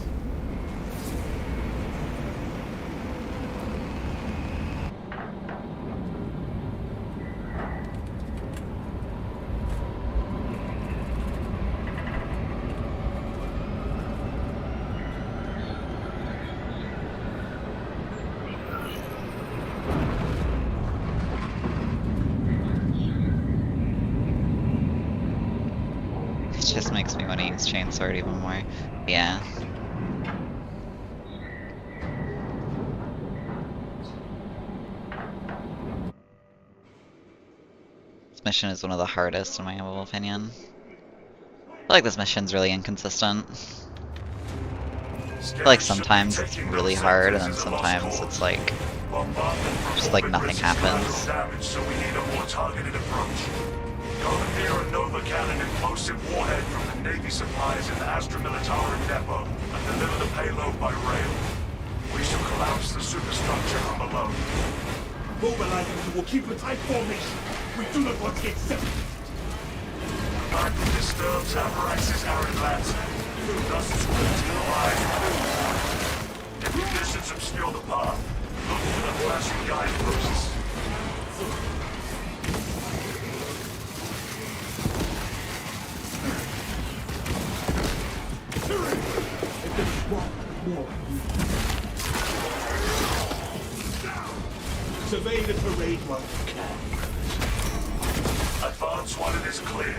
It just makes me want to use Chainsword even more. Yeah. This mission is one of the hardest in my humble opinion. I feel like this mission's really inconsistent. I feel like sometimes it's really hard, and then sometimes it's like, just like nothing happens. So we need a more targeted approach. Commandeer a Nova Cannon implosive warhead from the Navy supplies in the Astra Militarum depot and deliver the payload by rail. We shall collapse the superstructure from below. Mobilizing, we will keep a tight formation. We do not want to get separated. Darkly disturbs Avarax's arid landscape. Thus is to the line. If conditions obscure the path, look for the flashing guideposts. Survey the parade while you can. Advance when it is clear.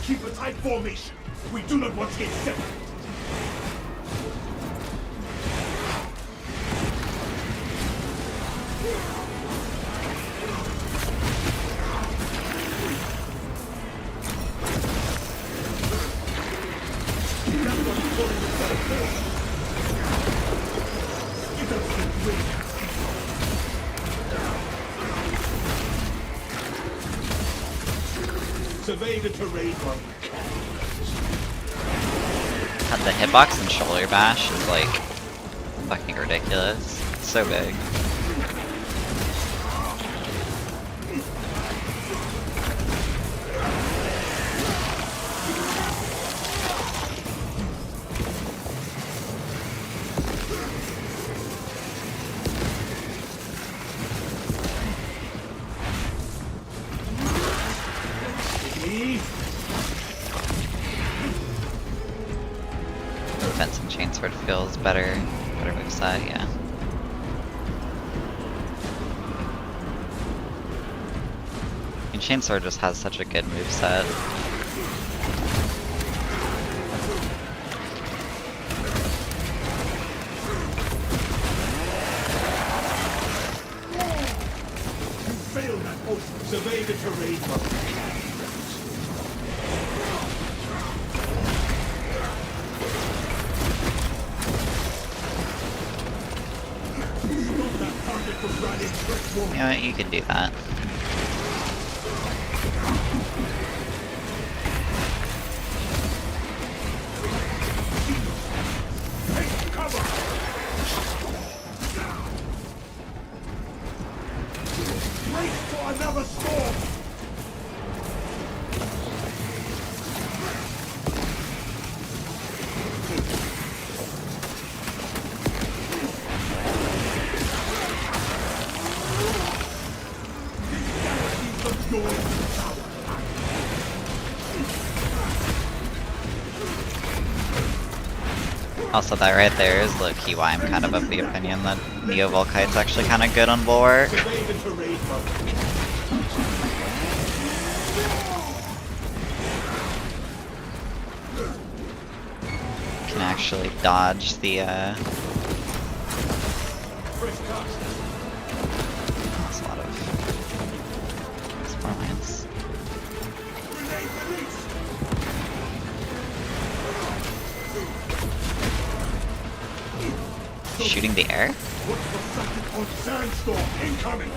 Keep a tight formation. We do not want to get separated. Survey the terrain while you can. The hitbox and shoulder bash is like fucking ridiculous. It's so big. Defense and Chainsword feels better moveset, yeah. And Chainsword just has such a good moveset. Fail that oath. Survey the terrain. You know what, you could do that. Wait for another storm. Also, that right there is low-key why I'm kind of the opinion that Neo Volkite's actually kind of good on Bulwark. Survey the terrain. Can actually dodge the, That's a lot of Sporlines. Shooting the air? What's the second on Sandstorm incoming?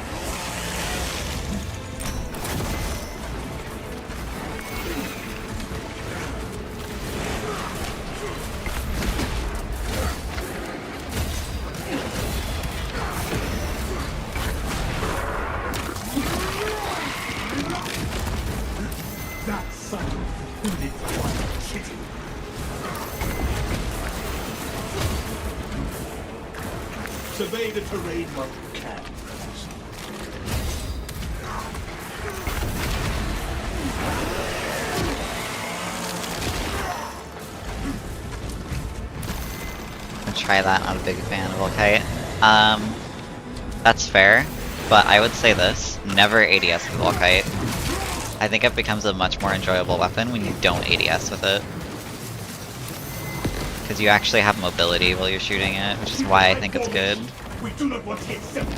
That son of who did one kitty? Survey the terrain while you can. I'll try that, not a big fan of Volkite. That's fair, but I would say this, never ADS with Volkite. I think it becomes a much more enjoyable weapon when you don't ADS with it. Because you actually have mobility while you're shooting it, which is why I think it's good. We do not want to get simple.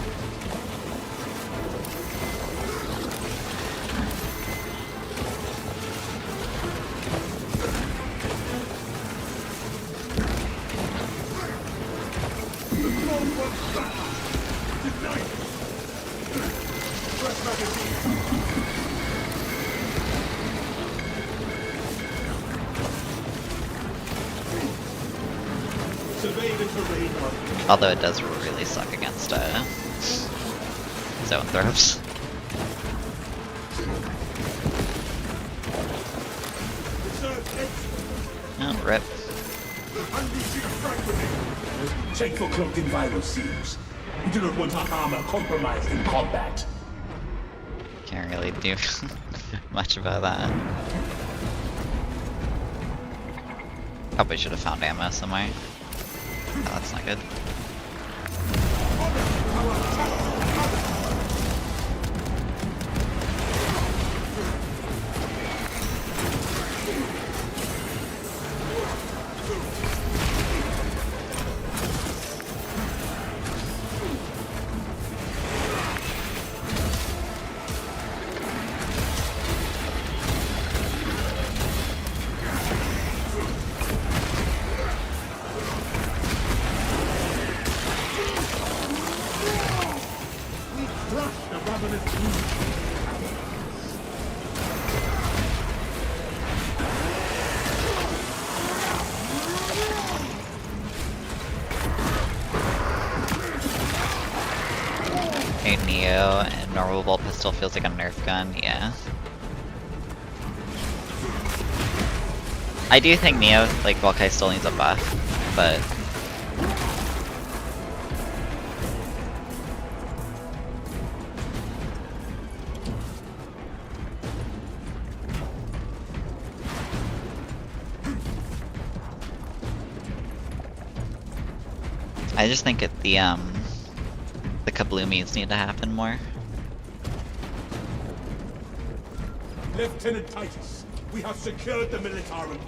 Survey the terrain. Although it does really suck against zone throws. Oh, rip. Check for cloaked in viral seams. We do not want our armor compromised in combat. Can't really do much about that. Probably should have found ammo somewhere. Oh, that's not good. ratio, and normal bolt pistol feels like a Nerf gun, yeah. I do think Neo, like, Volkai still needs a buff, but... I just think the kabloomies need to happen more. Lieutenant Titus, we have secured the Militarum.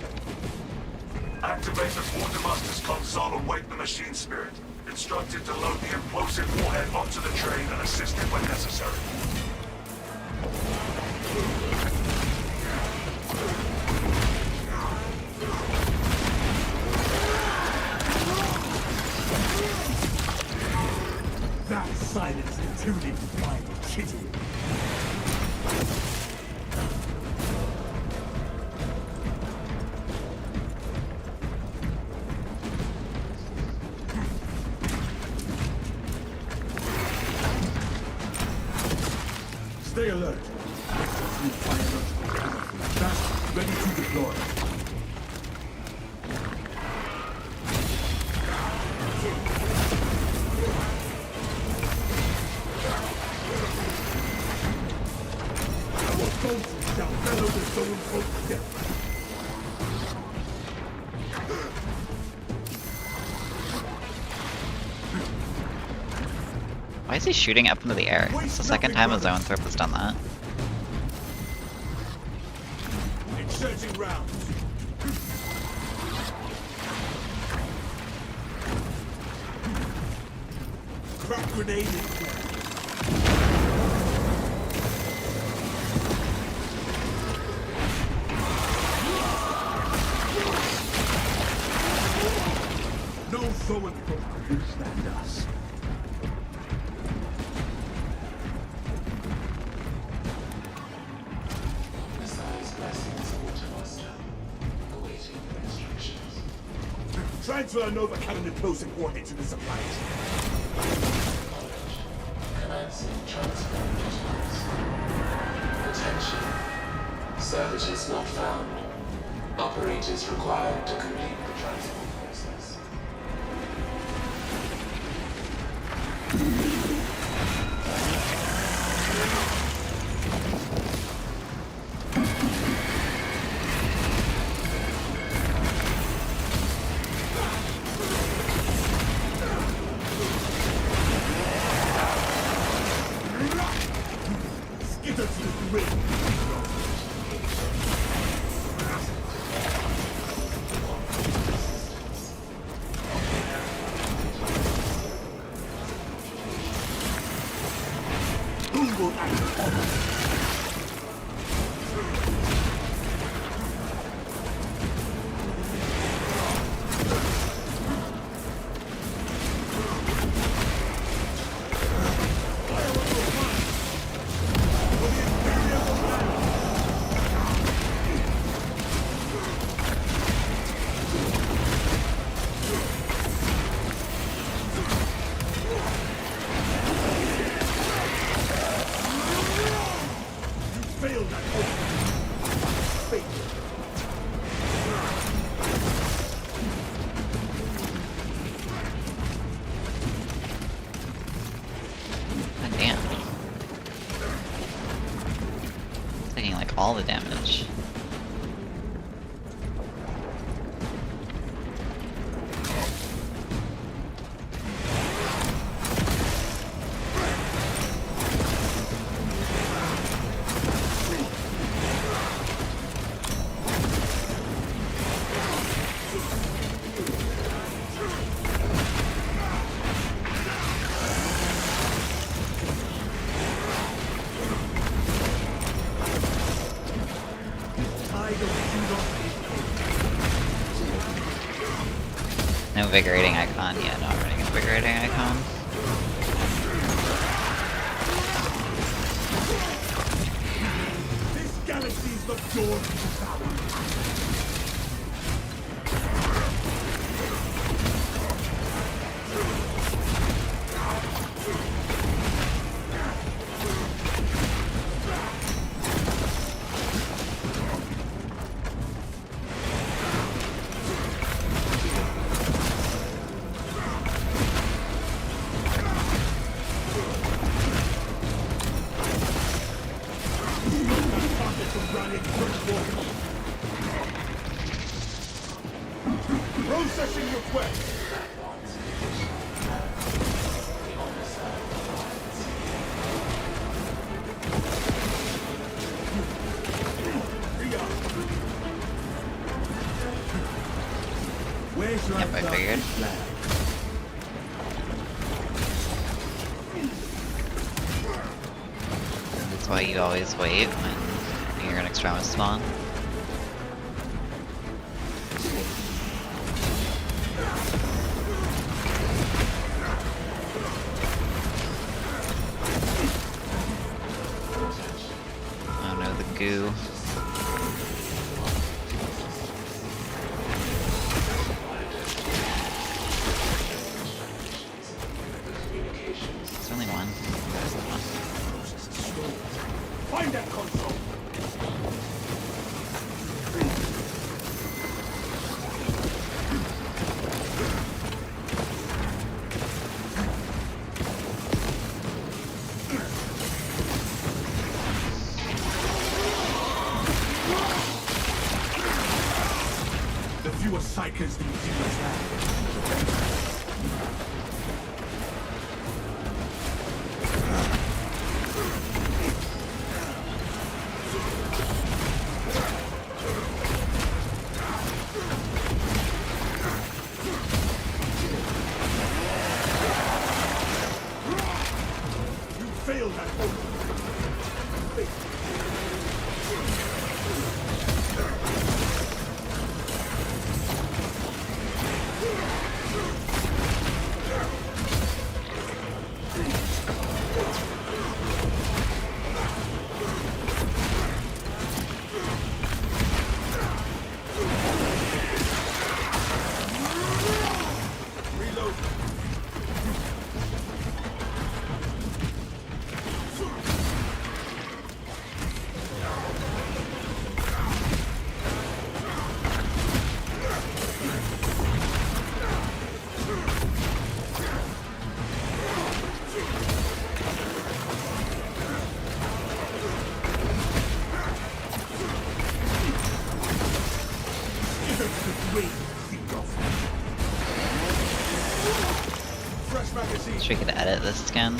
Activate the Quartermaster's console and wake the Machine Spirit. Instructed to load the implosive warhead onto the train and assist it when necessary. That silence intimidated my kitty. Stay alert. Execute biological camera. Fast, ready to deploy. Our boats shall bellow the zone of death. Why is he shooting up into the air? It's the second time a Zoanthrope has done that. Inserting rounds. Crack grenade in play. No Zoanthrope can withstand us. Messiah's blessings, Quartermaster. Awaiting instructions. Transfer Nova Cannon implosive warhead to the supplies. Commencing transfer response. Attention. Services not found. Operators required to complete the transfer process. Skitter to the ring. Who will act on? Failed that fate. God damn. It's taking like all the damage. No invigorating icon. Yeah, not running invigorating icon. This galaxy's the door to power. Processing request. Where's your Yep, I figured. flag? That's why you always wait when you're an extremis spawn. Oh no, the goo. There's only one. There's the one. Find that console. The fewer psychers the easier that. You failed that one. Reload. Fresh magazine. Wish we could edit this skin.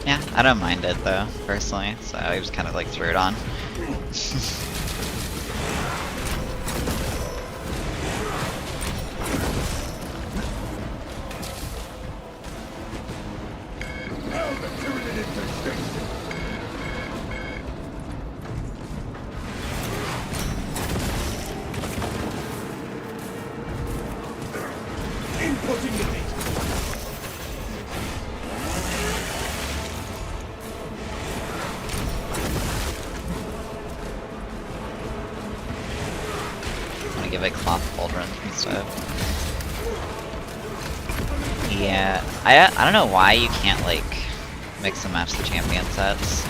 Yeah, I don't mind it though, personally, so I just kind of like threw it on. Hell, the Tyranid infestation. Inputting the data. I'm gonna give it cloth pauldron instead. Yeah, I don't know why you can't like mix and match the champion sets.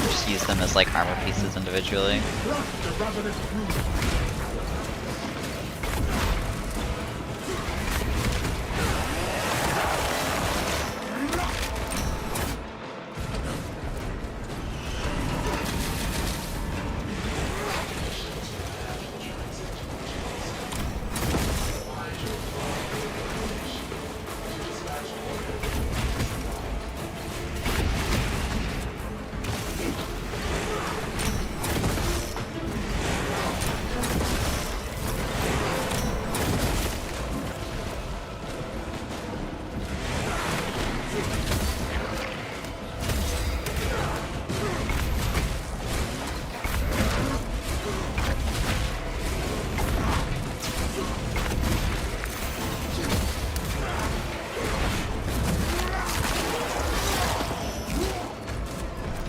Just use them as like armor pieces individually. Crush the ravenous brood.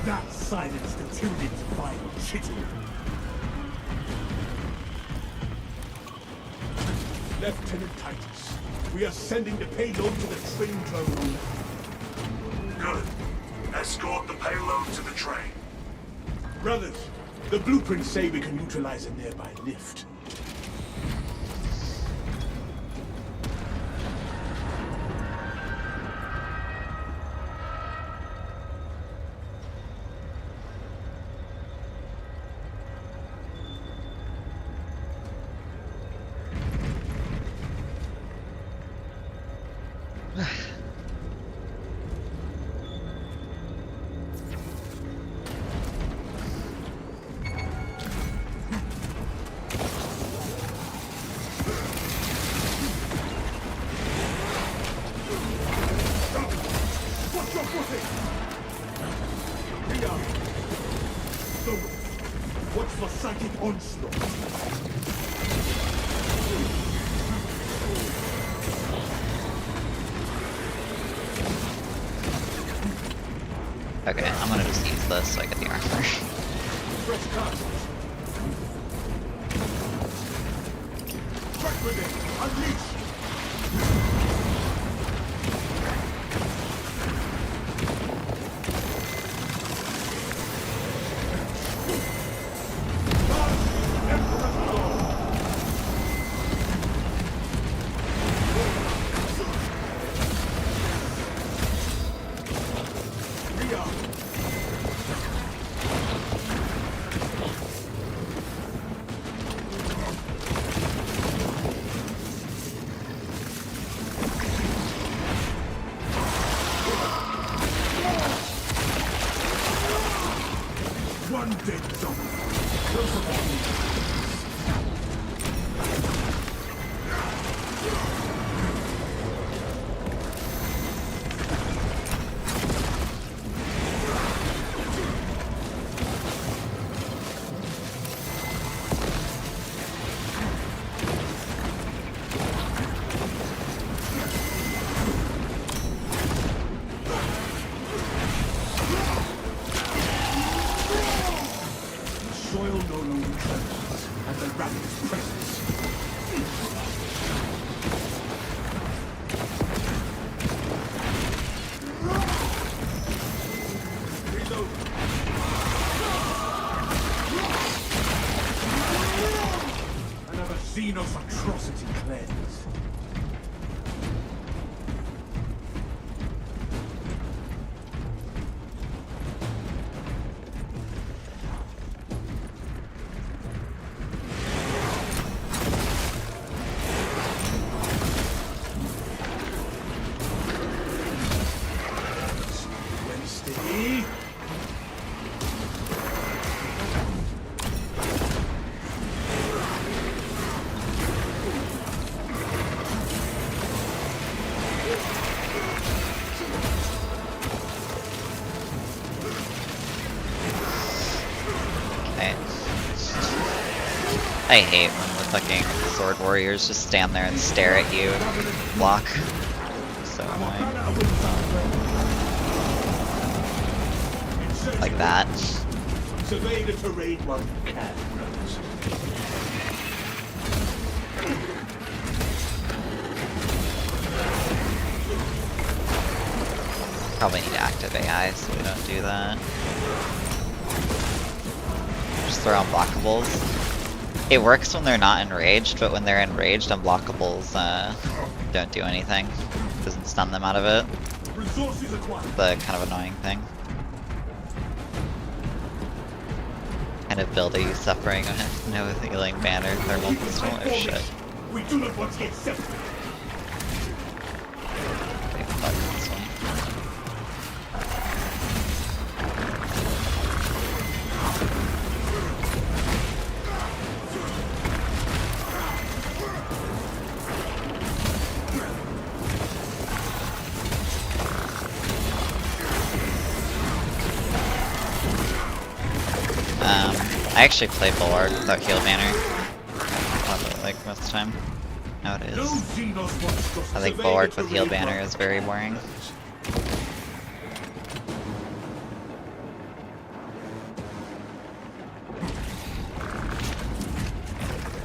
That silenced the Tyranids' final chitty. Lieutenant Titus, we are sending the payload to the train terminal. Good. Escort the payload to the train. Brothers, the blueprints say we can utilize a nearby lift. Thoros. Watch for psychic onslaught. Okay, I'm gonna just use this so I get the armor. Fresh cartridge. Strike with it. Unleash. One dead zombie. Close upon me. Soil no longer trembles at the rabbit's presence. Reload. Another Xenos atrocity cleansed. Steady. Okay. I hate when the fucking sword warriors just stand there and stare at you and block. So annoying. Like that. Survey the terrain while you can, brothers. Probably need active AI so we don't do that. Just throw unblockables. It works when they're not enraged, but when they're enraged, unblockables don't do anything. Doesn't stun them out of it. Resources acquired. The kind of annoying thing. Kind of build a suffering with no healing banner, thermal pistol, or shit. We do not want to get separated. Wait, fuck this one. I actually play Bulwark without heal banner. Like most of the time. Nowadays. No Xenos monstrosity. I think Bulwark with heal banner is very boring.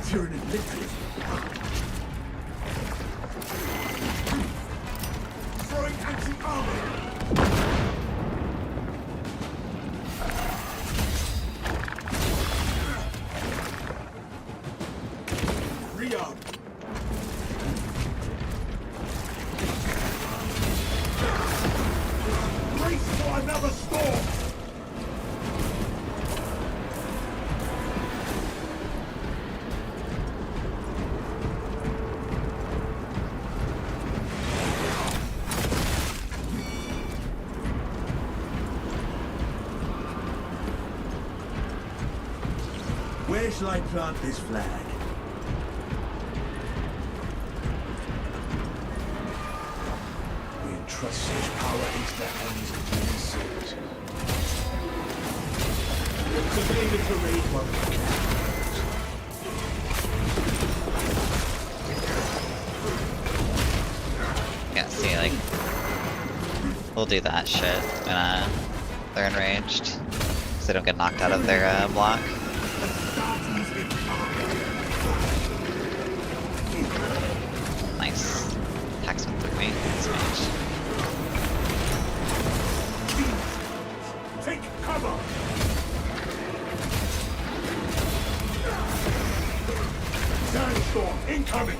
Tyranid victory. Throwing anti-armor. Rearm. Brace for another storm. Where shall I plant this flag? We entrust such power into the hands of ministers. Survey the terrain while Yeah, see, like, we'll do that shit when they're enraged, so they don't get knocked out of their block. Nice. Attacks went through me. Smash. Take cover! Sandstorm incoming!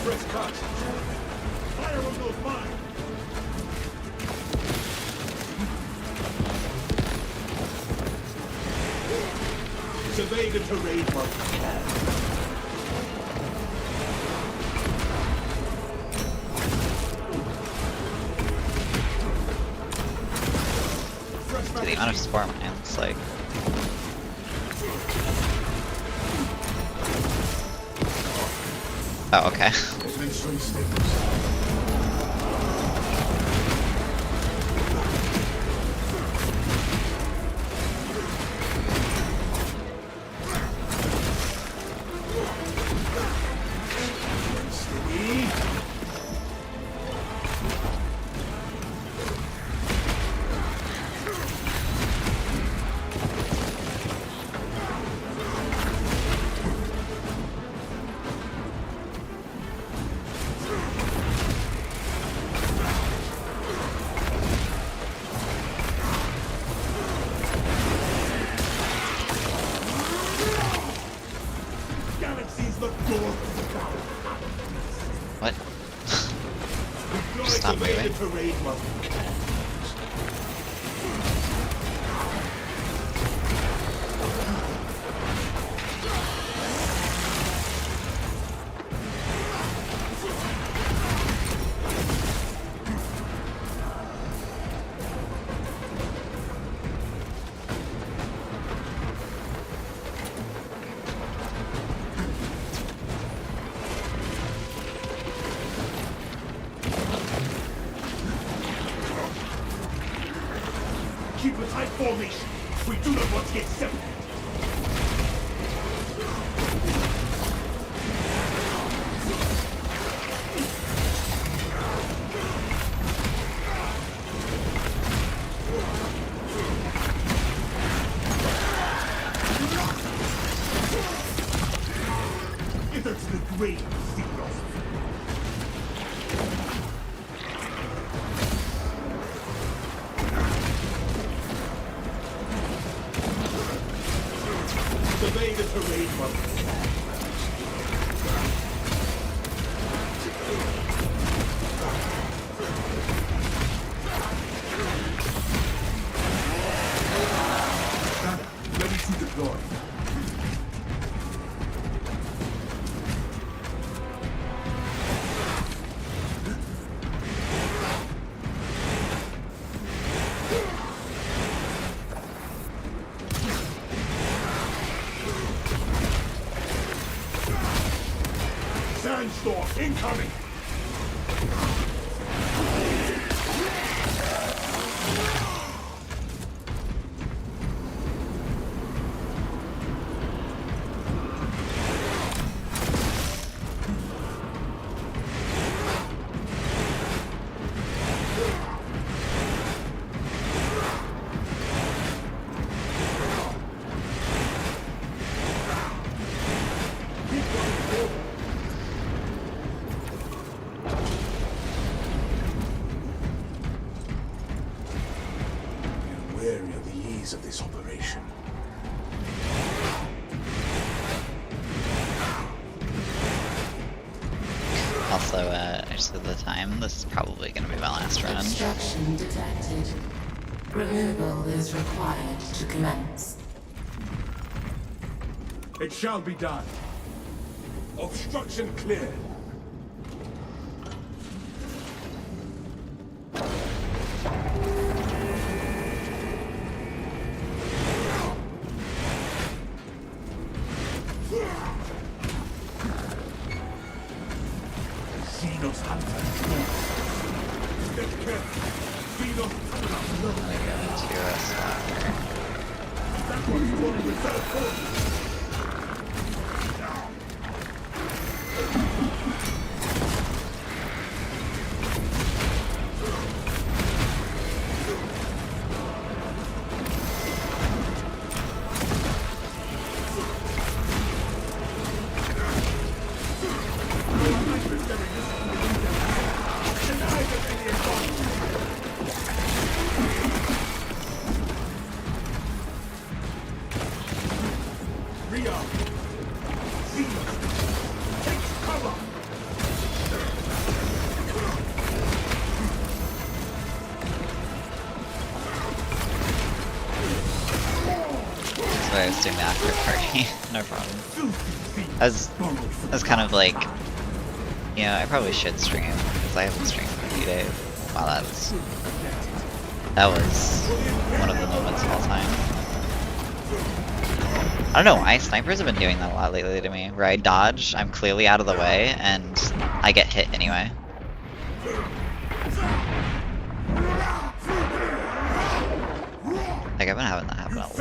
Fresh cut! Fire on those mines! Survey the terrain while you can. So the amount of spore mines, like, oh, okay. Administering status. Galaxy's the door to the battle. What? Deploy Stop survey the moving. terrain while you can. Keep a tight formation. We do not want to get separated. Hither to the grave, Signos. Survey the terrain while you can. Banner, ready to deploy. Sandstorm incoming! Wary of the ease of this operation. Also, just at the time, this is probably gonna be my last run. Obstruction detected. Removal is required to commence. It shall be done. Obstruction cleared. To a slaughter. That's why I was doing the after party. No problem. I was kind of like, you know, I probably should stream because I haven't streamed in a few days. Wow, that was one of the moments of all time. I don't know why snipers have been doing that a lot lately to me, where I dodge, I'm clearly out of the way, and I get hit anyway. Like, I've been having that happen a lot.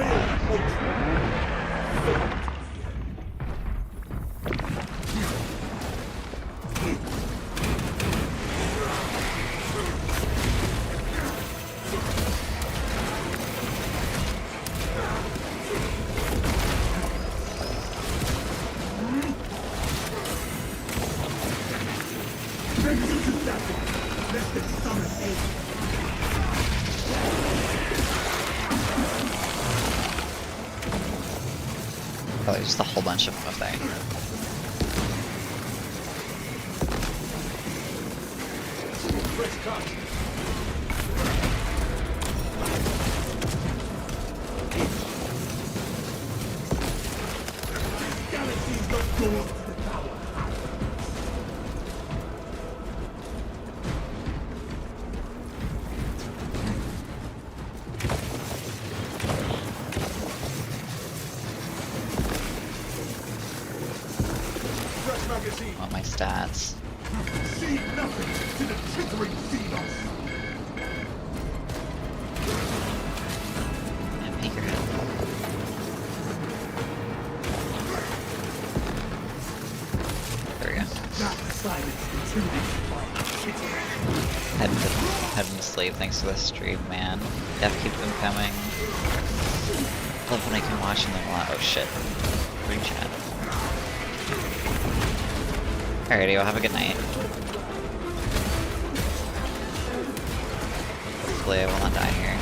Probably just a whole bunch of them up there. I want my stats. And peek your head. There we go. Heading to sleep thanks to the stream, man. Def keep them coming. Love when I can watch them a lot. Oh shit. Read chat. Alrighty, well have a good night. Hopefully I will not die here.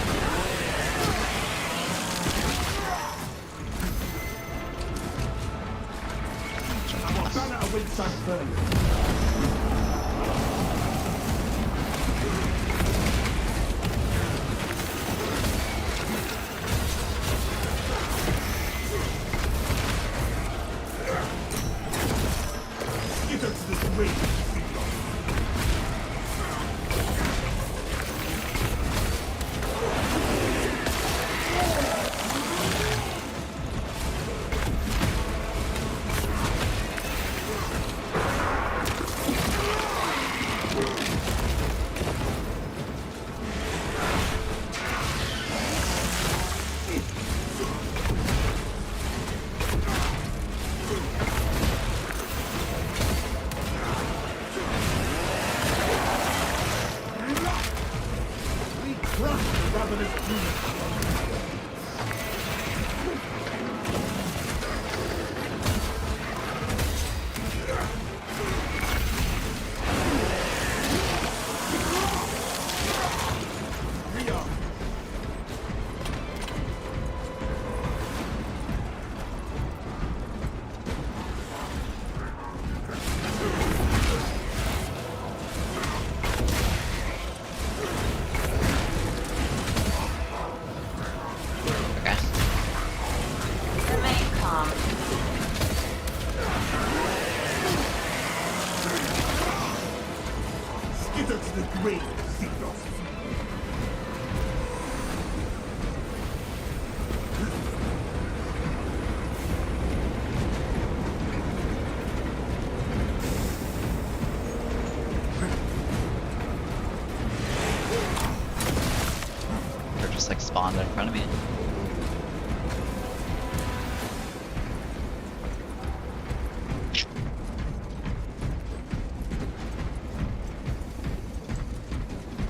just like spawned in front of me.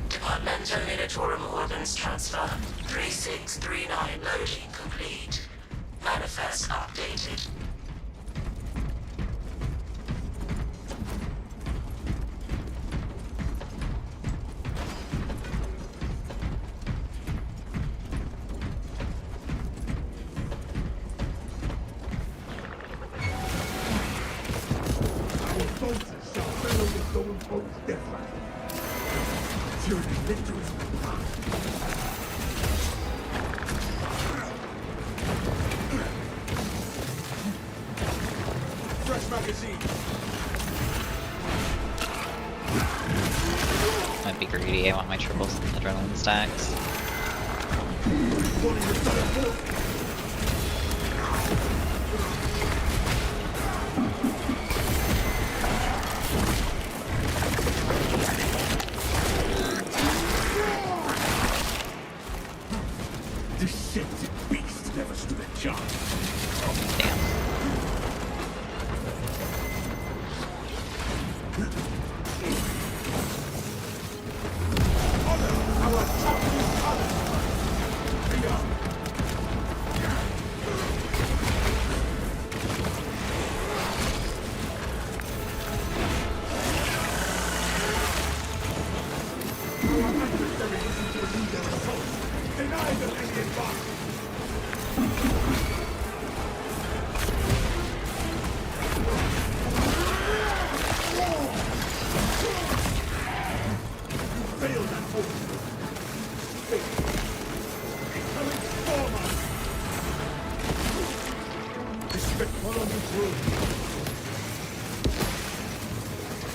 Departmental Minatorum Ordnance Transfer. 3639 loading complete. Manifest updated. Fresh magazine. Might be greedy, I want my triple adrenaline stacks. This scented beast never stood a chance. Damn.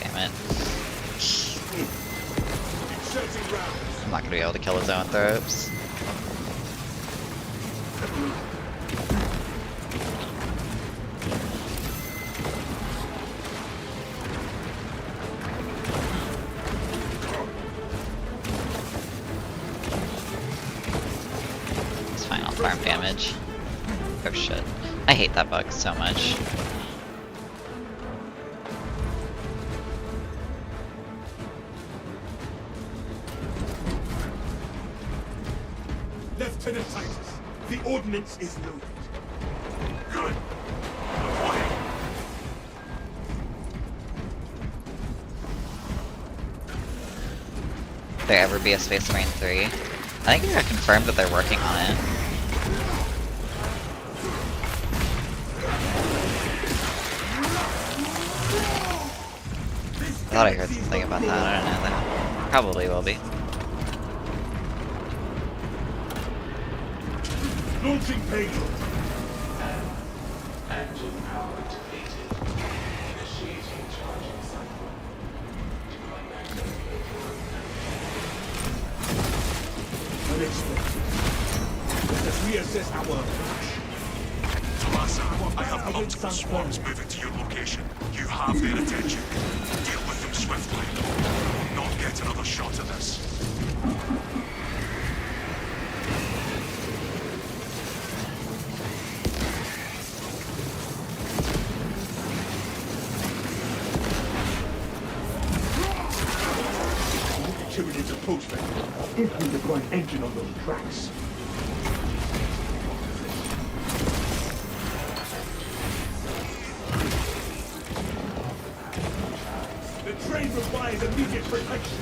Damn it. I'm not gonna be able to kill his own throws. It's fine, I'll farm damage. Oh shit. I hate that bug so much. Lieutenant Titus, the ordnance is loaded. Good. Avoid. Will there ever be a Space Marine 3? I think I confirmed that they're working on it. I thought I heard something about that, I don't know, that probably will be. Launching payload. Engine power depleted. Initiating charging cycle. Unexpected. Let us reassess our approach. Tomasa, I have multiple swarms moving to your location. You have their attention. Deal with them swiftly. Not get another shot at this. Chewing into post if we deploy an engine on those tracks. The train requires immediate protection.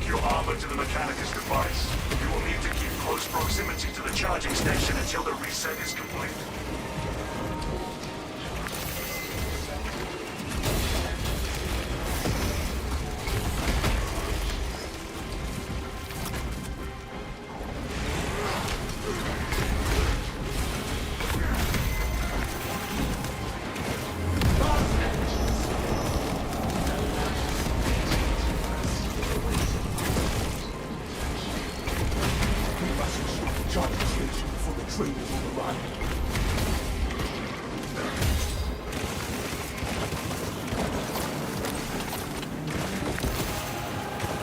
your armor to the Mechanicus device. You will need to keep close proximity to the charging station until the reset is complete.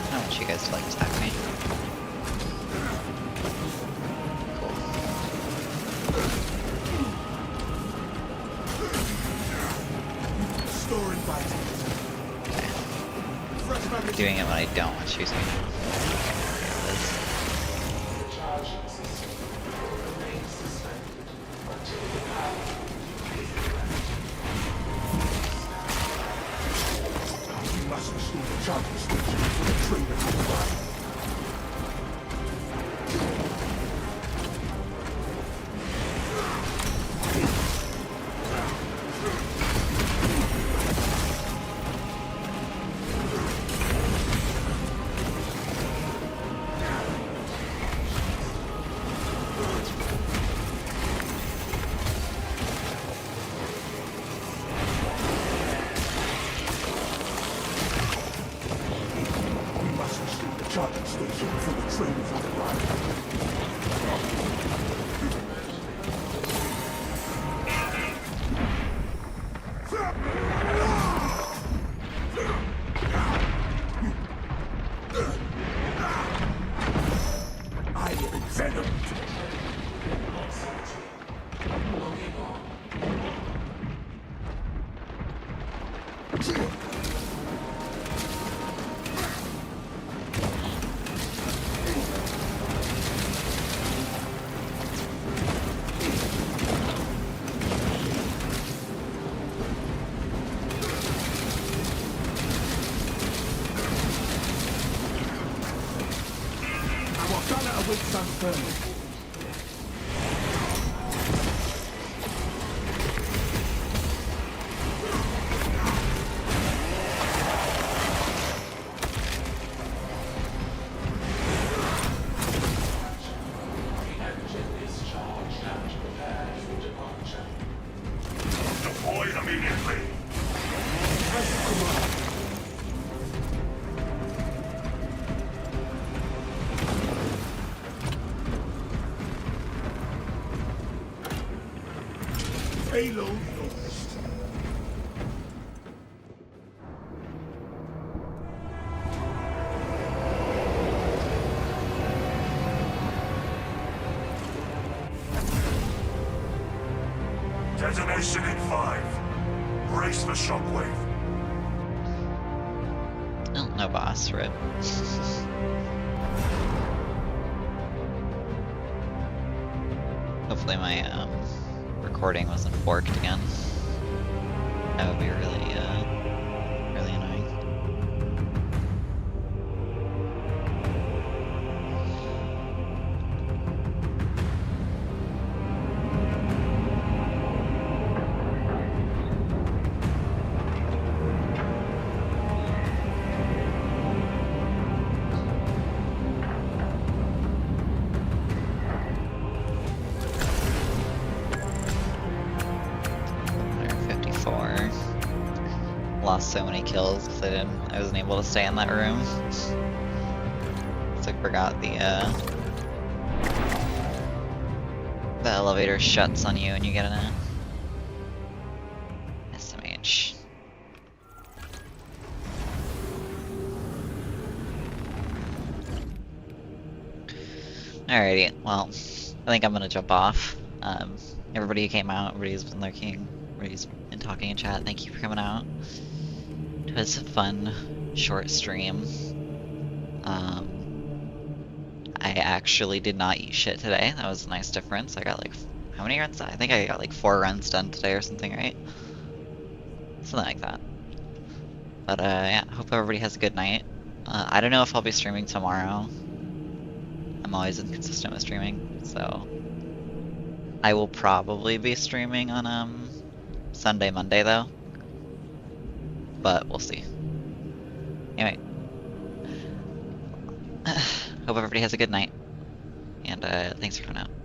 I want you guys to like attack me. Storing vitals. You're doing it when I don't want you to. This. The charging system will remain suspended until the power is evacuated. We must restore the charging station before the trainers arrive. We must restore the charging station before the trainers arrive. I am envenomed. Our gunner awaits unfurled. Engine is charged and prepared for departure. Deploy immediately. Payload lost. Detonation in 5. Brace for shockwave. Oh, no boss, rip. Hopefully my recording wasn't forked again. That would be really, really annoying. Lost so many kills because I wasn't able to stay in that room. So I forgot the elevator shuts on you and you get in a SMH. Alrighty, well, I think I'm gonna jump off. Everybody who came out, everybody's been lurking, everybody's been talking in chat, thank you for coming out. It was a fun, short stream. I actually did not eat shit today, that was a nice difference. I got like, how many runs? I think I got like 4 runs done today or something, right? Something like that. But yeah, hope everybody has a good night. I don't know if I'll be streaming tomorrow. I'm always inconsistent with streaming, so I will probably be streaming on Sunday, Monday though. But we'll see. Anyway, hope everybody has a good night, and thanks for coming out.